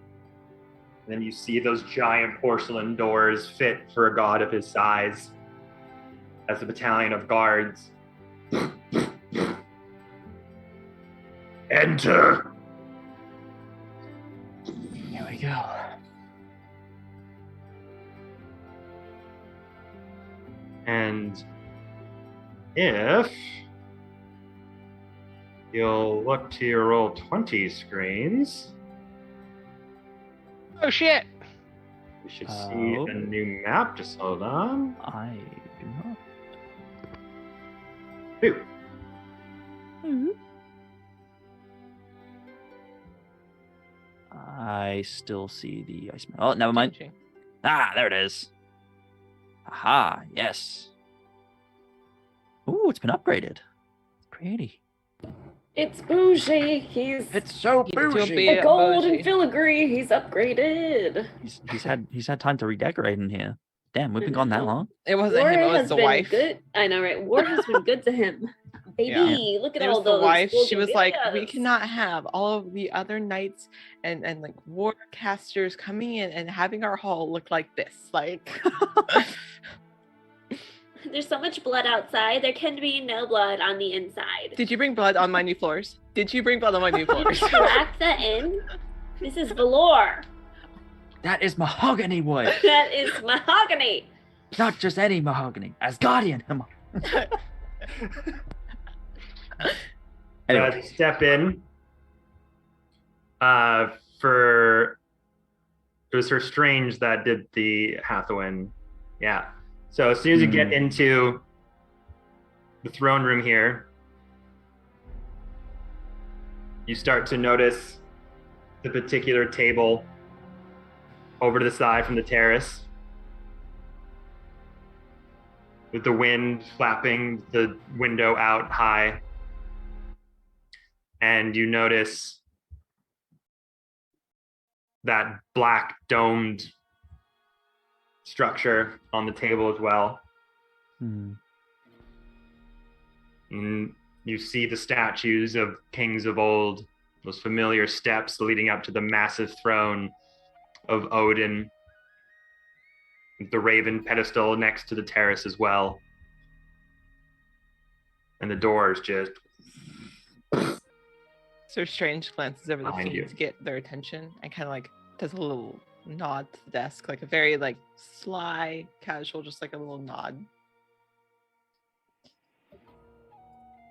And then you see those giant porcelain doors fit for a god of his size as the battalion of guards. Enter! Here we go. And if you'll look to your Roll20 screens, Oh shit! you should see a new map. Just hold on. I do not. Ooh. I still see the Iceman. Oh, never mind. Ah, there it is. Aha, yes. Ooh, it's been upgraded. It's pretty. It's bougie. It's so bougie. The gold and filigree. He's upgraded. He's had time to redecorate in here. Damn, we've been gone that long. It wasn't War him, it was has the been wife. good. I know, right? War has been good to him. baby. Look at It all was the those. wife. She golden was like, we villas." cannot have all of the other knights and like war casters coming in and having our hall look like this. Like, There's so much blood outside. There can be no blood on the inside. did you bring blood on my new floors? Did you bring blood on my new You floors? track that in. This is velour. That is mahogany wood. That is mahogany. Not just any mahogany. Asgardian. Anyway. Step in. It was Sir Strange that did the Hathawin. Yeah. So as soon as you get into the throne room here, you start to notice the particular table over to the side from the terrace, with the wind flapping the window out high. And you notice that black domed structure on the table as well. And you see the statues of kings of old, those familiar steps leading up to the massive throne of Odin, with the raven pedestal next to the terrace as well. And the doors just So Strange glances over the Behind you. feet to get their attention and kind of like does a little nod to the desk, like a very like sly, casual, just like a little nod.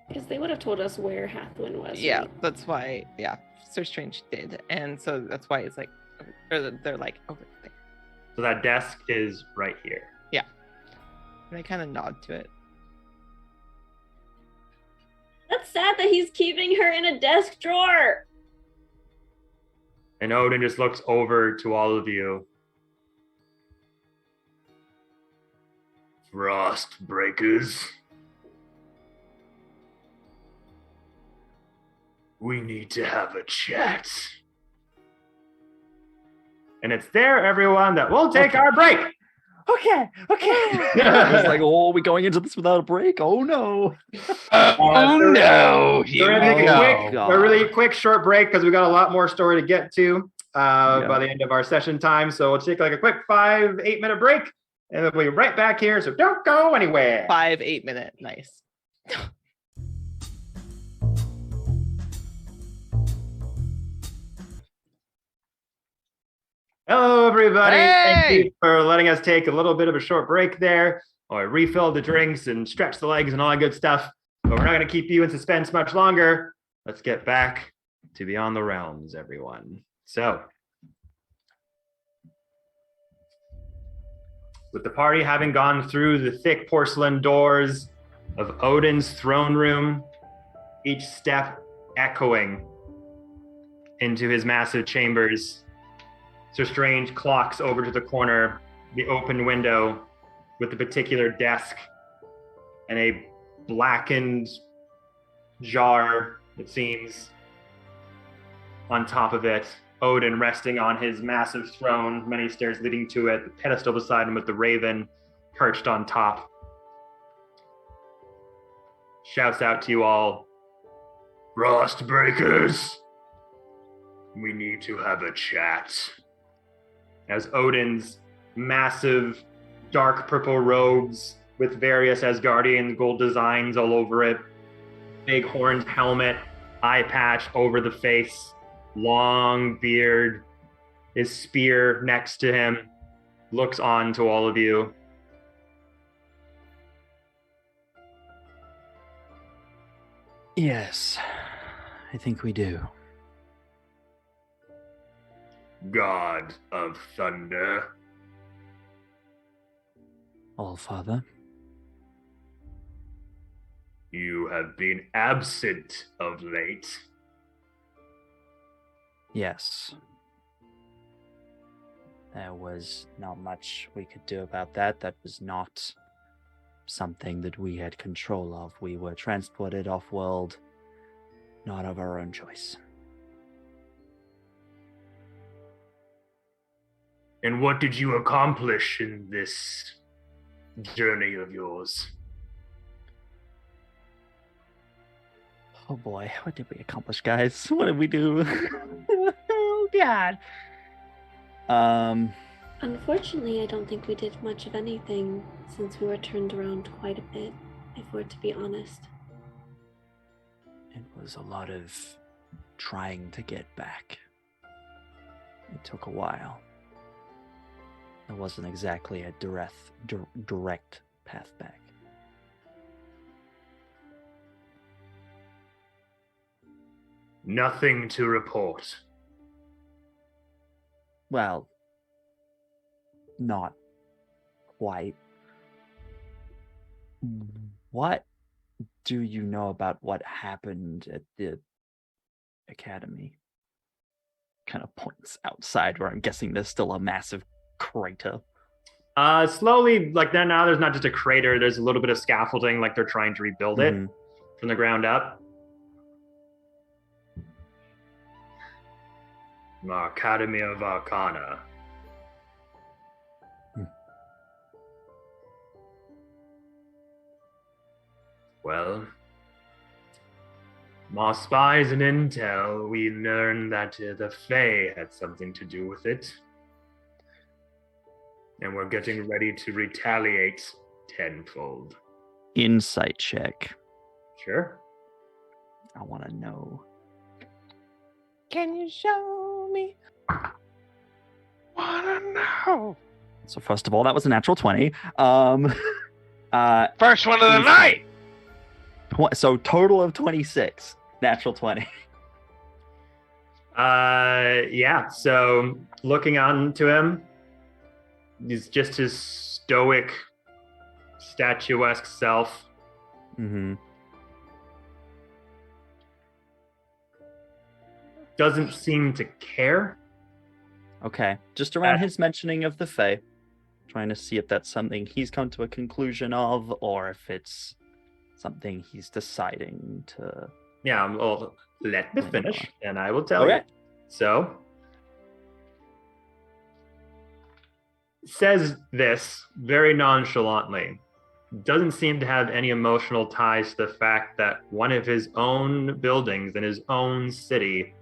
Because they would have told us where Hathawin was. Yeah, right? that's why. Yeah, Sir Strange did, and so that's why it's like, or they're like over there. So that desk is right here. And I kind of nod to it. That's sad that he's keeping her in a desk drawer. And Odin just looks over to all of you. Frost breakers. We need to have a chat. And it's there, everyone, that we'll take our break. Okay. I was like, oh, are we going into this without a break? Oh no. Oh no! We're gonna take God. a really quick short break because we got a lot more story to get to by the end of our session time. So we'll take like a quick 5-8 minute break, and then we'll be right back here. So don't go anywhere. 5-8 minute, nice. Hello, everybody. Thank Hey! you for letting us take a little bit of a short break there, or refill the drinks and stretch the legs and all that good stuff. But we're not going to keep you in suspense much longer. Let's get back to Beyond the Realms, everyone. So, with the party having gone through the thick porcelain doors of Odin's throne room, each step echoing into his massive chambers, Sir Strange clocks over to the corner, the open window with the particular desk and a blackened jar, it seems, on top of it. Odin resting on his massive throne, many stairs leading to it, the pedestal beside him with the raven perched on top. Shouts out to you all, Frost breakers, we need to have a chat. As Odin's massive dark purple robes with various Asgardian gold designs all over it, big horned helmet, eye patch over the face, long beard, his spear next to him, looks on to all of you. Yes, I think we do. God of Thunder. All-Father. You have been absent of late. Yes. There was not much we could do about that. That was not something that we had control of. We were transported off-world, not of our own choice. And what did you accomplish in this journey of yours? Oh boy, what did we accomplish, guys? What did we do? Oh god. Unfortunately, I don't think we did much of anything since we were turned around quite a bit, if we're to be honest. It was a lot of trying to get back. It took a while. There wasn't exactly a direct path back. Nothing to report. Well, not quite. What do you know about what happened at the academy? Kind of points outside where I'm guessing there's still a massive crater. Slowly, like now there's not just a crater, there's a little bit of scaffolding, like they're trying to rebuild it from the ground up. Academy of Arcana. Well, more spies and intel, we learned that the Fae had something to do with it. And we're getting ready to retaliate tenfold. Insight check. Sure. I want to know. Can you show me? Wanna know? So first of all, that was a natural 20. First one of the night! So total of 26. Natural 20. Yeah, so looking on to him, he's just his stoic, statuesque self. Mm-hmm. Doesn't seem to care. Okay. Just around his mentioning of the Fae, trying to see if that's something he's come to a conclusion of, or if it's something he's deciding to... Yeah, well, let me finish, and I will tell you. So, says this very nonchalantly. Doesn't seem to have any emotional ties to the fact that one of his own buildings in his own city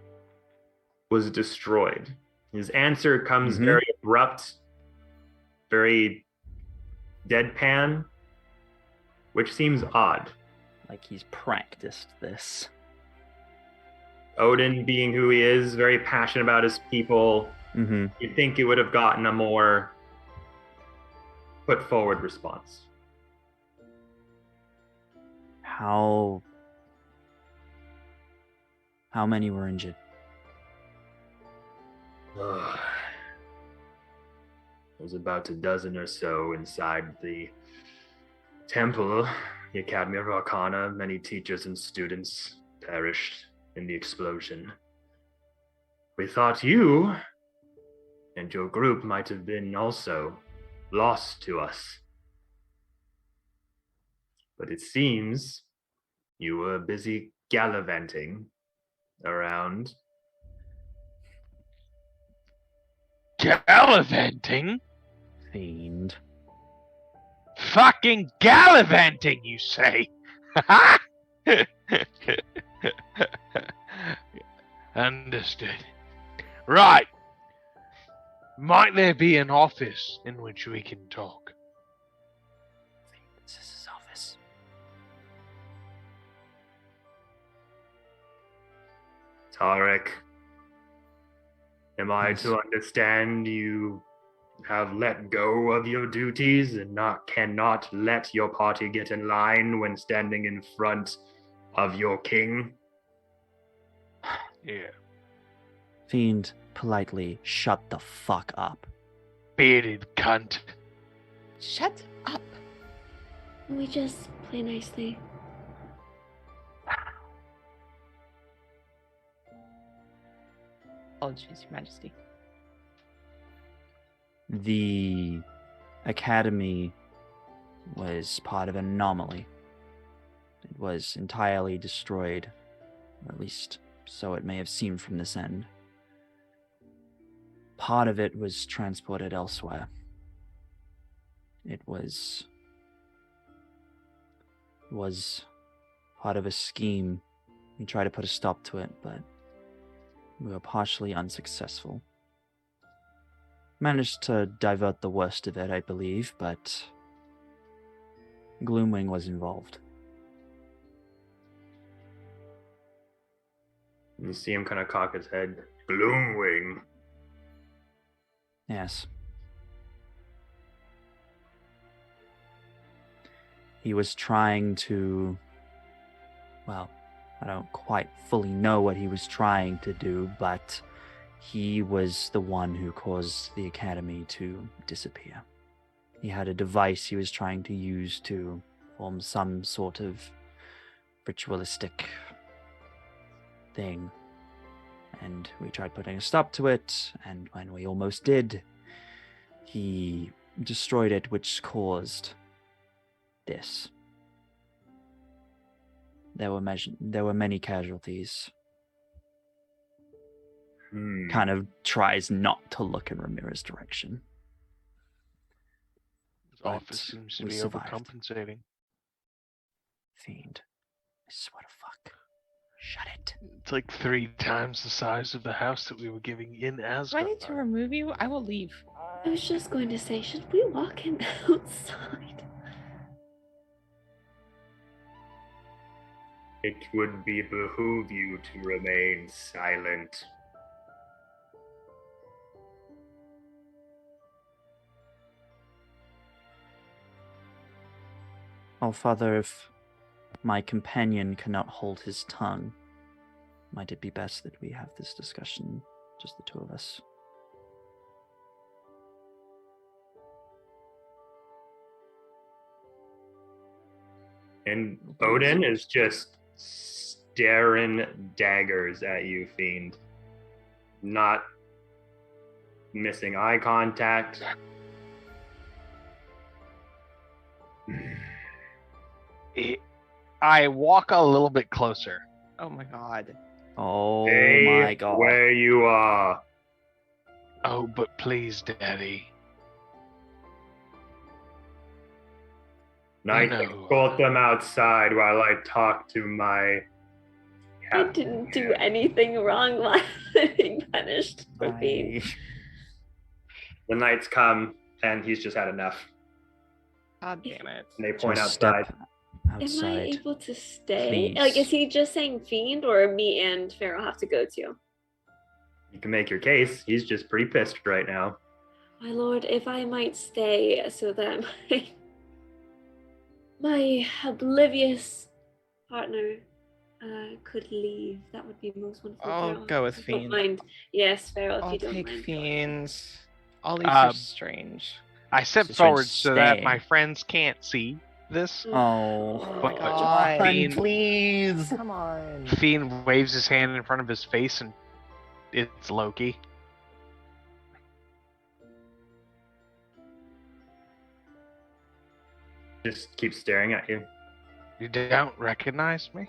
was destroyed. His answer comes very abrupt, very deadpan, which seems odd. Like he's practiced this. Odin, being who he is, very passionate about his people, you'd think he would have gotten a more put forward response. How many were injured? There's about a dozen or so inside the temple, the Academy of Arcana. Many teachers and students perished in the explosion. We thought you and your group might have been also lost to us. But it seems you were busy gallivanting around. Gallivanting? Fiend. Fucking gallivanting, you say? Understood. Right. Might there be an office in which we can talk? This is his office. Tarek, am I Yes. to understand you have let go of your duties and cannot let your party get in line when standing in front of your king? Yeah. Fiend, politely shut the fuck up. Bearded cunt. Shut up. Can we just play nicely? Apologies, Your Majesty. The academy was part of an anomaly. It was entirely destroyed, or at least so it may have seemed from this end. Part of it was transported elsewhere. It was part of a scheme We tried to put a stop to it, but we were partially unsuccessful. Managed to divert the worst of it, I believe, but Gloomwing was involved. You see him kind of cock his head. Gloomwing. Yes. He was trying to... Well, I don't quite fully know what he was trying to do, but he was the one who caused the Academy to disappear. He had a device he was trying to use to form some sort of ritualistic thing. And we tried putting a stop to it, and when we almost did, he destroyed it, which caused this. There were many casualties. Kind of tries not to look in Ramira's direction. His office seems to we be survived. overcompensating. Fiend. I swear to fuck. Shut it. It's like 3 times the size of the house that we were giving in Do I Asgard. need to remove you? I will leave. I was just going to say, should we walk him outside? It would behoove you to remain silent. Oh, Father, if my companion cannot hold his tongue, might it be best that we have this discussion, just the two of us? And Odin is just staring daggers at you, Fiend. Not missing eye contact. I walk a little bit closer. Oh my god. Oh Stay my god. where you are. Oh, but please, Daddy. Knight, No. escort them outside while I talk to my I captain. didn't do anything wrong while being punished for being. The knights come, and he's just had enough. God damn it. And they point Just outside. step Am I outside. able to stay? Please. Like, is he just saying fiend, or me and Pharaoh have to go too? You can make your case. He's just pretty pissed right now. My lord, if I might stay so that my oblivious partner could leave, that would be most wonderful. I'll Pharaoh. go with If you don't Fiend. mind. Yes, Pharaoh, if I'll you don't take mind. fiends. I'll leave Sir Strange. I step Just forward so that stay. my friends can't see this. Oh, Oh But my god. Fiend, please. Come on. Fiend waves his hand in front of his face, and it's Loki. Just keep staring at you. You don't recognize me?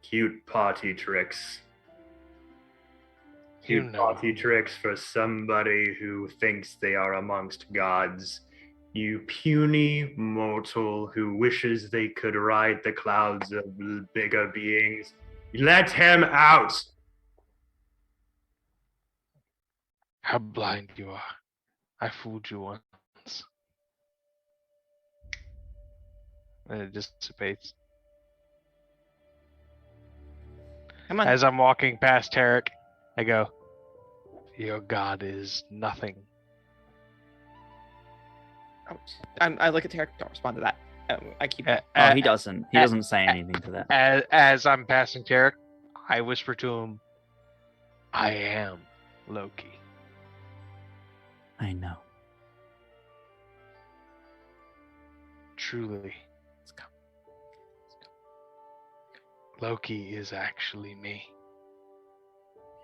Cute party tricks. You Cute know. party tricks for somebody who thinks they are amongst gods. You puny mortal who wishes they could ride the clouds of bigger beings. Let him out! How blind you are. I fooled you once. And it dissipates. Come on. As I'm walking past Tarek, I go, your god is nothing. I look at Tarek. Don't respond to that. I keep. Oh, he doesn't. He doesn't say anything to that. As I'm passing Tarek, I whisper to him, I am Loki. I know. Truly. Let's go. Loki is actually me.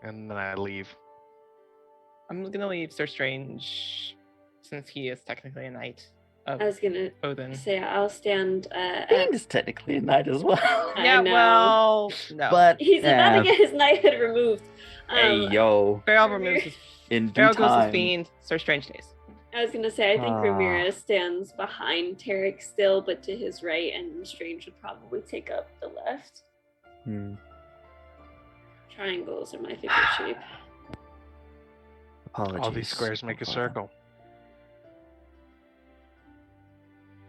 And then I leave. I'm gonna leave Sir Strange, since he is technically a knight of I was gonna Odin. say I'll stand. Fiend is technically a knight as well. I Yeah, know. well, no. But He's about to get his knighthood removed. hey yo, Pharaoh removes his. in due Pharaoh goes with time. Fiend. Sir Strange stays. I was gonna say, I think Ramirez stands behind Tarek still, but to his right, and Strange would probably take up the left. Triangles are my favorite shape. Apologies. All these squares make a circle.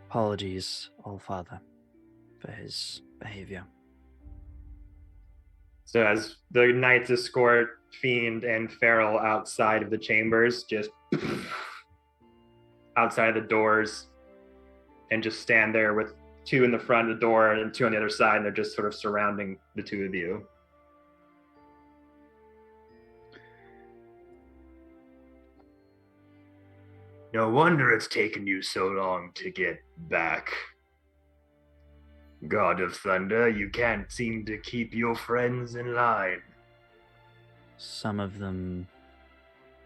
Apologies, Allfather, for his behavior. So as the knights escort Fiend and Feral outside of the chambers, just outside the doors, and just stand there with 2 in the front of the door and 2 on the other side, and they're just sort of surrounding the 2 of you. No wonder it's taken you so long to get back. God of Thunder, you can't seem to keep your friends in line. Some of them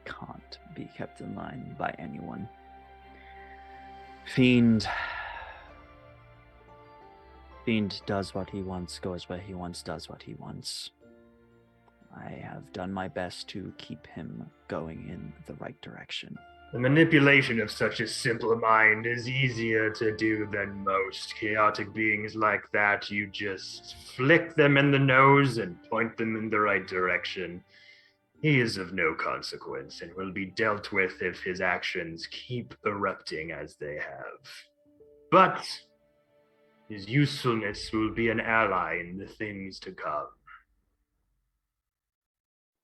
can't be kept in line by anyone. Fiend does what he wants, goes where he wants, does what he wants. I have done my best to keep him going in the right direction. The manipulation of such a simple mind is easier to do than most. Chaotic beings like that, you just flick them in the nose and point them in the right direction. He is of no consequence and will be dealt with if his actions keep erupting as they have. But his usefulness will be an ally in the things to come.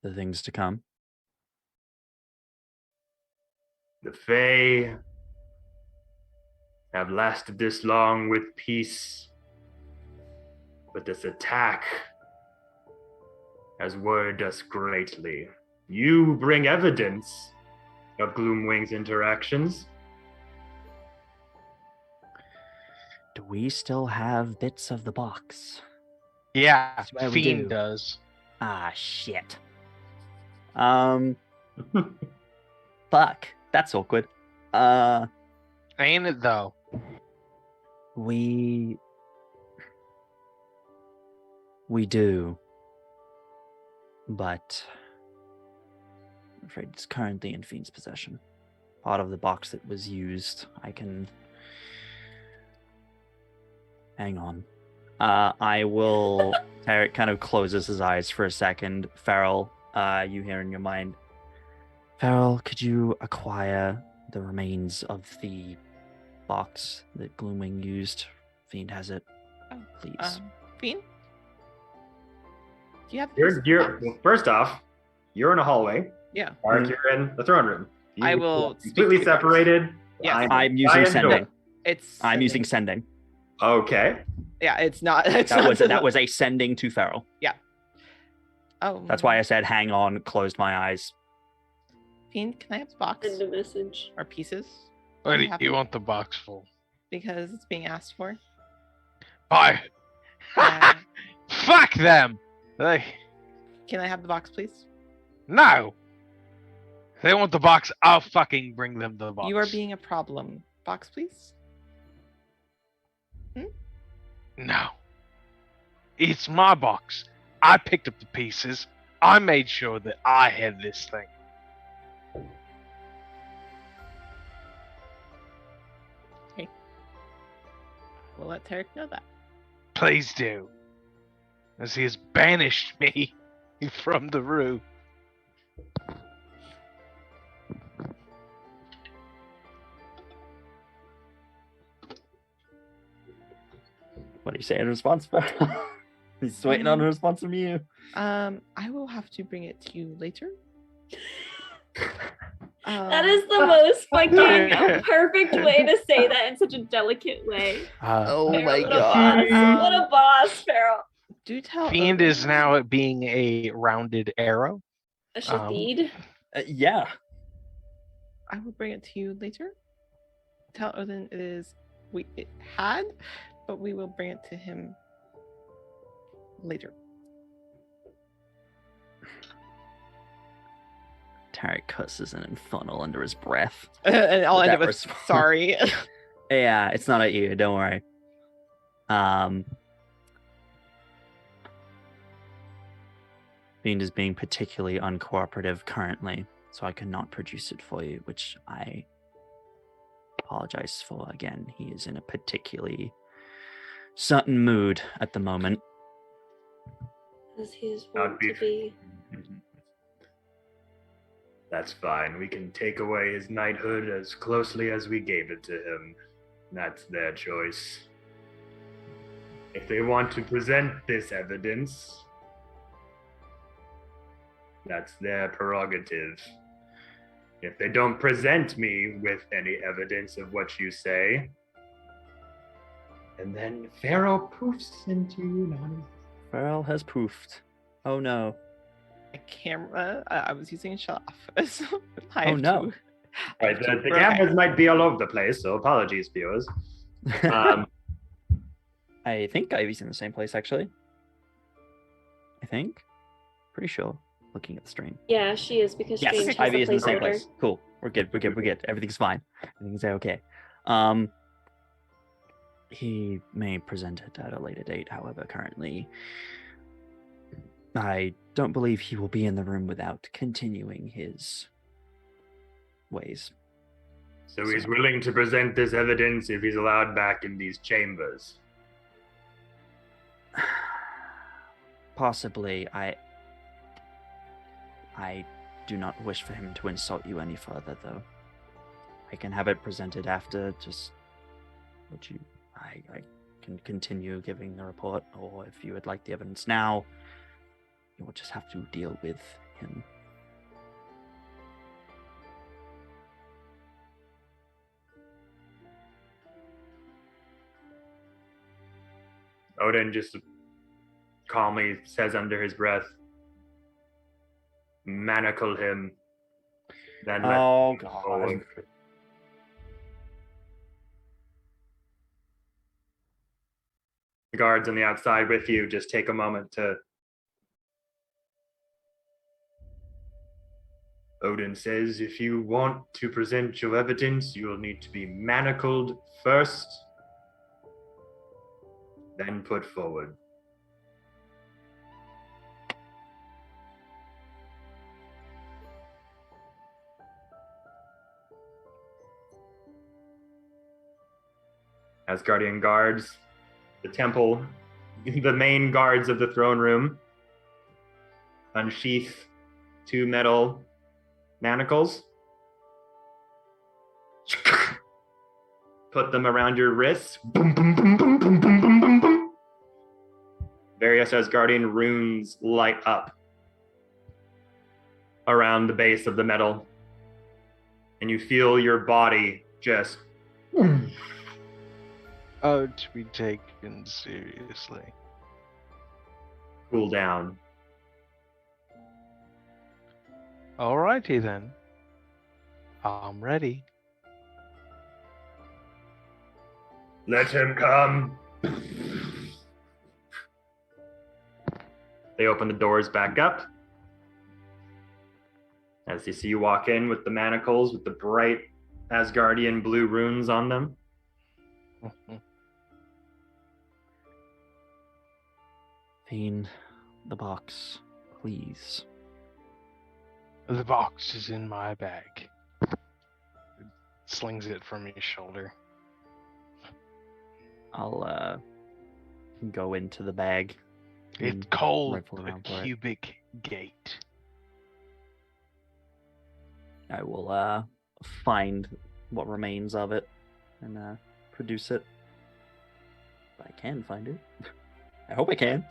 The things to come? The Fae have lasted this long with peace, but this attack has worried us greatly. You bring evidence of Gloomwing's interactions. Do we still have bits of the box? Yeah, Swear we Fiend do. does. Ah, shit. Fuck. That's awkward. Ain't it though? We do. But I'm afraid it's currently in Fiend's possession. Part of the box that was used. I can... Hang on. I will... Tarek kind of closes his eyes for a second. Feral, you hear in your mind, Feral, could you acquire the remains of the box that Gloomwing used? Fiend has it. Please. Fiend? Do you have Well, first off, you're in a hallway. Yeah. Mark, you're in the throne room. I will completely speak to the separated. Yes. I'm using sending. It's I'm using sending. sending. Okay. Yeah, it's not. It's That was a sending to Feral. Yeah. Oh. That's why I said hang on, closed my eyes. Fiend, can I have the box Send a message. or pieces? What do have you them? want the box for? Because it's being asked for. Bye. Uh, Fuck them. They Can I have the box, please? no. If they want the box, I'll fucking bring them the box. You are being a problem. Box, please. No. It's my box. I picked up the pieces. I made sure that I had this thing. We'll let Tarek know that. Please do. As he has banished me from the room. What do you say in response? He's waiting on a response from you. I will have to bring it to you later. That is the most fucking perfect way to say that in such a delicate way. Oh Farrell, my what god. A boss. What a boss, Farrell. Do tell. Fiend is now being a rounded arrow. A Shadid. Yeah. I will bring it to you later. Tell Odin it had, but we will bring it to him later. Tarek cusses an infernal under his breath. And I'll With end that it with response. sorry. Yeah, it's not at you, don't worry. Fiend is being particularly uncooperative currently, so I cannot produce it for you, which I apologize for, again, he is in a particularly certain mood at the moment. As he is Not wont to be. That's fine. We can take away his knighthood as closely as we gave it to him. That's their choice. If they want to present this evidence, that's their prerogative. If they don't present me with any evidence of what you say, and then Pharaoh poofs into non. Pharrell has poofed. Oh no. A camera. I was using Shaw. So I Oh, have no. to- I Right, have to the rely- cameras might be all over the place, so apologies, viewers. I think Ivy's in the same place, actually. I think. Pretty sure. Looking at the stream. Yeah, she is because Yes, Strange has Ivy the is in the same placeholder. place. Cool. We're good. Everything's fine. Everything's okay. He may present it at a later date, however, currently I don't believe he will be in the room without continuing his ways. So he's willing to present this evidence if he's allowed back in these chambers. Possibly. I do not wish for him to insult you any further, though. I can have it presented after. Just would you? I can continue giving the report, or if you would like the evidence now, you will just have to deal with him. Odin just calmly says under his breath, "Manacle him." Then let Oh, him God. forward. The guards on the outside with you just take a moment to. Odin says, if you want to present your evidence, you will need to be manacled first, then put forward. Asgardian guards, the temple, the main guards of the throne room, unsheath 2 metal manacles, put them around your wrists. Boom, boom, boom, boom, boom, boom, boom, boom, boom. Various Asgardian runes light up around the base of the metal, and you feel your body just Oh, to be taken seriously. cool down. Alrighty then. I'm ready. Let him come. They open the doors back up. As they see you walk in with the manacles with the bright Asgardian blue runes on them. Fiend, the box, please. The box is in my bag. Slings it from his shoulder. I'll go into the bag. It's and called rifle a around for it. cubic gate. I will find what remains of it and produce it. If I can find it. I hope I can.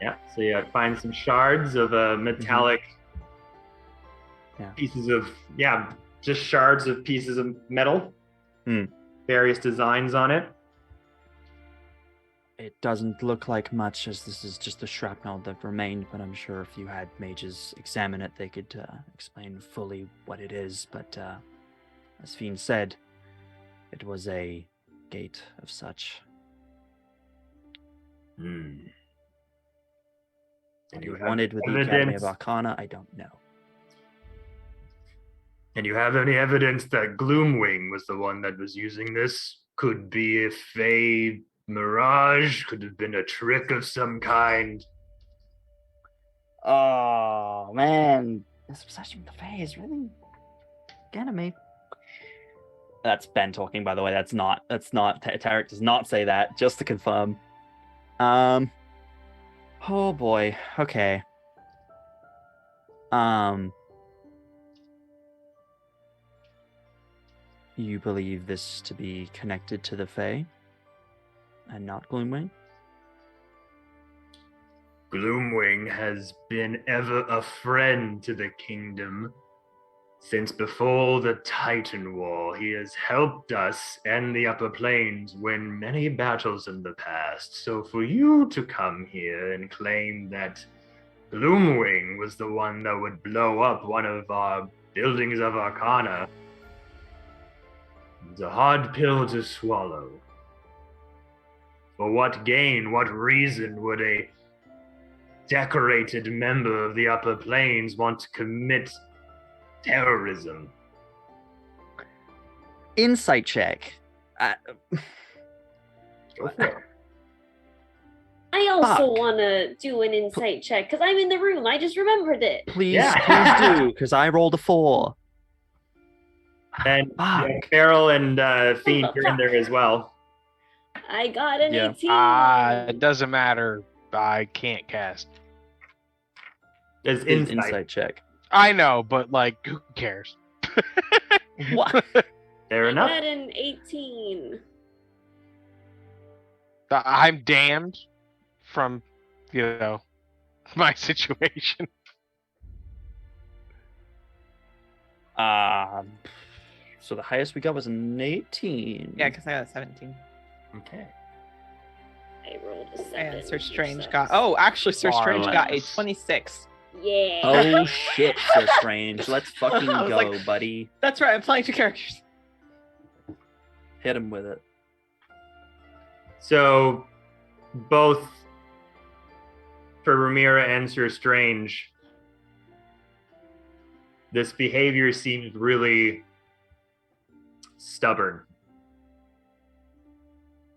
Yeah, so you find some shards of metallic Yeah. pieces of, just shards of pieces of metal. Various designs on it. It doesn't look like much, as this is just the shrapnel that remained, but I'm sure if you had mages examine it, they could explain fully what it is. But as Fiend said, it was a gate of such. And What you you have wanted with the Academy evidence? of Arcana, I don't know. And you have any evidence that Gloomwing was the one that was using this? Could be a fey mirage, could have been a trick of some kind. Oh man, this obsession with the Fae is really getting me. That's Ben talking, by the way. That's not. Tarek does not say that. Just to confirm. Oh boy. Okay. You believe this to be connected to the Fae, and not Gloomwing? Gloomwing has been ever a friend to the kingdom. Since before the Titan War, he has helped us and the Upper Planes win many battles in the past. So for you to come here and claim that Gloomwing was the one that would blow up one of our buildings of Arcana, it's a hard pill to swallow. For what gain, what reason would a decorated member of the Upper Planes want to commit terrorism? Insight check. Go for it. I also Fuck. want to do an insight check because I'm in the room. I just remembered it. Please do, because I rolled a 4. And Fuck. Farrell and Fiend, the you're in there as well. I got an Yeah. 18. It doesn't matter. I can't cast. There's Insight check. I know, but like, who cares? What? Fair I enough. got an 18. I'm damned from, my situation. So the highest we got was an 18. Yeah, because I got a 17. Okay. I rolled a 7. And Sir which Strange sucks. got. Oh, actually, Sir Strange got a Marvelous. 26. Yeah. Oh shit, Sir Strange. Let's fucking I was go, like- buddy. That's right. I'm playing 2 characters. Hit him with it. So, both for Ramira and Sir Strange, this behavior seems really stubborn.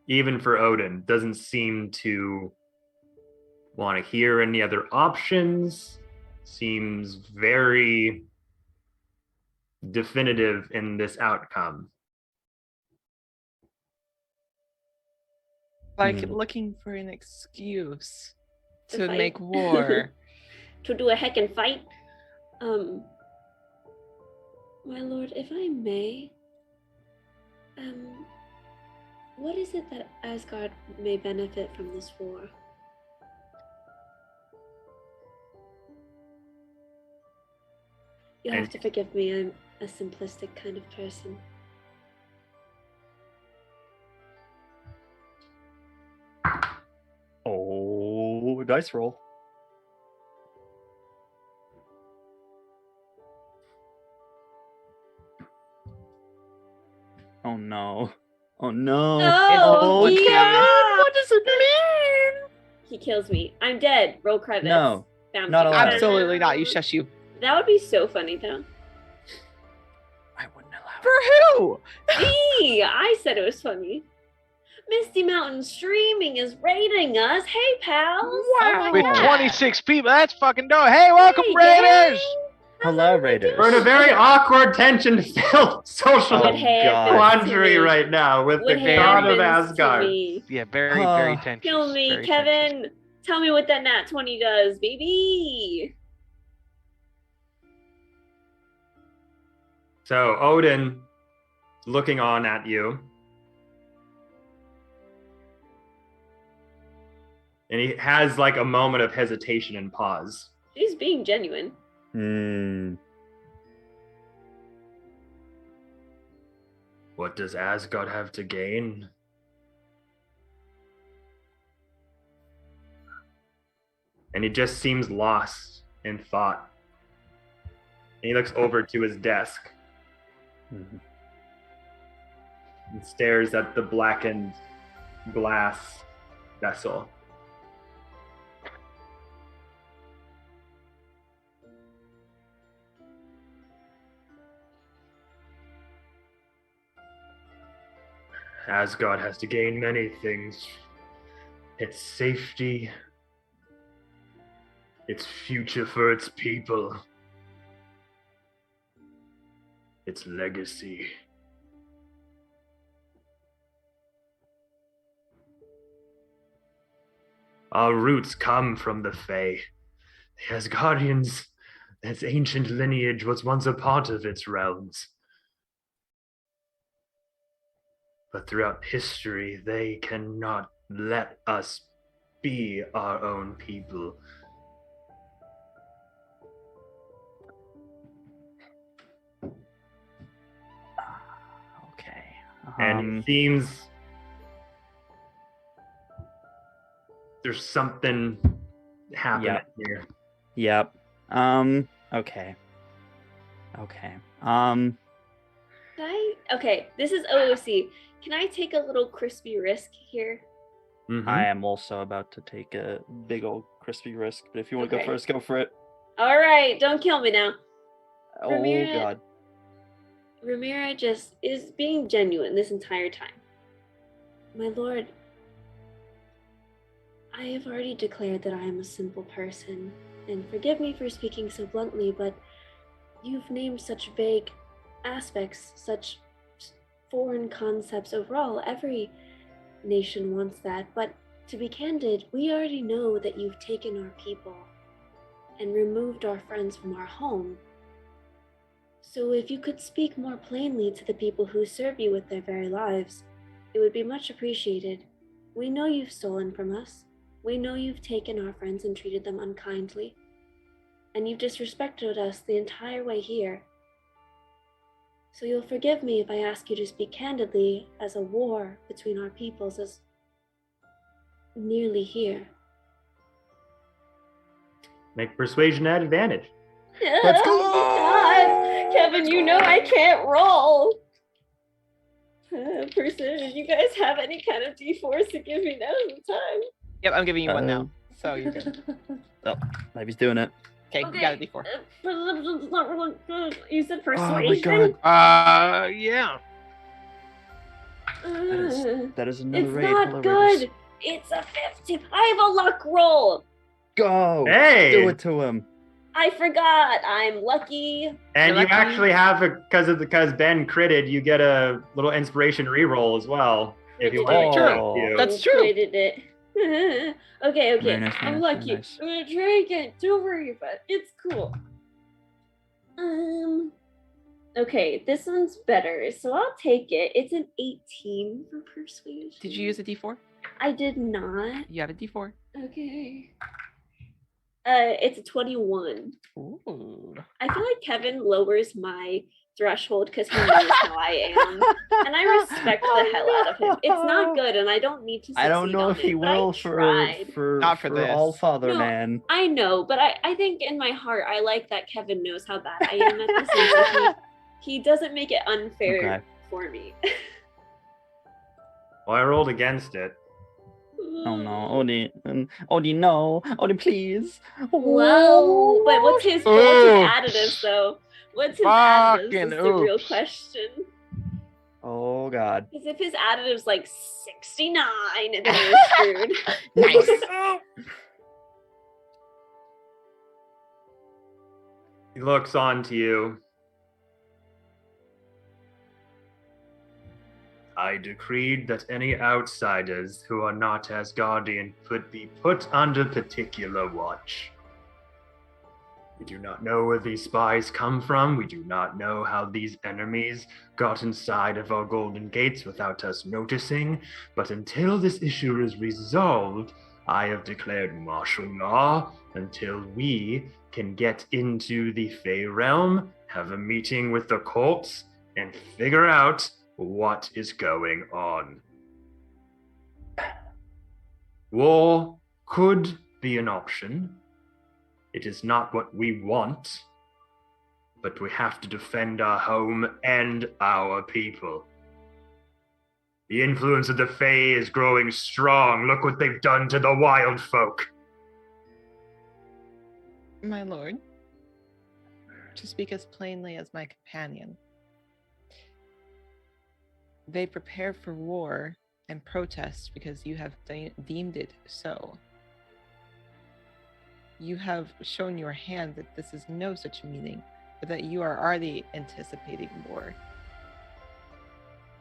Even for Odin, doesn't seem to want to hear any other options. Seems very definitive in this outcome. Like looking for an excuse To to fight. make war. To do a heckin' fight. My lord, if I may, what is it that Asgard may benefit from this war? You'll have to forgive me, I'm a simplistic kind of person. Oh, dice roll. Oh no. Oh no. Oh, It's yeah! What does it mean? He kills me. I'm dead. Roll credits. No, Bounty. not allowed. Absolutely not. You shush you. That would be so funny, though. I wouldn't allow For who? Me! I said it was funny. Misty Mountain Streaming is raiding us. Hey, pals! Wow. With Yeah. 26 people, that's fucking dope. Hey, welcome, Hey, Raiders! gang! Hello, Raiders. We're in a very awkward, tension-filled social Oh, What happens God. to quandary me? right now with What the god of happens to Asgard. me? Yeah, very Ah. tense. Kill me, Kevin! Tell me what that nat 20 does, baby! So Odin, looking on at you, and he has like a moment of hesitation and pause. She's being genuine. What does Asgard have to gain? And he just seems lost in thought. And he looks over to his desk and stares at the blackened glass vessel. Asgard has to gain many things. Its safety, its future for its people, its legacy. Our roots come from the Fae. The Asgardians, its ancient lineage was once a part of its realms. But throughout history, they cannot let us be our own people. Okay. And it seems there's something happening here. Yep. Okay. Okay. Okay, this is OOC. Can I take a little crispy risk here? Mhm. I am also about to take a big old crispy risk, but if you want to go first, go for it. All right, don't kill me now. Oh, Ramira- God. Ramira just is being genuine this entire time. My lord, I have already declared that I am a simple person, and forgive me for speaking so bluntly, but you've named such vague aspects, such foreign concepts overall. Every nation wants that, but to be candid, we already know that you've taken our people and removed our friends from our home. So if you could speak more plainly to the people who serve you with their very lives, it would be much appreciated. We know you've stolen from us. We know you've taken our friends and treated them unkindly. And you've disrespected us the entire way here. So you'll forgive me if I ask you to speak candidly, as a war between our peoples is nearly here. Make persuasion at advantage. Let's go! God, Kevin, you know I can't roll. Precision, you guys have any kind of D4s to give me now the time? Yep, I'm giving you one now. So you're good. Oh, maybe he's doing it. Okay, you got a D4. You said Oh my persuasion? God. Yeah. That is another It's raid. not Hello, good. Raiders. It's a 50. I have a luck roll. Go! Hey! Do it to him. I forgot. I'm lucky. And You're you lucky. actually have because Ben critted, you get a little inspiration reroll as well. If you Critted want it. to. Oh. That's true. Critted it. Okay. Very nice, I'm very lucky. nice. I'm gonna try again. Don't worry about it. It's cool. Okay, this one's better, so I'll take it. It's an 18 for persuasion. Did you use a D4? I did not. You have a D4. Okay. It's a 21. Ooh. I feel like Kevin lowers my threshold because he knows how I am, and I respect the hell out of him. It's not good, and I don't need to succeed I don't know on if he it, but I will tried. Not for this. All Father No, Man. I know, but I think in my heart, I like that Kevin knows how bad I am at this. And so he doesn't make it unfair Okay. for me. Well, I rolled against it. Oh no, Odie, no, Odie, please. Whoa! But what's his additives though? What's his additives is the real oops. question. Oh God. Because if his additive's like 69, then we're screwed. Nice. He looks on to you. I decreed that any outsiders who are not Asgardian could be put under particular watch. We do not know where these spies come from. We do not know how these enemies got inside of our golden gates without us noticing. But until this issue is resolved, I have declared martial law until we can get into the Fey realm, have a meeting with the cults, and figure out what is going on. War could be an option. It is not what we want, but we have to defend our home and our people. The influence of the Fae is growing strong. Look what they've done to the wild folk. My lord, to speak as plainly as my companion, they prepare for war and protest because you have deemed it so. You have shown your hand that this is no such meaning, but that you are already anticipating war.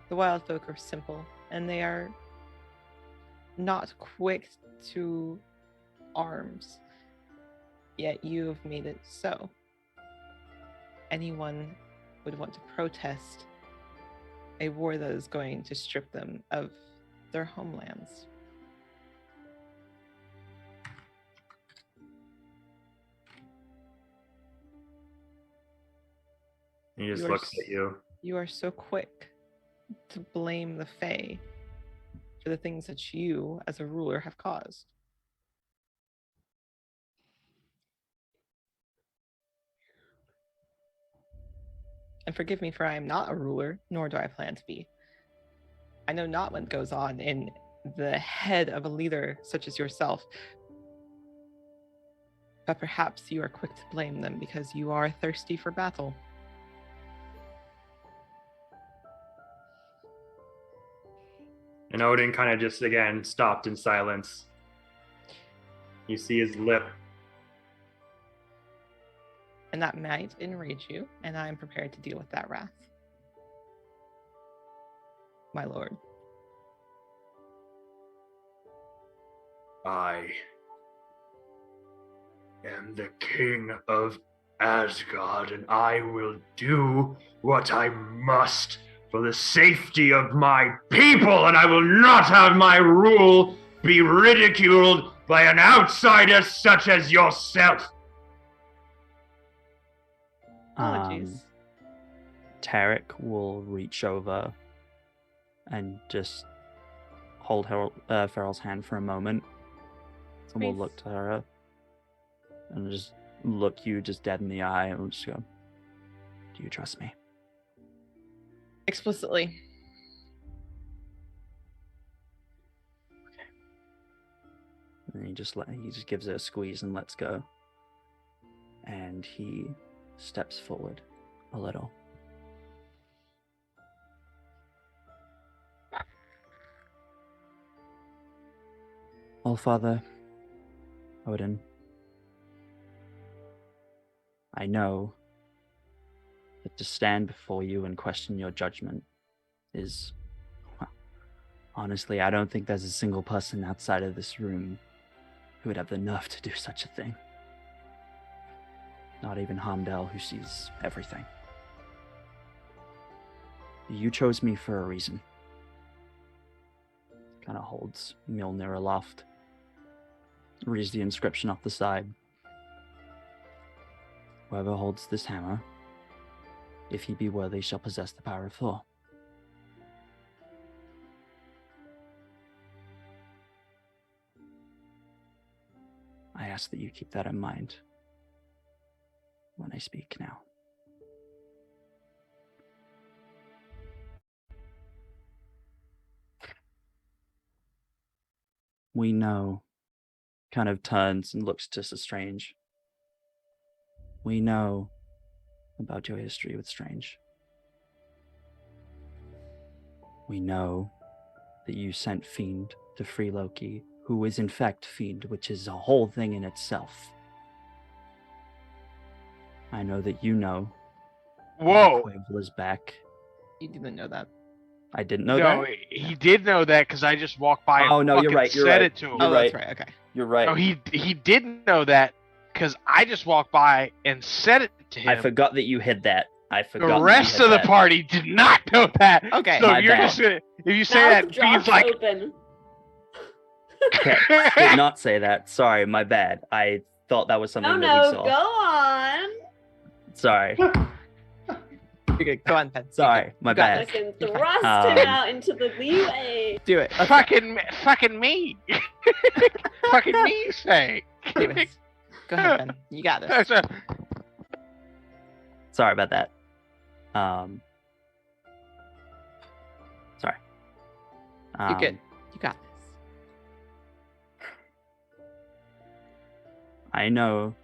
The wild folk are simple, and they are not quick to arms. Yet you have made it so. Anyone would want to protest a war that is going to strip them of their homelands. He just You are looks at you. You are so quick to blame the Fae for the things that you, as a ruler, have caused. And forgive me, for I am not a ruler, nor do I plan to be. I know not what goes on in the head of a leader such as yourself, but perhaps you are quick to blame them because you are thirsty for battle. And Odin kind of just again stopped in silence. You see his lip. And that might enrage you, and I am prepared to deal with that wrath. My lord. I am the king of Asgard, and I will do what I must for the safety of my people, and I will not have my rule be ridiculed by an outsider such as yourself. Apologies. Tarek will reach over and just hold Farrell's hand for a moment. And we'll Please. look to her and just look you just dead in the eye and we'll just go, do you trust me? Explicitly. And he just gives it a squeeze and lets go. And he steps forward a little. All-Father, Odin, I know that to stand before you and question your judgment is, well, honestly, I don't think there's a single person outside of this room who would have the nerve to do such a thing. Not even Hamdel, who sees everything. You chose me for a reason. Kind of holds Mjolnir aloft. Reads the inscription off the side. Whoever holds this hammer, if he be worthy, shall possess the power of Thor. I ask that you keep that in mind when I speak now. We know, kind of turns and looks to Strange. We know about your history with Strange. We know that you sent Fiend to free Loki, who is in fact Fiend, which is a whole thing in itself. I know that you know. Whoa! Quavel is back. You didn't know that. I didn't know No, that. he did know that because I just walked by and Oh no, you're fucking right. You're said right. it to him. You're Oh, right. that's right. Okay. You're right. No, he didn't know that because I just walked by and said it to him. I forgot that you hid that. I forgot. The that rest you hid of the that. party did not know that. Okay. So My if you're bad. just gonna, if you say Mouth that, drops Fiend's like, open. Okay, did not say that. Sorry, my bad. I thought that was something Oh that we no, saw. go on. Sorry. You're good. Go on, Pen. You're Sorry, good. my You got bad. this. Fucking You're fine. thrust him out into the leeway. Do it. Let's fucking me, fucking me, say. go. Anyways, go ahead, Ben. You got this. Sorry about that. Sorry. You're good. You got this. I know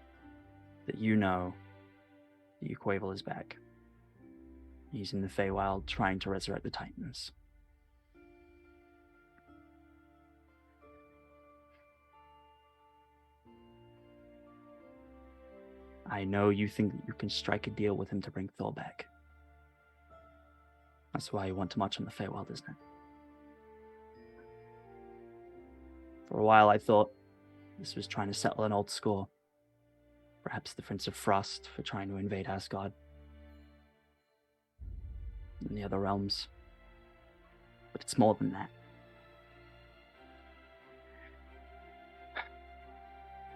that you know that Quavel is back. He's in the Feywild trying to resurrect the Titans. I know you think that you can strike a deal with him to bring Thor back. That's why you want to march on the Feywild, isn't it? For a while I thought This was trying to settle an old score. Perhaps the Prince of Frost for trying to invade Asgard. And the other realms. But it's more than that.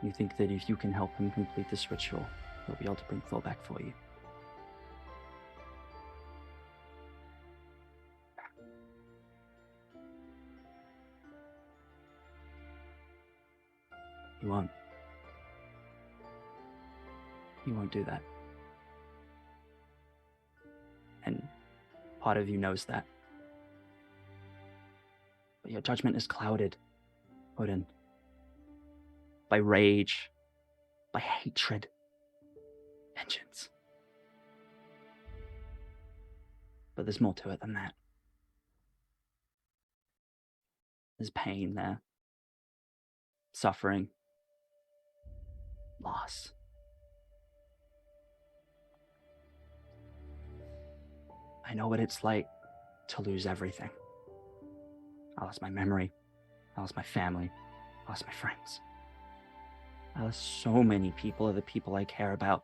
You think that if you can help him complete this ritual, he'll be able to bring Thor back for you. He won't. He won't do that. And part of you knows that. But your judgment is clouded, Odin. By rage, by hatred, vengeance. But there's more to it than that. There's pain there. Suffering. Loss. I know what it's like to lose everything. I lost my memory. I lost my family. I lost my friends. I lost so many people of the people I care about.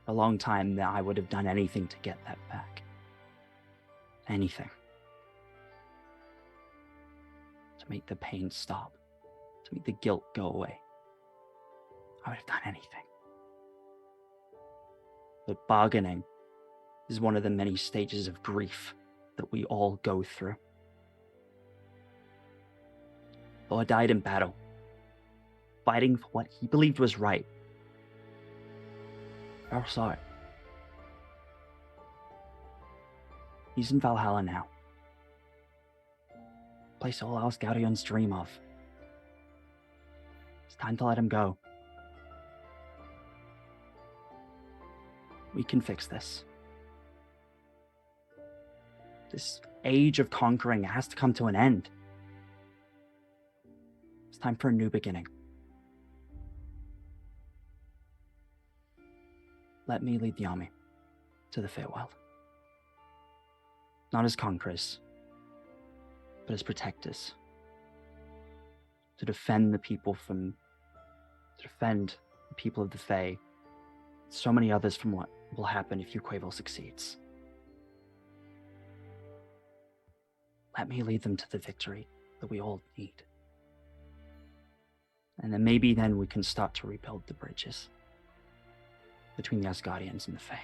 A long time that I would have done anything to get that back. Anything. To make the pain stop. To make the guilt go away. I would have done anything. But bargaining is one of the many stages of grief that we all go through. Thor died in battle, fighting for what he believed was right. Earl saw it. He's in Valhalla now. Place all Asgardians dream of. It's time to let him go. We can fix this. This age of conquering has to come to an end. It's time for a new beginning. Let me lead the army to the Feywild. Not as conquerors, but as protectors. To defend the people of the Fey, so many others from what will happen if Uquavel succeeds. Let me lead them to the victory that we all need. And then maybe then we can start to rebuild the bridges between the Asgardians and the Fae.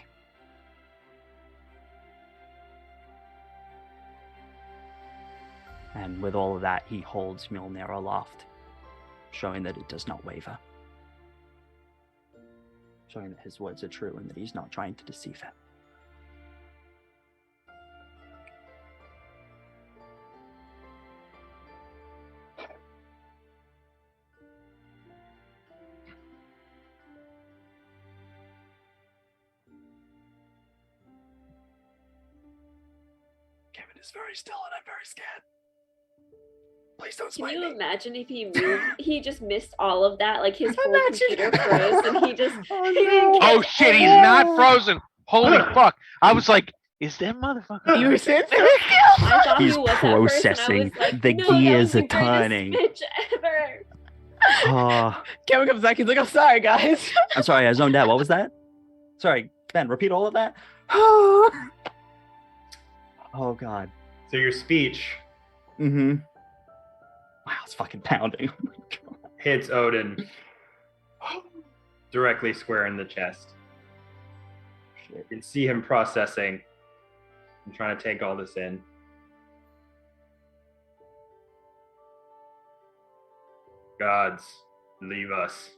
And with all of that, he holds Mjolnir aloft, showing that it does not waver. Showing that his words are true and that he's not trying to deceive him. Kevin is very still and I'm very scared. Please don't Can smite you me. imagine if he moved? He just missed all of that. Like his whole computer froze, and he just he didn't Oh catch shit, he's any- not frozen. Holy fuck. I was like, is that motherfucker? You were saying I thought He's he was at first, processing. and I was like, The no, that gears was the are turning. greatest pitch ever. Oh, Kevin comes back, he's like, I'm sorry, guys. I'm sorry, I zoned out. What was that? Sorry, Ben, repeat all of that. Oh, God. So your speech Mm-hmm. Wow, it's fucking pounding. Oh my God. hits Odin directly square in the chest. You can see him processing and trying to take all this in. Gods, leave us.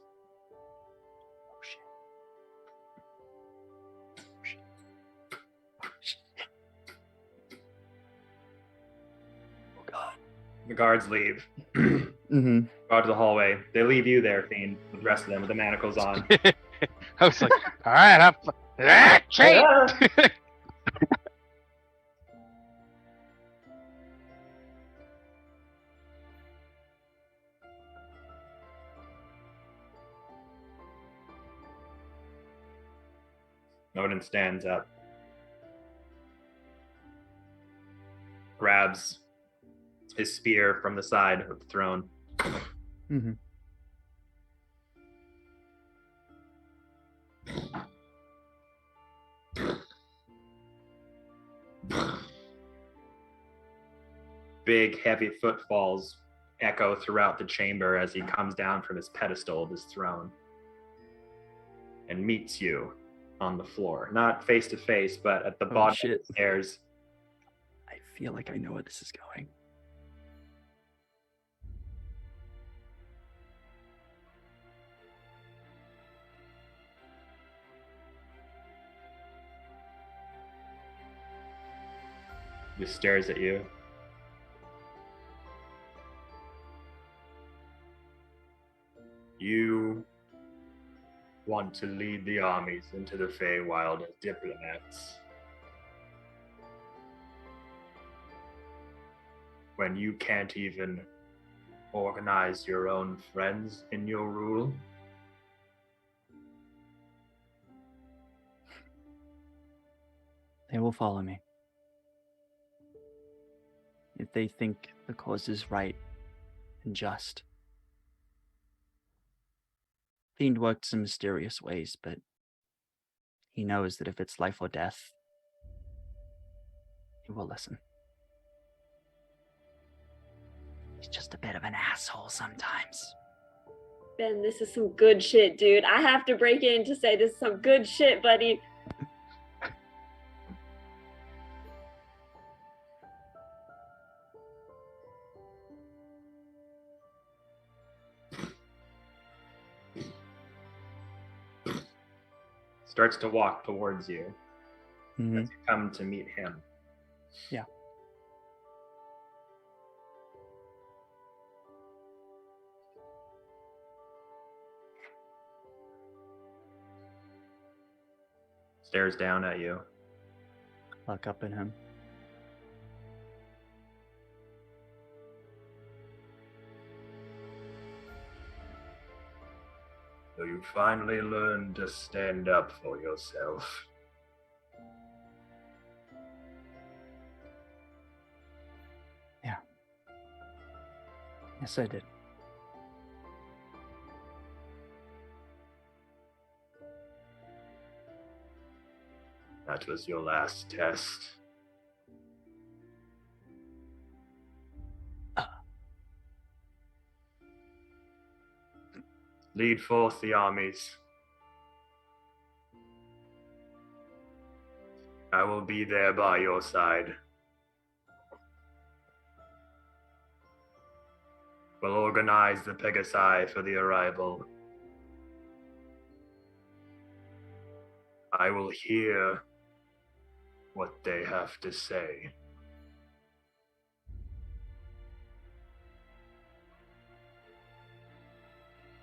Oh, shit. Oh, God. The guards leave. Mm-hmm. Go out to the hallway. They leave you there, Fiend, with the rest of them with the manacles on. I was like, all right, Cheide. Odin stands up, grabs his spear from the side of the throne. Mm-hmm. Big, heavy footfalls echo throughout the chamber as he comes down from his pedestal of his throne and meets you on the floor. Not face to face, but at the bottom of the stairs. I feel like I know where this is going. He stares at you. You want to lead the armies into the Feywild as diplomats. When you can't even organize your own friends in your rule? They will follow me. If they think the cause is right and just. Fiend works in mysterious ways, but he knows that if it's life or death, he will listen. He's just a bit of an asshole sometimes. Ben, this is some good shit, dude. I have to break in to say this is some good shit, buddy. Starts to walk towards you Mm-hmm. as you come to meet him. Yeah. Stares down at you. Look up at him. So you finally learned to stand up for yourself. Yeah. Yes, I did. That was your last test. Lead forth the armies. I will be there by your side. We'll organize the Pegasi for the arrival. I will hear what they have to say.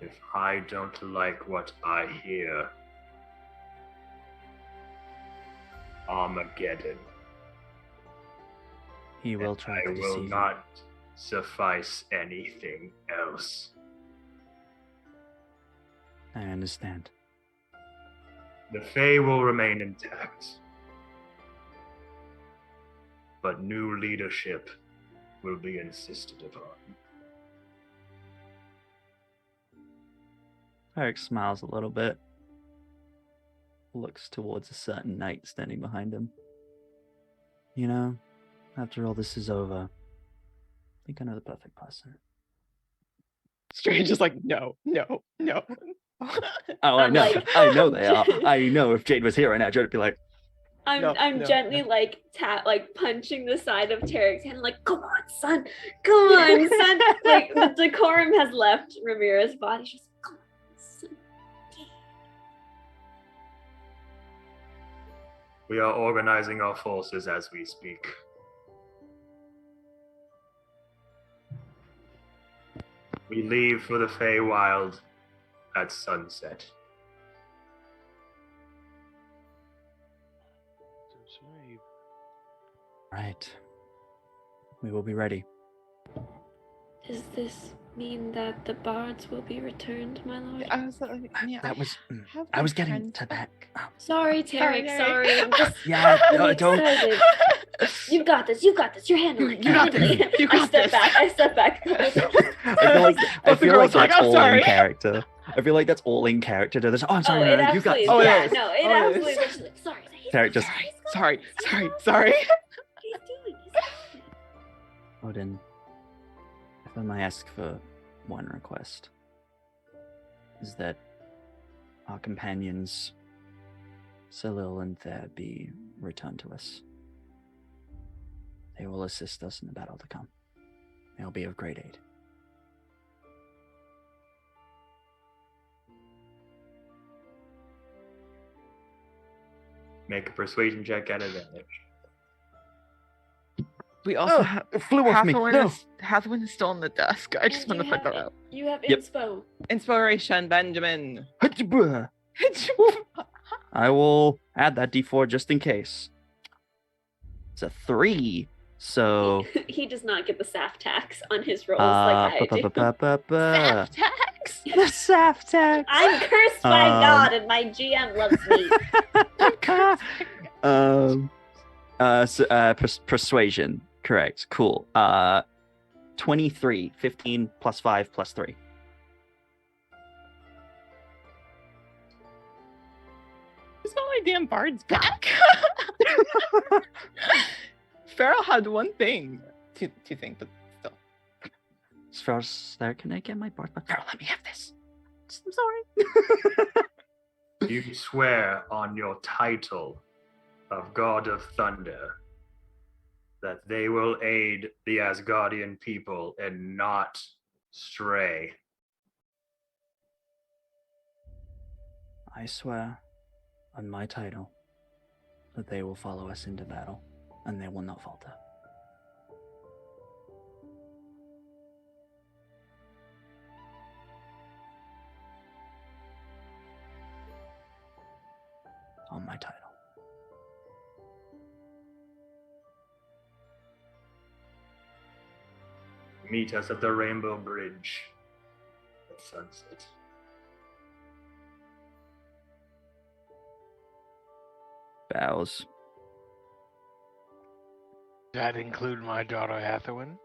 If I don't like what I hear, Armageddon. He will try to I deceive will you. not suffice anything else. I understand. The Fae will remain intact, but new leadership will be insisted upon. Eric smiles a little bit. Looks towards a certain knight standing behind him. You know, after all this is over, I think I know the perfect person. Strange is like, no. Oh, I I'm know. like- I know they are. I know if Jade was here right now, Jade would be like, I'm No, gently like punching the side of Tarek's hand, like, come on, son. Like the decorum has left Ramira's body. She's like, come on, son. We are organizing our forces as we speak. We leave for the Feywild at sunset. right. We will be ready. Does this mean that the bards will be returned, my lord? I was like, yeah, That was. have I was my getting friend to that. Sorry, Tarek. Sorry. Sorry. I'm just Yeah, no, really don't. excited. You've got this. You've got this. You're handling it. You got this. Handling it. You I got step this. back. I step back. I feel like, Both the girls are like, that's "I'm all sorry." in character. I feel like that's all in character. There's, I'm sorry, Oh, it no, you got absolutely this. Oh, it yeah, is. no, it Oh, it absolutely is. is. Like, sorry. Tarek just- Sorry. He's doing it. Odin, if I may ask for one request, is that our companions, Salil and Thair, be returned to us. They will assist us in the battle to come. They'll be of great aid. Make a persuasion check at advantage. We also have it flew off me. No. Hathawin is still on the desk. I just want to put that out. You have Yep. inspo. Inspiration, Benjamin. I will add that d4 just in case. It's a 3, so He does not get the SAF tax on his rolls like I do. Staff tax. the SAF tax. I'm cursed by God, and my GM loves me. Persuasion. Correct. Cool. 23. 15 plus 5 plus 3. It's not my damn bard's back. Farrell had one thing to think, but still. As far as there, can I get my board? Farrell, let me have this. I'm sorry. You swear on your title of God of Thunder that they will aid the Asgardian people and not stray. I swear on my title that they will follow us into battle, and they will not falter. On my title. Meet us at the Rainbow Bridge at sunset. Bows. That include my daughter Hathawin?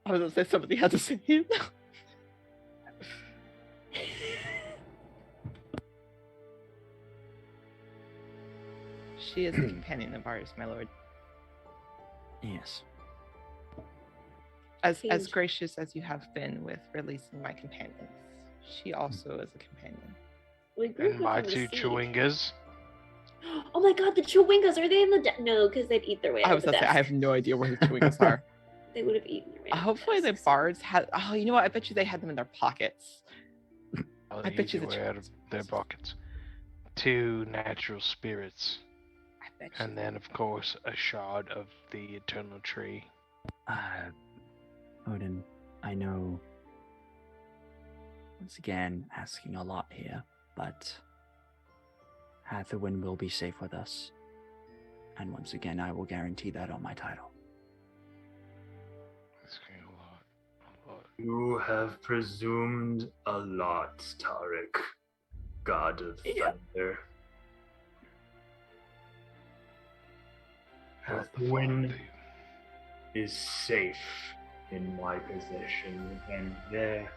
I was gonna say somebody had to say it. She is a companion of ours, my lord. Yes. As Huge. gracious as you have been with releasing my companions, she also is a companion. We grew And up my in the two sea. Chewingas? Oh my God, the Chewingas, are they in the no? Because they'd eat their way out I of was the gonna say desk. I have no idea where the Chewingas are. They would have eaten their way out of Hopefully the desks. bards had. Oh, you know what? I bet you they had them in their pockets. Oh, I they bet you eat the their way out of Chewingas. their pockets. Two natural spirits. I bet you. And then, of course, a shard of the eternal tree. Odin, I know, once again, asking a lot here, but Hathawin will be safe with us. And once again, I will guarantee that on my title. Asking a lot. You have presumed a lot, Tarek, God of Thunder. Hathawin is safe in my possession, and their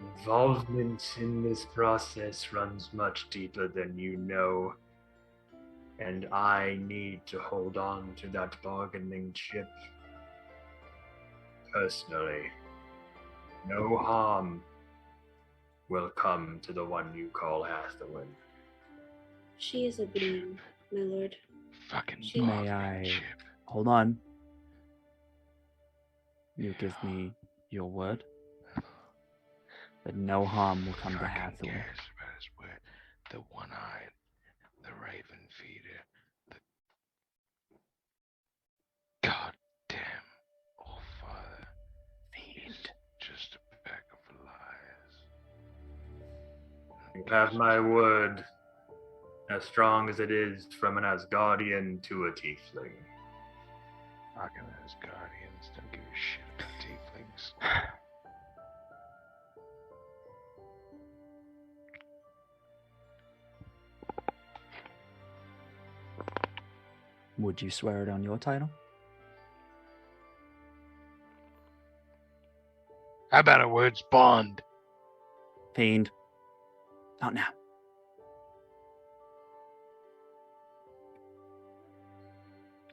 involvement in this process runs much deeper than you know. And I need to hold on to that bargaining chip personally. No harm will come to the one you call Hathawin. She is a being, my lord. Fucking She- May bargaining I- chip. Hold on. You give me your word that no harm will come to Fucking Hathawin. cares about his word. The one-eyed, the raven feeder, the goddamn all-father. He's just a pack of lies. You have my word, as strong as it is from an Asgardian to a tiefling. Fucking those guardians don't give a shit about tieflings. Would you swear it on your title? How about a words bond? Fiend. Not now.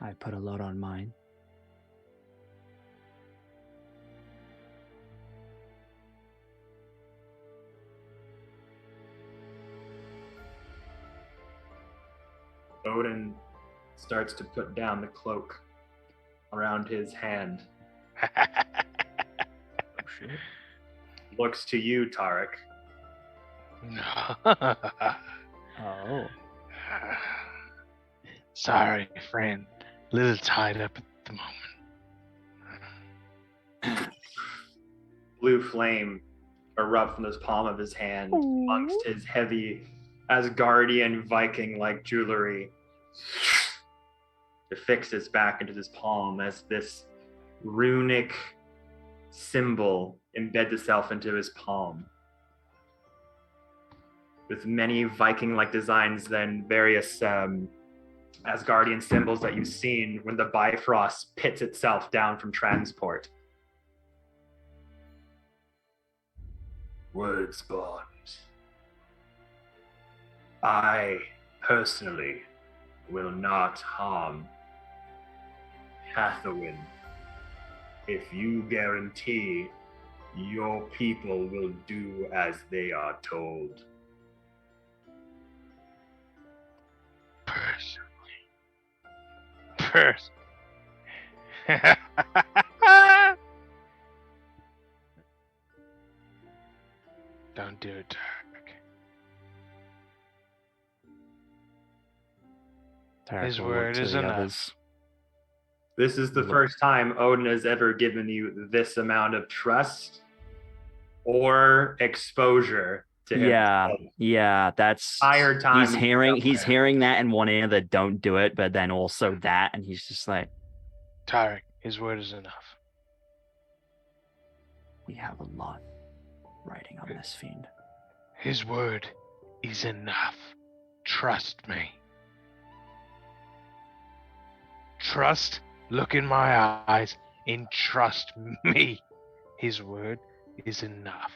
I put a lot on mine. Odin starts to put down the cloak around his hand. Oh, shit. Looks to you, Tarek. No. Oh. Sorry, friend. A little tied up at the moment. Blue flame erupt from the palm of his hand amongst his heavy Asgardian Viking-like jewelry. It fixes back into his palm as this runic symbol embeds itself into his palm. With many Viking-like designs and various Asgardian symbols that you've seen when the Bifrost pits itself down from transport. Words bond. I personally will not harm Hathawin if you guarantee your people will do as they are told. Personally. Don't do it, Tarek His will look word to is the enough. others. This is the first time Odin has ever given you this amount of trust or exposure to him. Yeah, that's Entire time he's hearing that in one ear that don't do it, but then also that, and he's just like, Tarek, his word is enough. we have a lot writing on this fiend. His word is enough. Trust me. Trust, look in my eyes, and trust me. His word is enough.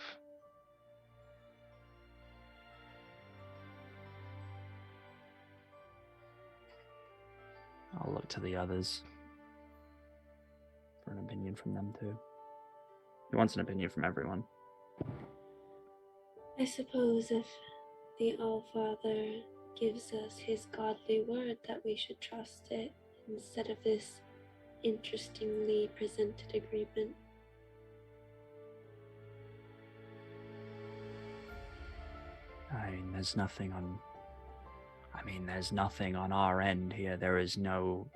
I'll look to the others for an opinion from them too. He wants an opinion from everyone. I suppose if the All-Father gives us his godly word that we should trust it instead of this interestingly presented agreement. There's nothing on our end here. There is no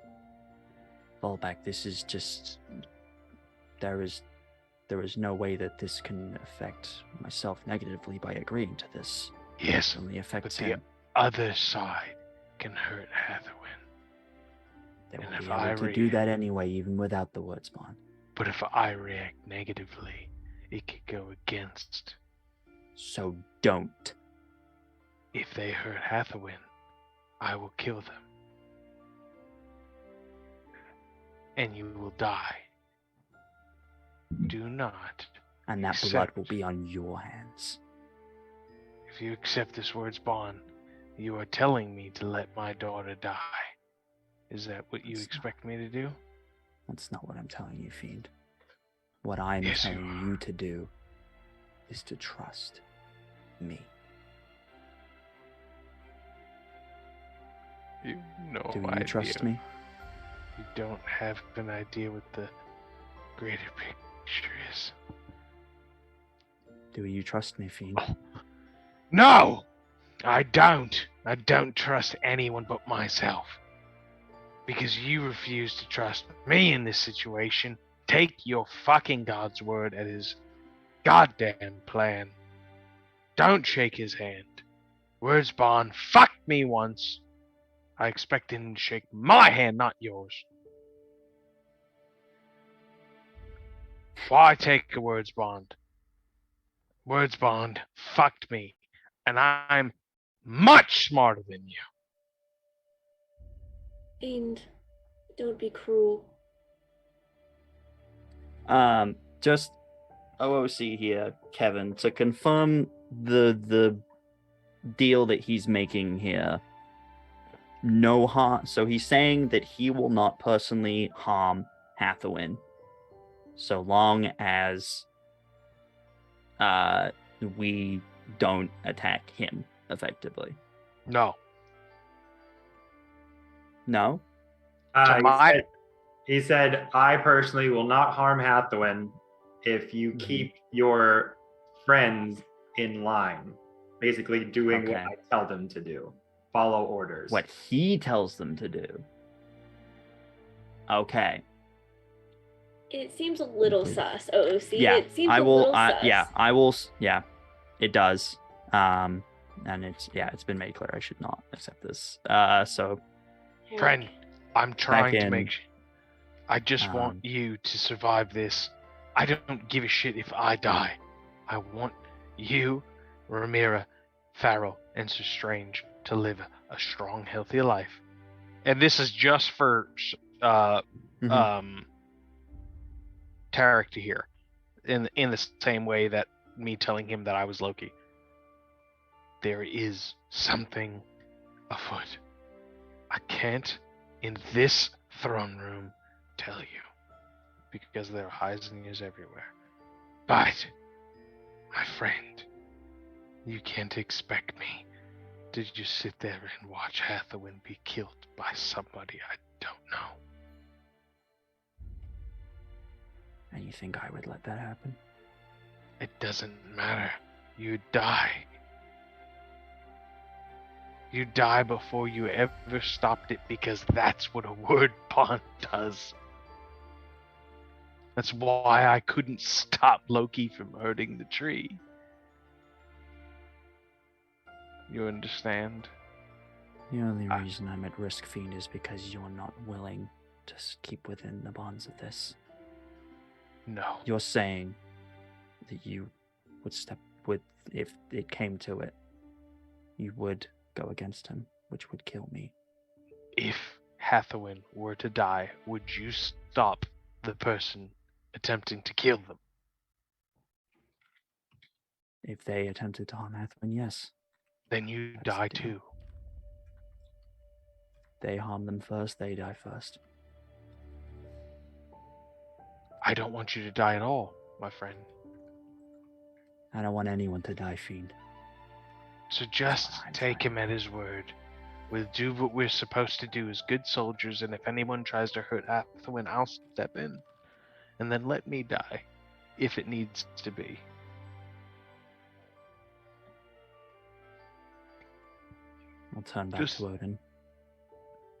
fallback. This is just, there is no way that this can affect myself negatively by agreeing to this. Yes, It only but affects the him. other side can hurt Hathawin. They will and if be I able to do that anyway, even without the words bond. But if I react negatively, it could go against. So don't. If they hurt Hathawin, I will kill them. And you will die. Do not. And that blood will be on your hands. If you accept this word's bond, you are telling me to let my daughter die. Is that what you expect me to do? That's not what I'm telling you, Fiend. What I'm Yes, you telling are. you to do is to trust me. You know Do you idea. trust me? You don't have an idea what the greater picture is. Do you trust me, Fiend? No! I don't. I don't trust anyone but myself. Because you refuse to trust me in this situation. Take your fucking God's word at his goddamn plan. Don't shake his hand. Words bond fucked me once. I expect him to shake my hand, not yours. Why take a words bond? Words bond fucked me, and I'm much smarter than you. And Don't be cruel. Just OOC here, Kevin, to confirm the deal that he's making here. No harm. So he's saying that he will not personally harm Hathawin, so long as we don't attack him effectively. No. No? He said, I personally will not harm Hathawin if you keep your friends in line. Basically doing what I tell them to do. Follow orders. What he tells them to do. Okay. It seems a little sus, OOC. Yeah, It seems I a will. little sus. I will. Yeah, it does. And it's been made clear I should not accept this. So, Friend, I'm trying to in, make sure. I just want you to survive this. I don't give a shit if I die. I want you, Ramira, Farrell, and Sir Strange to live a strong, healthy life. And this is just for Tarek to hear. In the same way that me telling him that I was Loki. There is something afoot. I can't, in this throne room, tell you. Because there are eyes and ears everywhere. But, my friend, you can't expect me to just sit there and watch Hathawin be killed by somebody I don't know. And you think I would let that happen? It doesn't matter. You die. You die before you ever stopped it because that's what a word bond does. That's why I couldn't stop Loki from hurting the tree. You understand? The only reason I'm at risk, Fiend, is because you're not willing to keep within the bonds of this. No. You're saying that you would step with, if it came to it, you would go against him, which would kill me. If Hathawin were to die, would you stop the person attempting to kill them? If they attempted to harm Hathawin, yes. Then you die too. They harm them first, they die first. I don't want you to die at all, my friend. I don't want anyone to die, Fiend. So just take him at his word. We'll do what we're supposed to do as good soldiers, and if anyone tries to hurt Hathawin, I'll step in. And then let me die, if it needs to be. I'll turn back to Odin.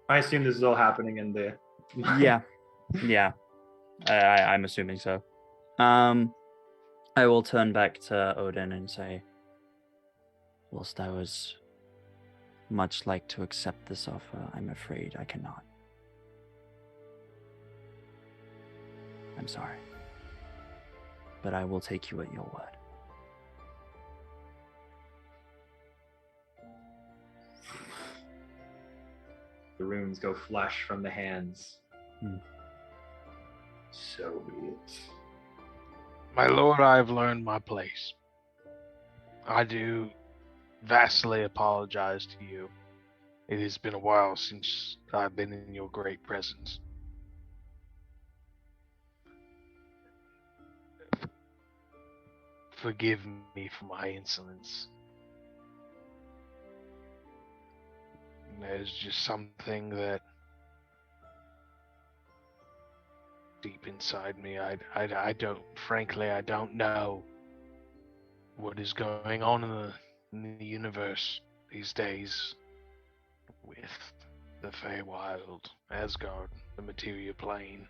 I assume this is all happening in the... Yeah. I'm assuming so. I will turn back to Odin and say, whilst I was much like to accept this offer, I'm afraid I cannot. I'm sorry. But I will take you at your word. The runes go flush from the hands. So be it. My lord, I have learned my place. I do vastly apologize to you. It has been a while since I've been in your great presence. Forgive me for my insolence. There's just something that deep inside me, I don't know what is going on in the universe these days with the Feywild, Asgard, the material plane.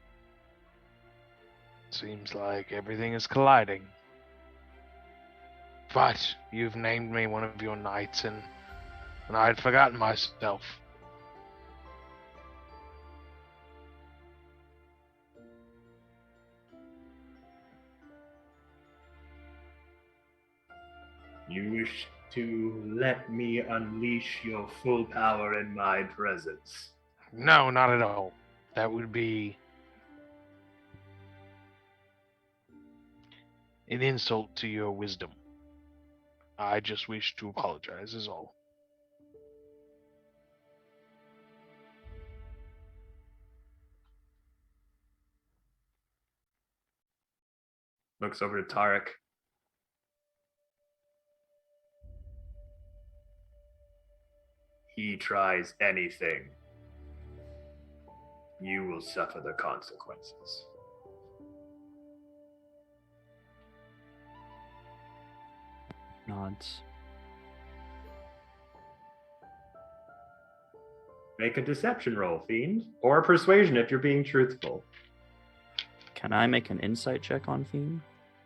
Seems like everything is colliding. But you've named me one of your knights, and I had forgotten myself. You wish to let me unleash your full power in my presence? No, not at all. That would be an insult to your wisdom. I just wish to apologize, is all. Looks over to Tarek. He tries anything, you will suffer the consequences. Nods. Make a deception roll, Fiend. Or a persuasion if you're being truthful. Can I make an insight check on Fiend?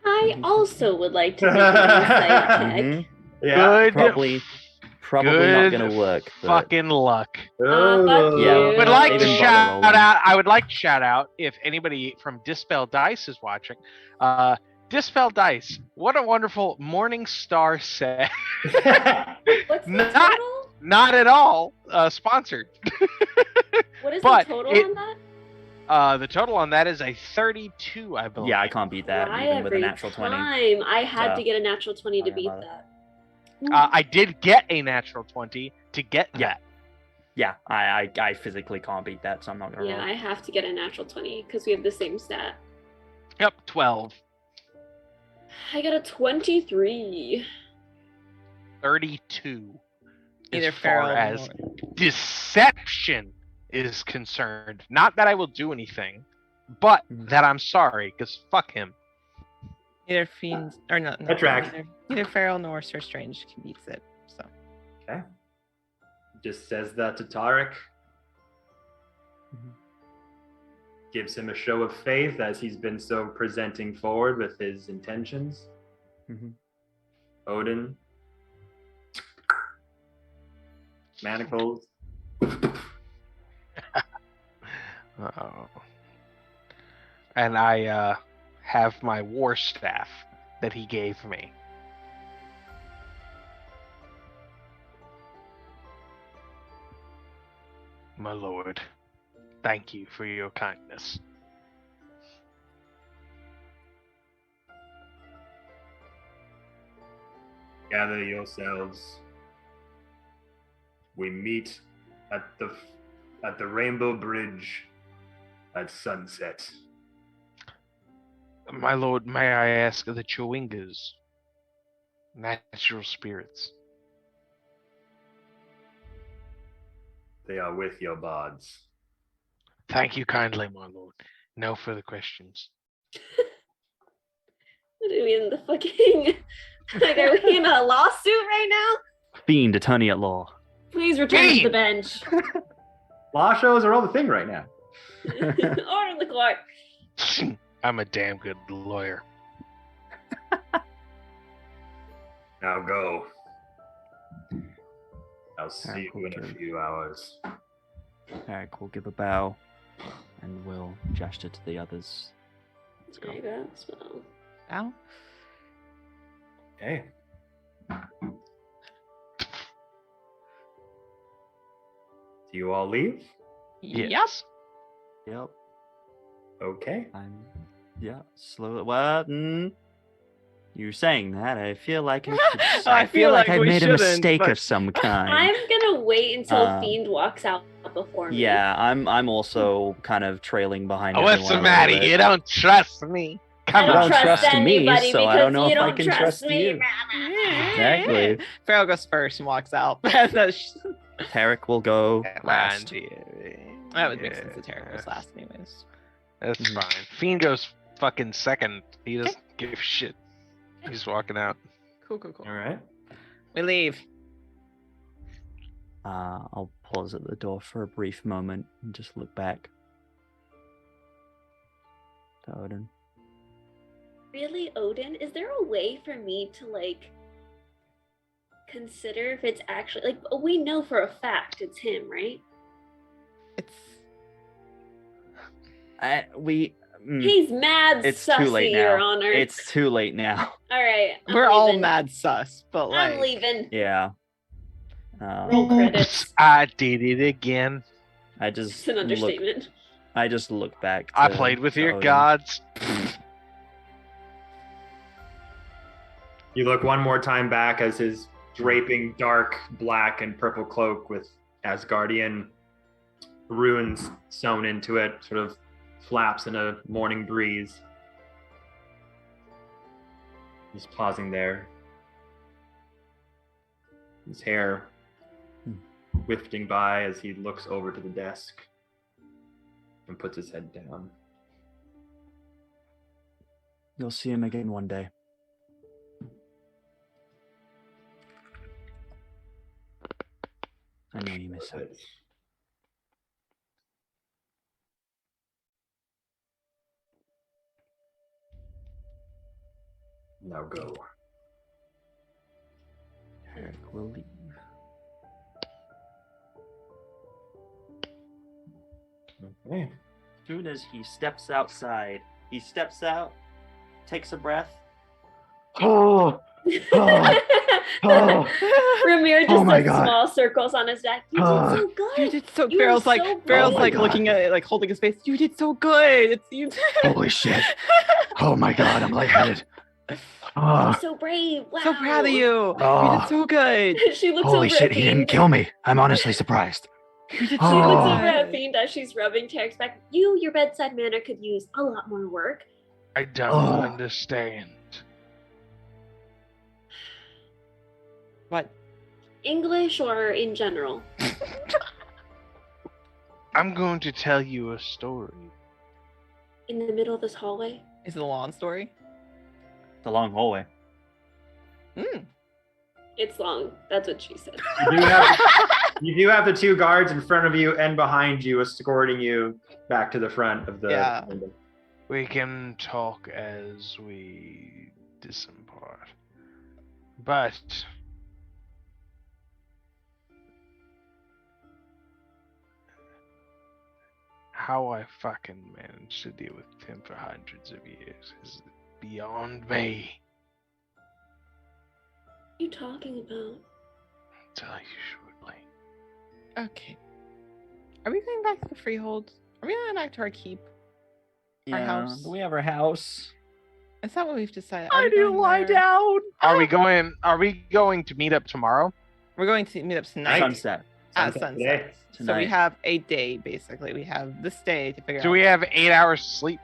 I also would like to make an insight check. Mhm. Yeah. Good Probably not Good gonna work. But fucking luck. Fuck Yeah, you. I would like to Even shout bother out. I would like to shout out if anybody from Dispel Dice is watching. Dispel Dice, what a wonderful Morning Star set. What's the Not- total? Not at all sponsored. What is but the total it- on that? The total on that is a 32, I believe. yeah, I can't beat that Why even with a every natural 20. time? I had So, to get a natural 20 to I beat love it. that. I did get a natural 20 to get Yeah. that. Yeah, I physically can't beat that, so I'm not gonna Yeah, roll. I have to get a natural 20 because we have the same stat. Yep, 12. I got a 23. 32. Either as far feral as or- deception is concerned. Not that I will do anything, but Mhm. that I'm sorry, because fuck him. Either fiends or not. That tracks. Neither feral nor Sir Strange beats it. So Okay. Just says that to Tarek. Mhm. Gives him a show of faith as he's been so presenting forward with his intentions. Mhm. Odin. Manacles. Uh-oh. And I have my war staff that he gave me. My lord, thank you for your kindness. Gather yourselves. We meet at the Rainbow Bridge at sunset. My lord, may I ask the Chewingas, natural spirits? They are with your bards. Thank you kindly, my lord. No further questions. What are we in the fucking... Like, are we in a lawsuit right now? Fiend, attorney at law. Please return to the Fiend! bench. Law shows are all the thing right now. Order the court. I'm a damn good lawyer. Now go. I'll see Alright, you in a cool. few hours. Eric will give a bow and will gesture to the others. Let's go. I got spell. ow. Okay. Do you all leave? Yes. Yep. Okay. Slow. What? You saying that? I feel like I should. I feel like I we made a shouldn't, mistake but- of some kind. I'm gonna wait until Um, Fiend walks out before me. Yeah, I'm also kind of trailing behind. What's everyone the a matter? little You bit. don't trust me? I Come don't don't on. trust trust me, anybody so I because don't know you if I don't can trust trust me. you. Exactly. Feral goes first and walks out. that Tarek will go Come last. on, would make sense. The Tarek was last, anyways. That's Mhm. fine. Fiend goes fucking second. He doesn't give a shit. He's walking out. Cool. All right. We leave. I'll pause at the door for a brief moment and just look back. To Odin. Really, Odin? Is there a way for me to like consider if it's actually like we know for a fact it's him, right? It's He's mad It's sussy, too late Your now. Honor. It's too late now. All right. I'm we're all leaving. mad sus, but like I'm leaving. Yeah. Roll Oops, credits. I did it again. I just It's an look understatement. I just look back. I to played with your Odin. gods. You look one more time back as his draping dark black and purple cloak with Asgardian runes sewn into it sort of flaps in a morning breeze. He's pausing there. His hair wafting by as he looks over to the desk and puts his head down. You'll see him again one day. I know you miss him. Now go. Eric will leave. Okay. As soon as he steps outside, he steps out, takes a breath. Oh, Ramir just Oh my does God. small circles on his back. You did so good. You did so. You Barrel's were like so Barrel's brave. like Oh my looking at it, like holding his face. You did so good. It's you. holy shit! Oh my god, I'm lightheaded. You're Oh, so brave. Wow. So proud of you. You Oh. did so good. She looks holy over shit! at He Fiend. didn't kill me. I'm honestly surprised. You did She so looks Oh. over at good. Fiend as she's rubbing Tarek's back. Your bedside manner could use a lot more work. I don't Oh. understand. What? English or in general? I'm going to tell you a story. In the middle of this hallway? Is it a long story? It's a long hallway. Mm. It's long. That's what she said. You do have the two guards in front of you and behind you escorting you back to the front of the Yeah. window. We can talk as we disimpart. But how I fucking managed to deal with him for hundreds of years is beyond me. What are you talking about? I'll tell you shortly. Okay. Are we going back to the freehold? Are we going back to our keep? Our house. Do we have our house? Is that what we've decided? I do lie down. Are we going to meet up tomorrow? We're going to meet up tonight Sunset. at Sunset sunset. today. So we Tonight. have a day basically. We have this day to figure out. Do we have 8 hours sleep?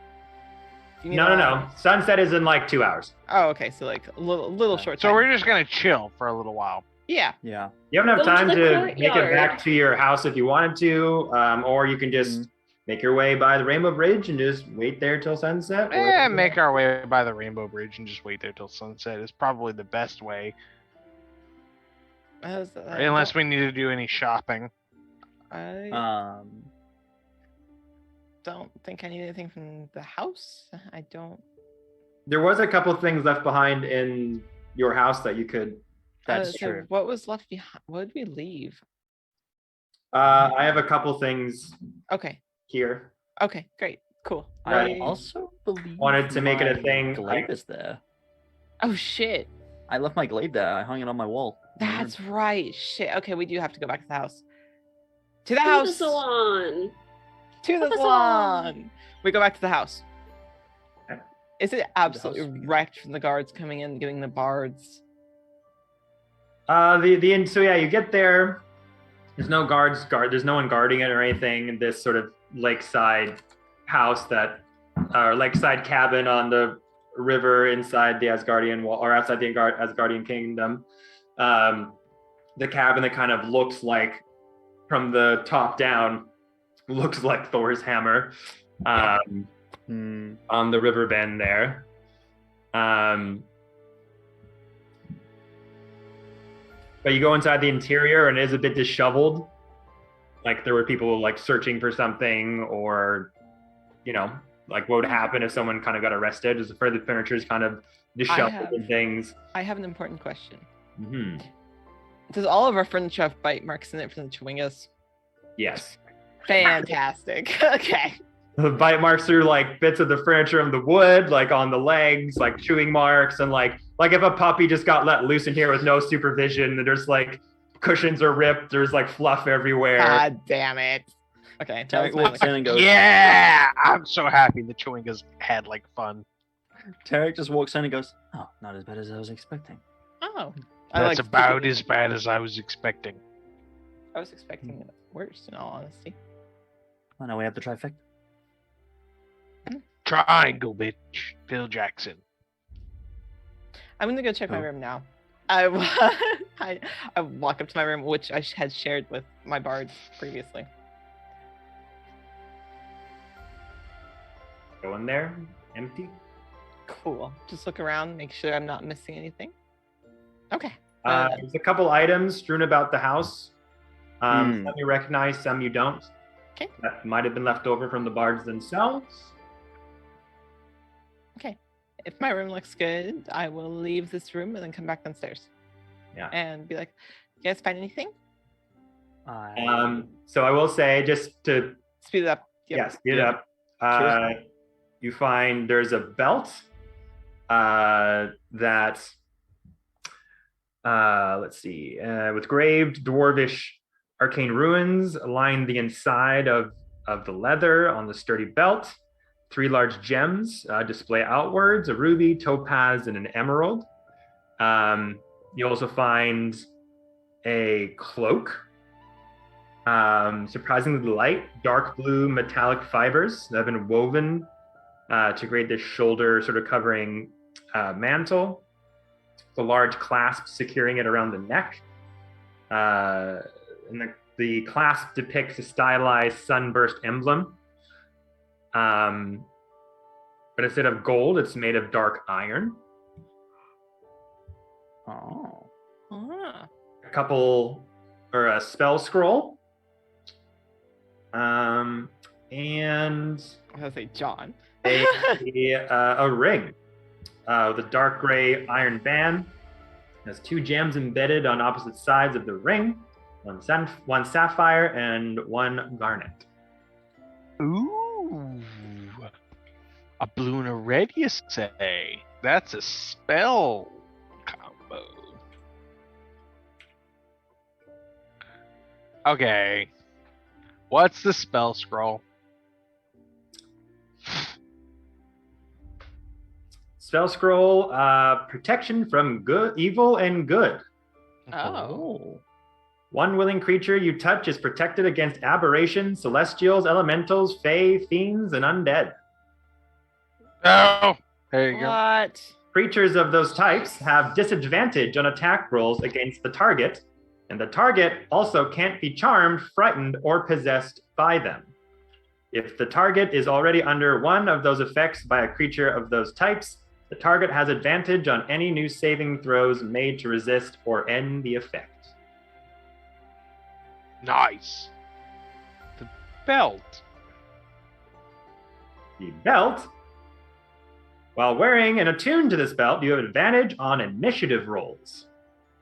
Do you need No. a lot? Sunset is in like 2 hours. Oh, okay. So like a little short. So time. we're just gonna chill for a little while. Yeah. Yeah. You have enough Go to time the to make it courtyard. back to your house if you wanted to, or you can just make your way by the Rainbow Bridge and just wait there till sunset. or- Make our way by the Rainbow Bridge and just wait there till sunset is probably the best way. Unless we need to do any shopping. I don't think I need anything from the house. I don't. There was a couple things left behind in your house that you could. That's so true. What was left behind? What did we leave? I have a couple things Okay. here. Okay. Great. Cool. I Right. also believe Wanted to make it a my thing, Glaive I- is there. Oh shit. I left my glaive there. I hung it on my wall. That's right. Shit. Okay, we do have to go back to the house. To the To house. the salon. To the the salon. We go back to the house. Okay. Is it absolutely house. wrecked from the guards coming in, getting the bards? So yeah, you get there. There's no there's no one guarding it or anything. In this sort of lakeside house lakeside cabin on the river inside the Asgardian wall or outside the Asgardian kingdom. The cabin that kind of looks like from the top down looks like Thor's hammer on the river bend there. But you go inside the interior and it is a bit disheveled. Like there were people like searching for something or, like what would happen if someone kind of got arrested. Just the furniture is kind of disheveled and things. I have an important question. Hmm. Does all of our furniture have bite marks in it from the Chewingas? Yes. Fantastic. Okay. The bite marks through like bits of the furniture and the wood, like on the legs, like chewing marks, and like if a puppy just got let loose in here with no supervision, there's like cushions are ripped, there's like fluff everywhere. God damn it. Okay, that Tarek was my walks in and goes, Yeah, I'm so happy the Chewingas had like fun. Tarek just walks in and goes, oh, not as bad as I was expecting. Oh, That's about as bad as I was expecting. I was expecting it worse, in all honesty. Well, now we have the trifecta. Triangle, bitch. Phil Jackson. I'm gonna go check my Oh. room now. I walk up to my room, which I had shared with my bards previously. Go in there, empty. Cool. Just look around, make sure I'm not missing anything. Okay. There's a couple items strewn about the house. Some you recognize, some you don't. Okay. That might have been left over from the bards themselves. Okay. If my room looks good, I will leave this room and then come back downstairs. Yeah. And be like, you guys find anything? So I will say, just to Speed it up. Yep. speed it up. You find there's a belt that let's see, with graved dwarvish arcane runes line the inside of the leather on the sturdy belt. 3 large gems display outwards: a ruby, topaz, and an emerald. You also find a cloak, surprisingly light, dark blue metallic fibers that have been woven to create this shoulder sort of covering mantle. The large clasp securing it around the neck. And the clasp depicts a stylized sunburst emblem. But instead of gold, it's made of dark iron. Oh. A spell scroll. And I was gonna say John. a ring with a dark gray iron band. It has 2 gems embedded on opposite sides of the ring. One sapphire and 1 garnet. Ooh. A blue and a red, you say? That's a spell combo. Okay. What's the spell scroll? Spell scroll, protection from evil and good. Oh. 1 willing creature you touch is protected against aberrations, celestials, elementals, fae, fiends, and undead. Oh, there you go. What? Creatures of those types have disadvantage on attack rolls against the target, and the target also can't be charmed, frightened, or possessed by them. If the target is already under one of those effects by a creature of those types, the target has advantage on any new saving throws made to resist or end the effect. Nice. The belt. The belt. While wearing and attuned to this belt, you have advantage on initiative rolls.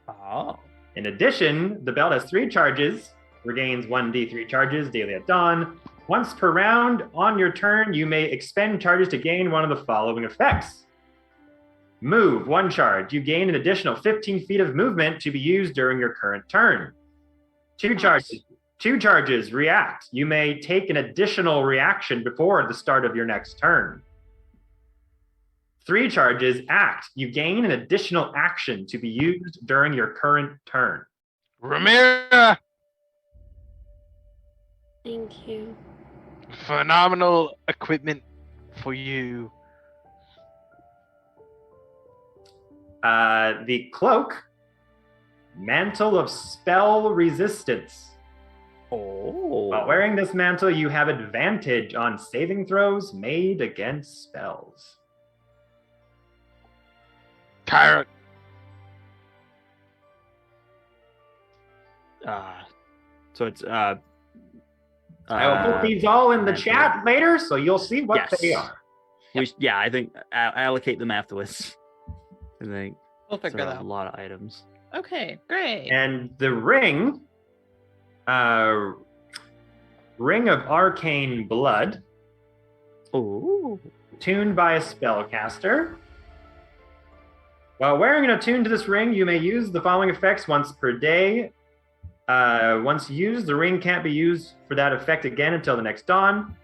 Oh. In addition, the belt has 3 charges, regains 1d3 charges daily at dawn. Once per round, on your turn, you may expend charges to gain one of the following effects. Move, 1 charge. You gain an additional 15 feet of movement to be used during your current turn. 2 charges. 2 charges, react. You may take an additional reaction before the start of your next turn. 3 charges, act. You gain an additional action to be used during your current turn. Ramira, Thank you. phenomenal equipment for you. The cloak, mantle of spell resistance. Oh. While wearing this mantle, you have advantage on saving throws made against spells. Kyra, So it's I will put these all in the mantle. chat later, so you'll see what they Yes. are. I think allocate them afterwards. I think We'll figure there that are a out. lot of items. Okay, great. And the ring, ring of arcane blood, Oh. tuned by a spellcaster. While wearing and attuned to this ring, you may use the following effects once per day. Once used, the ring can't be used for that effect again until the next dawn.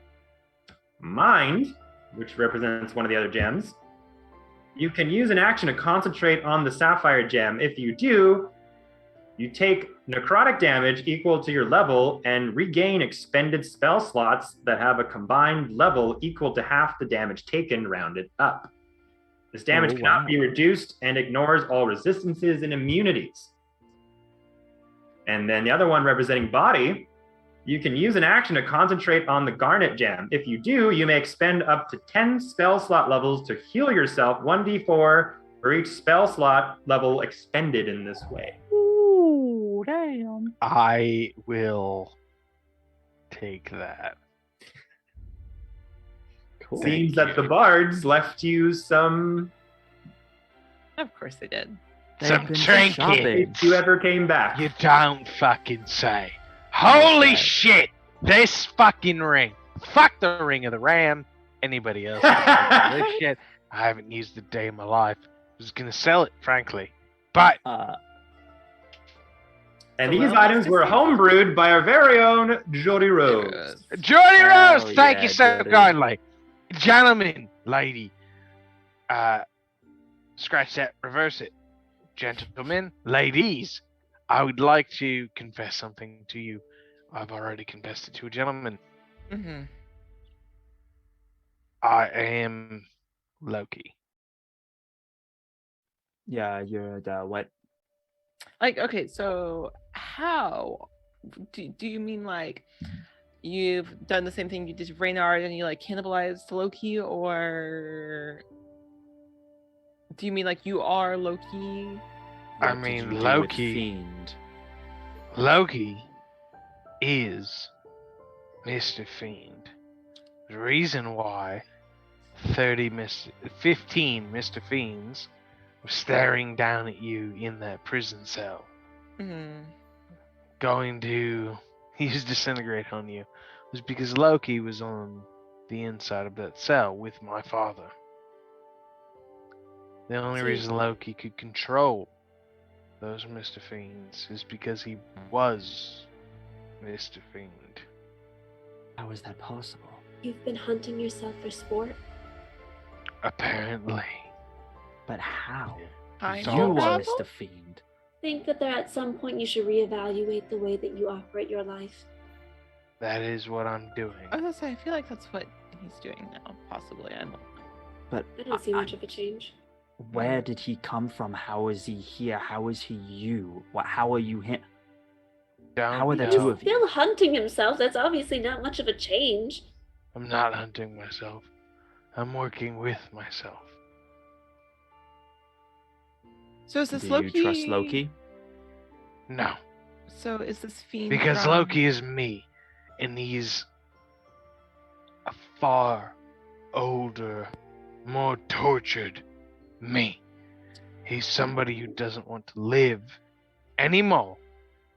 Mind, which represents one of the other gems. You can use an action to concentrate on the sapphire gem. If you do, you take necrotic damage equal to your level and regain expended spell slots that have a combined level equal to half the damage taken rounded up. This damage cannot be reduced and ignores all resistances and immunities. And then the other one representing body, you can use an action to concentrate on the garnet gem. If you do, you may expend up to 10 spell slot levels to heal yourself 1d4 for each spell slot level expended in this way. Ooh, damn. I will take that. Cool. Seems that the bards left you some Of course they did. Some They've been trinkets. shopping. if you ever came back. You don't fucking say. Holy right. shit! This fucking ring. Fuck the ring of the ram. Anybody else? This shit. I haven't used a day in my life. I was gonna sell it, frankly. But And So these well, items were homebrewed by our very own Jody Rose. Jordy Hell Rose, thank yeah, you so Jody. kindly. Gentlemen, lady. Scratch that, reverse it. Gentlemen, ladies, I would like to confess something to you. I've already confessed it to a gentleman. Mm-hmm. I am Loki. Yeah, you're the what? Like, okay, so how do you mean like you've done the same thing you did to Reynard and you like cannibalized Loki, or do you mean like you are Loki? What I did mean, you do with Loki. Fiend. Loki is Mr. Fiend. The reason why 15 Mr. Fiends were staring down at you in that prison cell, Mm-hmm. going to use disintegrate on you, was because Loki was on the inside of that cell with my father. The only See. reason Loki could control those Mr. Fiends is because he was Mr. Fiend. How is that possible? You've been hunting yourself for sport. Apparently. But how? Kind You You of are problem? Mr. Fiend. Think that there at some point you should reevaluate the way that you operate your life. That is what I'm doing. I was gonna say, I feel like that's what he's doing now, possibly. I don't. But I don't see much of a change. where did he come from? How is he here? How is he you? What? How are you him? How are the Don't two know. of you? Still hunting himself. That's obviously not much of a change. I'm not hunting myself. I'm working with myself. So is this Do Loki? you trust Loki? No. So is this fiend? Because from- Loki is me. And he's a far older, more tortured me. He's somebody who doesn't want to live anymore.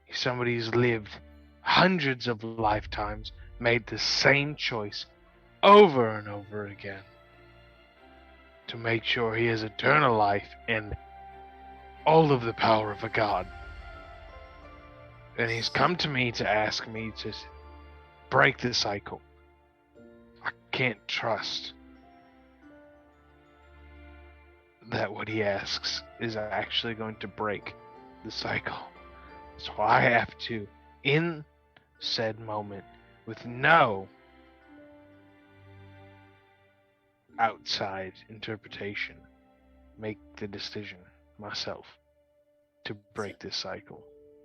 He's somebody who's lived hundreds of lifetimes, made the same choice over and over again to make sure he has eternal life and all of the power of a god. And he's come to me to ask me to break the cycle. I can't trust that what he asks is actually going to break the cycle. So I have to, in said moment, with no outside interpretation, make the decision myself to break this cycle.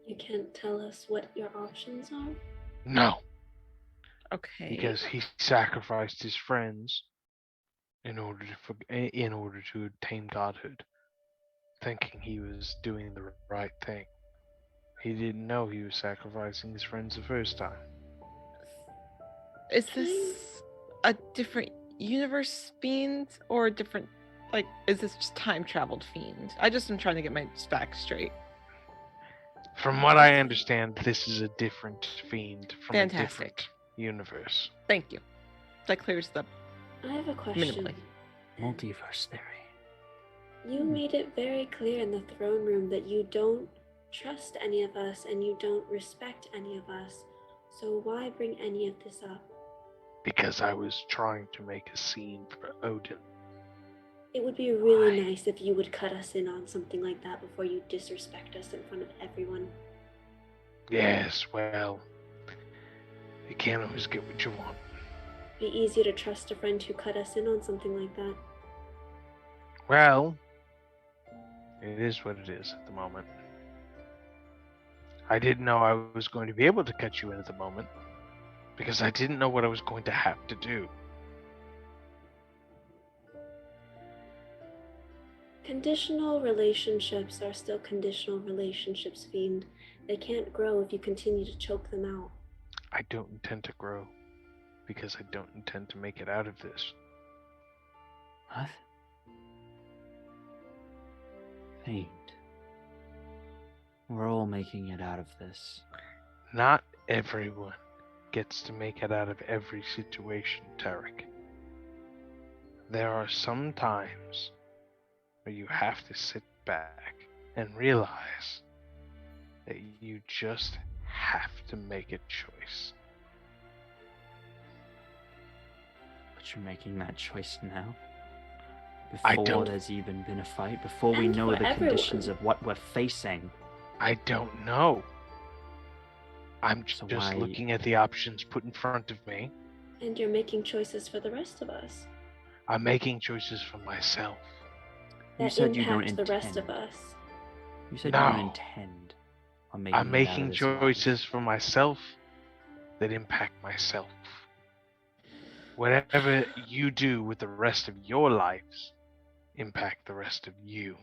You can't tell us what your options are? No, Okay. because he sacrificed his friends in order to attain godhood, thinking he was doing the right thing. He didn't know he was sacrificing his friends the first time. Is this a different universe fiend or a different, like, is this just time traveled fiend? I just am trying to get my facts straight. From what I understand, this is a different fiend from a Fantastic. different universe. Thank you. That clears the I have a question. minimally. Multiverse theory. You made it very clear in the throne room that you don't trust any of us and you don't respect any of us. So why bring any of this up? Because I was trying to make a scene for Odin. It would be really nice if you would cut us in on something like that before you disrespect us in front of everyone. Yes, well, you can't always get what you want. Be easier to trust a friend who cut us in on something like that. Well, it is what it is at the moment. I didn't know I was going to be able to cut you in at the moment, because I didn't know what I was going to have to do. Conditional relationships are still conditional relationships, Fiend. They can't grow if you continue to choke them out. I don't intend to grow, because I don't intend to make it out of this. What? Fiend. We're all making it out of this. Not everyone gets to make it out of every situation, Tarek. There are some times where you have to sit back and realize that you just have to make a choice. But you're making that choice now? I Before don't- there's even been a fight? Before we And know for the conditions everyone. of what we're facing? I don't know. I'm So just why- looking at the options put in front of me. And you're making choices for the rest of us. I'm making choices for myself. You That said you don't impact the rest of intend. us. You said you No. don't intend on making I'm it out making of this alive. choices for myself that impact myself. Whatever you do with the rest of your lives impact the rest of you.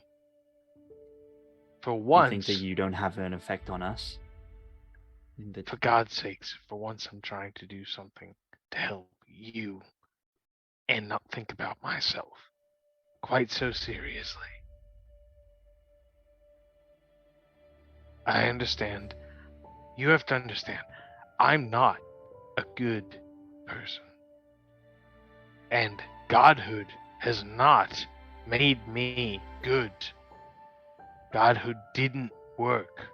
For You once, think that you don't have an effect on us? That for God's sakes, for once I'm trying to do something to help you and not think about myself quite so seriously. I understand. You have to understand, I'm not a good person. And godhood has not made me good. Godhood didn't work.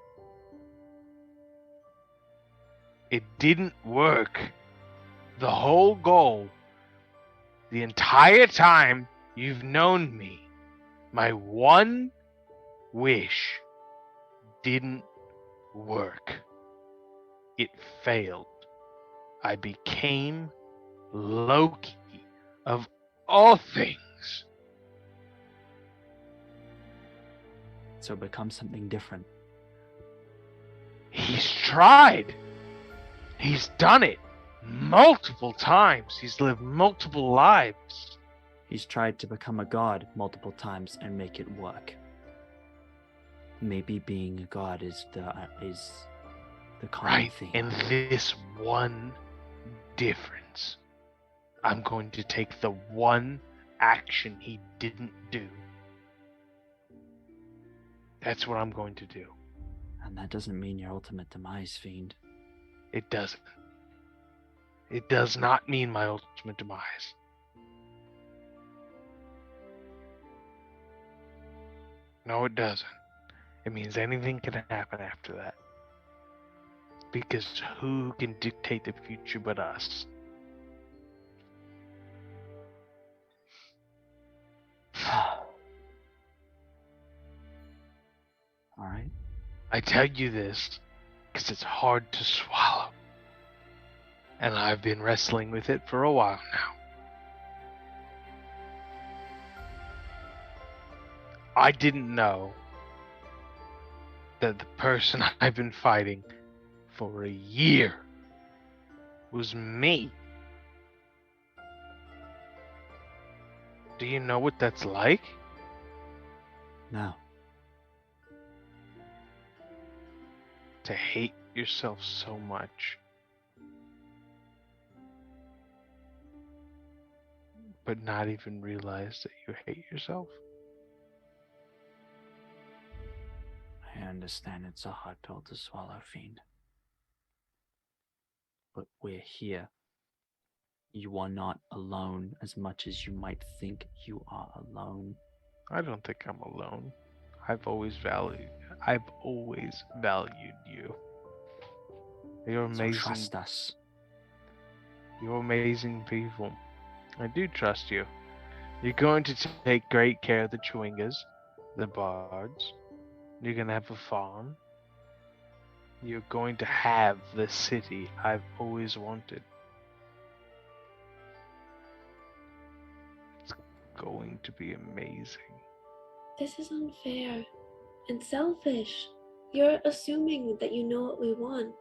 It didn't work. The whole goal, the entire time you've known me, my one wish didn't work. It failed. I became Loki, of all things. so become something different. He's tried. He's done it multiple times. He's lived multiple lives. He's tried to become a god multiple times and make it work. Maybe being a god is the common Right. theme. And this one difference. I'm going to take the one action he didn't do. That's what I'm going to do. And that doesn't mean your ultimate demise, Fiend. It doesn't. It does not mean my ultimate demise. No, it doesn't. It means anything can happen after that. Because who can dictate the future but us? All right. I tell you this because it's hard to swallow. And I've been wrestling with it for a while now. I didn't know that the person I've been fighting for a year was me. Do you know what that's like? No. To hate yourself so much, but not even realize that you hate yourself? I understand it's a hard pill to swallow, Fiend. But we're here. You are not alone as much as you might think you are alone. I don't think I'm alone. I've always valued you. You're So amazing. trust us. You're amazing people. I do trust you. You're going to take great care of the Chewingas, the bards. You're going to have a farm. You're going to have the city I've always wanted. It's going to be amazing. This is unfair and selfish. You're assuming that you know what we want.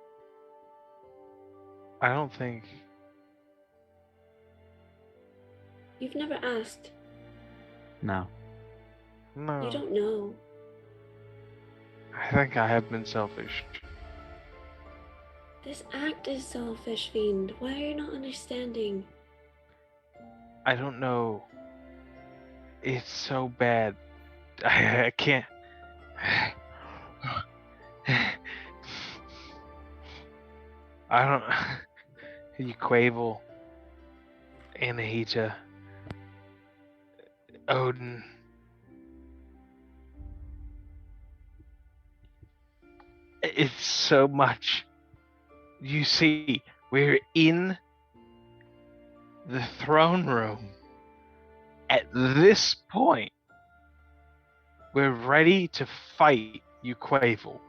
I don't think... You've never asked. No. No. You don't know. I think I have been selfish. This act is selfish, Fiend. Why are you not understanding? I don't know. It's so bad. I can't... I don't... You Quavel, Achaidh, Odin. It's so much. You see, we're in the throne room. At this point, we're ready to fight you Quavel.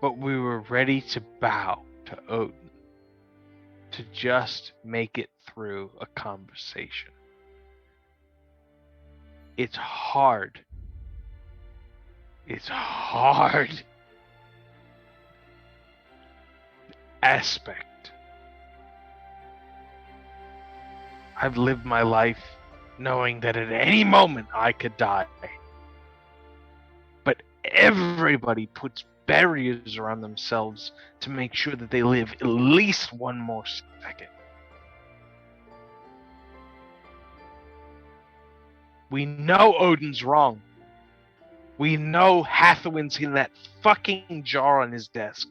But we were ready to bow to Odin. To just make it through a conversation. It's hard. It's hard. Aspect. I've lived my life knowing that at any moment I could die. But everybody puts barriers around themselves to make sure that they live at least one more second. We know Odin's wrong. We know Hathawin's in that fucking jar on his desk.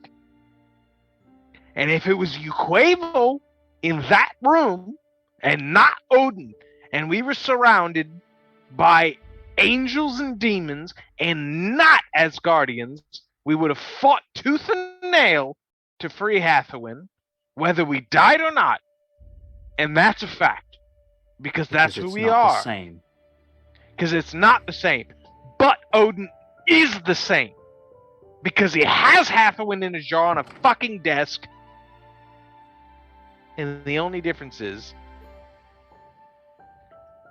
And if it was Quavel in that room and not Odin, and we were surrounded by angels and demons and not Asgardians, we would have fought tooth and nail to free Hathawin, whether we died or not. And that's a fact. Because that's who we are. The same. Because it's not the same. But Odin is the same. Because he has Hathawin in a jar on a fucking desk. And the only difference is,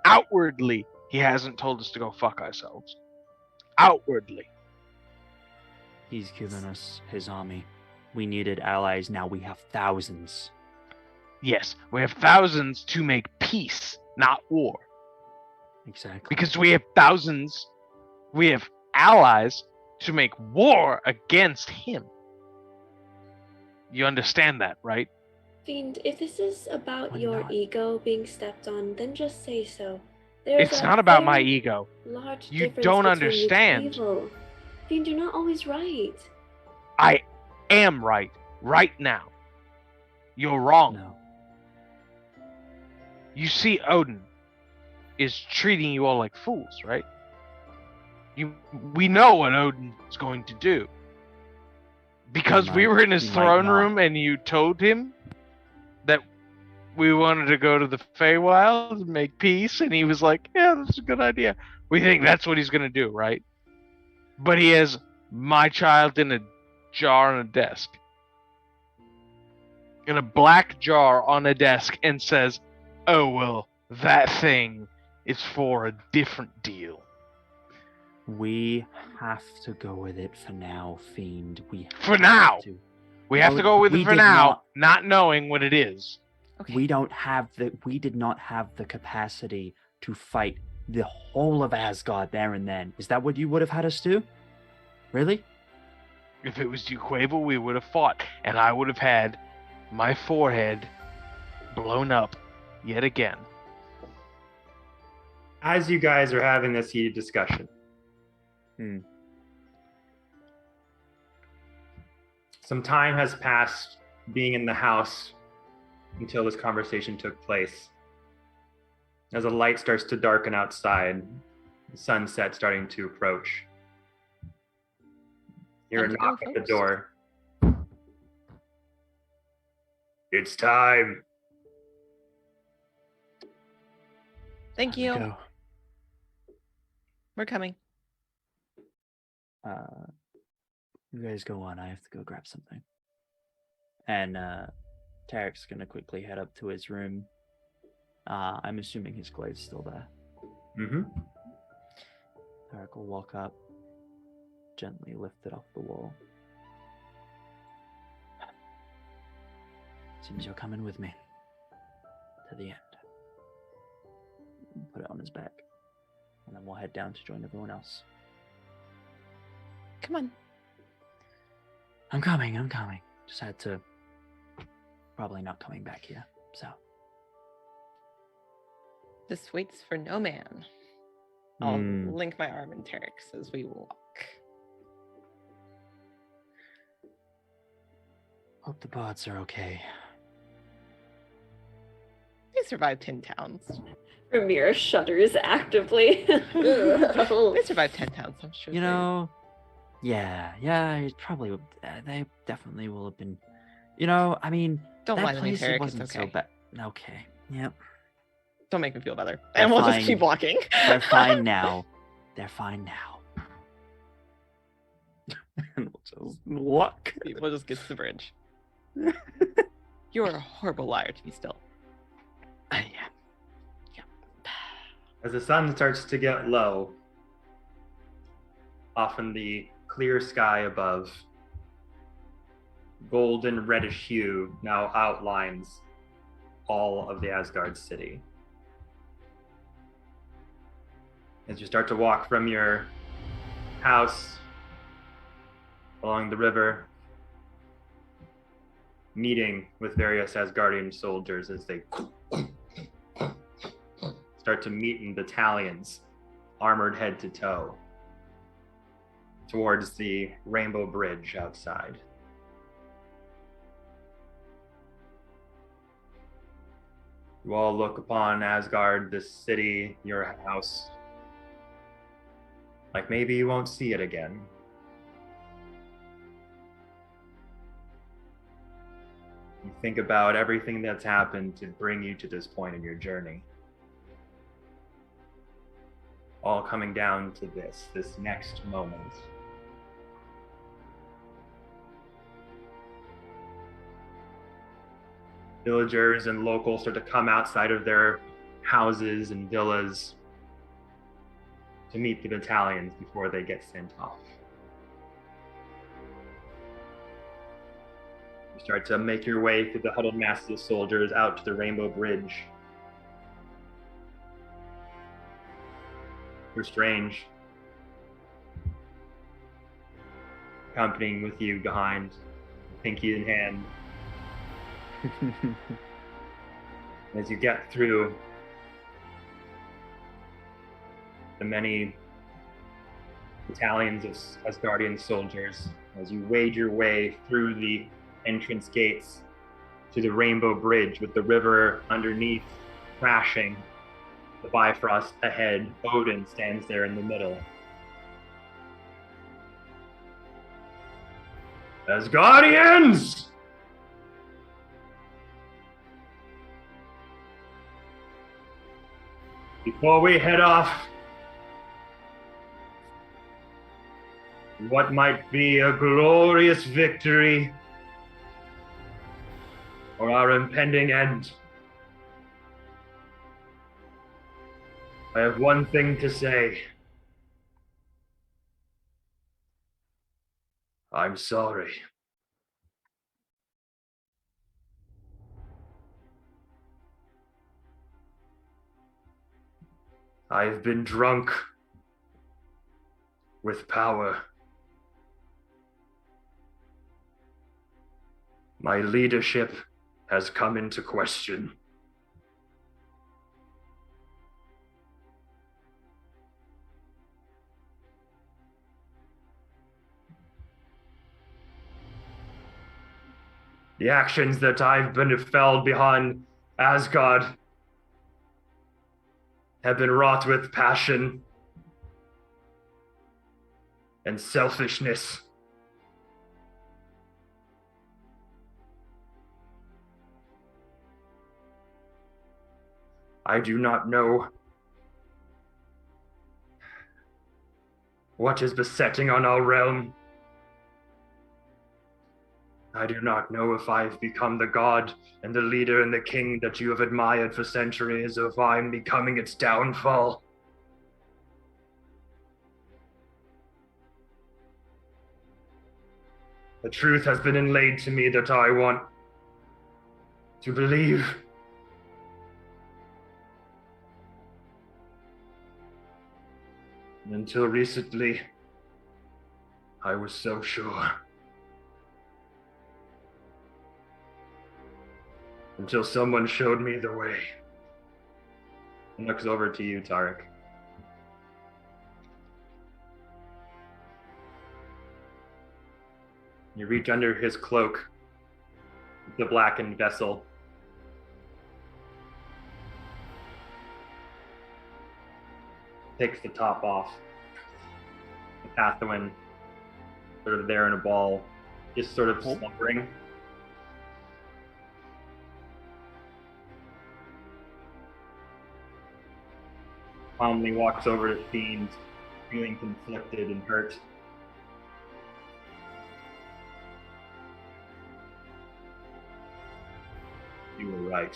outwardly, he hasn't told us to go fuck ourselves. Outwardly. He's given us his army. We needed allies, now we have thousands. Yes, we have thousands to make peace, not war. Exactly. Because we have thousands, we have allies to make war against him. You understand that, right? Fiend, if this is about Why your not? ego being stepped on, then just say so. It's not about my ego. Large You difference don't between understand. You evil. Fiend, you're not always right. I am right now. You're wrong. No. You see, Odin is treating you all like fools, right? We know what Odin's going to do. Because we were in his throne room and you told him that we wanted to go to the Feywild and make peace, and he was like, yeah, that's a good idea. We think that's what he's going to do, right? But he has my child in a jar on a desk. In a black jar on a desk, and says, oh, well, that thing is for a different deal. We have to go with it for now, Fiend. We For now! to. We have to go with it We for did now, not knowing what it is. Okay. We did not have the capacity to fight the whole of Asgard there and then. Is that what you would have had us do? Really? If it was Quavel, we would have fought, and I would have had my forehead blown up yet again. As you guys are having this heated discussion, some time has passed being in the house until this conversation took place. As the light starts to darken outside, the sunset starting to approach. Hear a Time to knock go at the first. door. It's time. Thank Time to you. go. We're coming. You guys go on. I have to go grab something. And Tarek's gonna quickly head up to his room. I'm assuming his glade's still there. Mm-hmm. Tarek will walk up, gently lift it off the wall. Seems you're coming with me to the end. Put it on his back, and then we'll head down to join everyone else. Come on. I'm coming. Just had to. Probably not coming back here, so. This waits for no man. I'll link my arm in Tarek's as we walk. Hope the bots are okay. They survived 10 towns. Ramira shudders actively. They survived 10 towns, I'm sure. You know, yeah, it probably, they definitely will have been. You know, I mean, Don't lie that to me, place it Tarek. wasn't It's okay. so bad. Okay, yep. Don't make me feel better. They're And we'll fine. just keep walking. They're fine now. They're fine now. And we'll just walk. We'll just get to the bridge. You're a horrible liar to be still. Yeah. As the sun starts to get low, off in the clear sky above, golden reddish hue now outlines all of the Asgard city. As you start to walk from your house along the river, meeting with various Asgardian soldiers as they start to meet in battalions, armored head to toe, towards the Rainbow Bridge outside. You all look upon Asgard, this city, your house, like maybe you won't see it again. You think about everything that's happened to bring you to this point in your journey. All coming down to this next moment. Villagers and locals start to come outside of their houses and villas to meet the battalions before they get sent off. You start to make your way through the huddled masses of soldiers out to the Rainbow Bridge. For Strange, accompanying with you behind, pinky in hand. As you get through the many battalions of Asgardian soldiers, as you wade your way through the entrance gates to the Rainbow Bridge with the river underneath crashing, the Bifrost ahead, Odin stands there in the middle. Asgardians! Before we head off, what might be a glorious victory or our impending end, I have one thing to say. I'm sorry. I've been drunk with power. My leadership has come into question. The actions that I've befell behind Asgard have been wrought with passion and selfishness. I do not know what is besetting on our realm. I do not know if I've become the god and the leader and the king that you have admired for centuries, or if I'm becoming its downfall. The truth has been inlaid to me that I want to believe. And until recently, I was so sure. Until someone showed me the way. And looks over to you, Tarek. You reach under his cloak, the blackened vessel. Takes the top off. The Pathoan, sort of there in a ball, just sort of slumbering. Calmly walks over to Fiend, feeling conflicted and hurt. You were right.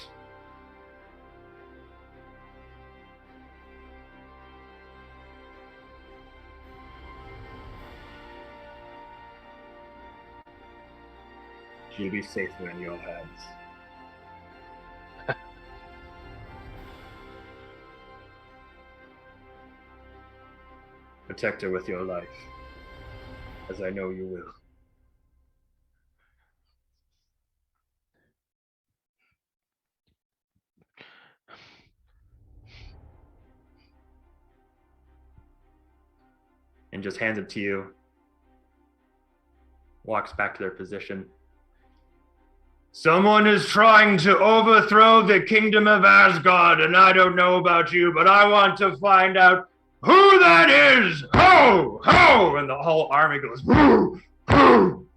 She'll be safer in your hands. Protect her with your life, as I know you will. And just hands it to you. Walks back to their position. Someone is trying to overthrow the kingdom of Asgard, and I don't know about you, but I want to find out who that is! Ho! Ho! And the whole army goes, whoo! Whoo!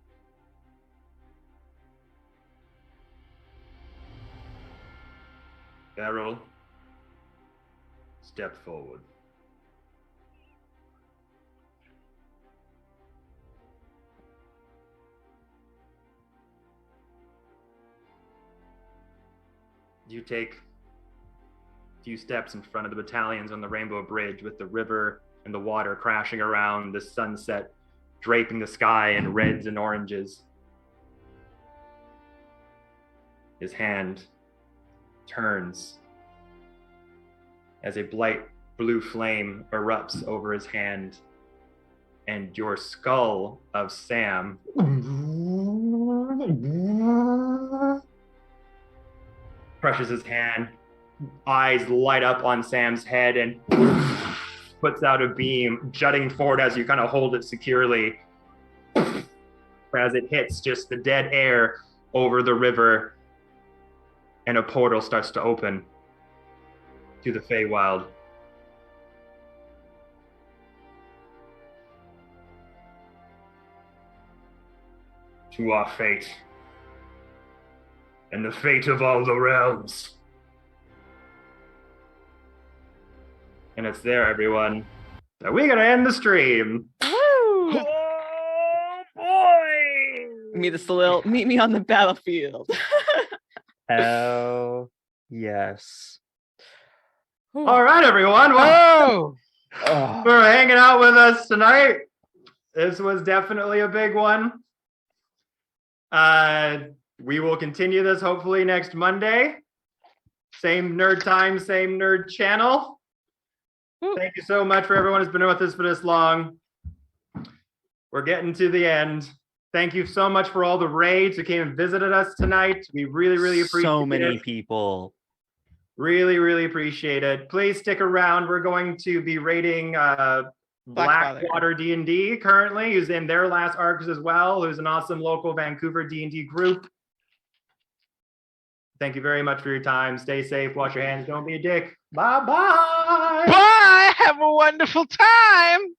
Carol, step forward. You take a few steps in front of the battalions on the Rainbow Bridge with the river and the water crashing around, the sunset draping the sky in reds and oranges. His hand turns as a bright blue flame erupts over his hand, and your skull of Sam crushes his hand. Eyes light up on Sam's head and puts out a beam, jutting forward as you kind of hold it securely. As it hits just the dead air over the river, and a portal starts to open to the Feywild. To our fate, and the fate of all the realms. And it's there, everyone, that we're gonna end the stream. Woo! Oh boy! Meet me on the battlefield. Hell yes. All right, everyone. Well, Oh! for hanging out with us tonight. This was definitely a big one. We will continue this hopefully next Monday. Same nerd time, same nerd channel. Thank you so much for everyone who's been with us for this long. We're getting to the end. Thank you so much for all the raids who came and visited us tonight. We really, really appreciate it. So many people. Really, really appreciate it. Please stick around. We're going to be raiding Blackwater D&D currently, who's in their last arcs as well, who's an awesome local Vancouver D&D group. Thank you very much for your time. Stay safe, wash your hands, don't be a dick. Bye-bye. Bye! Have a wonderful time!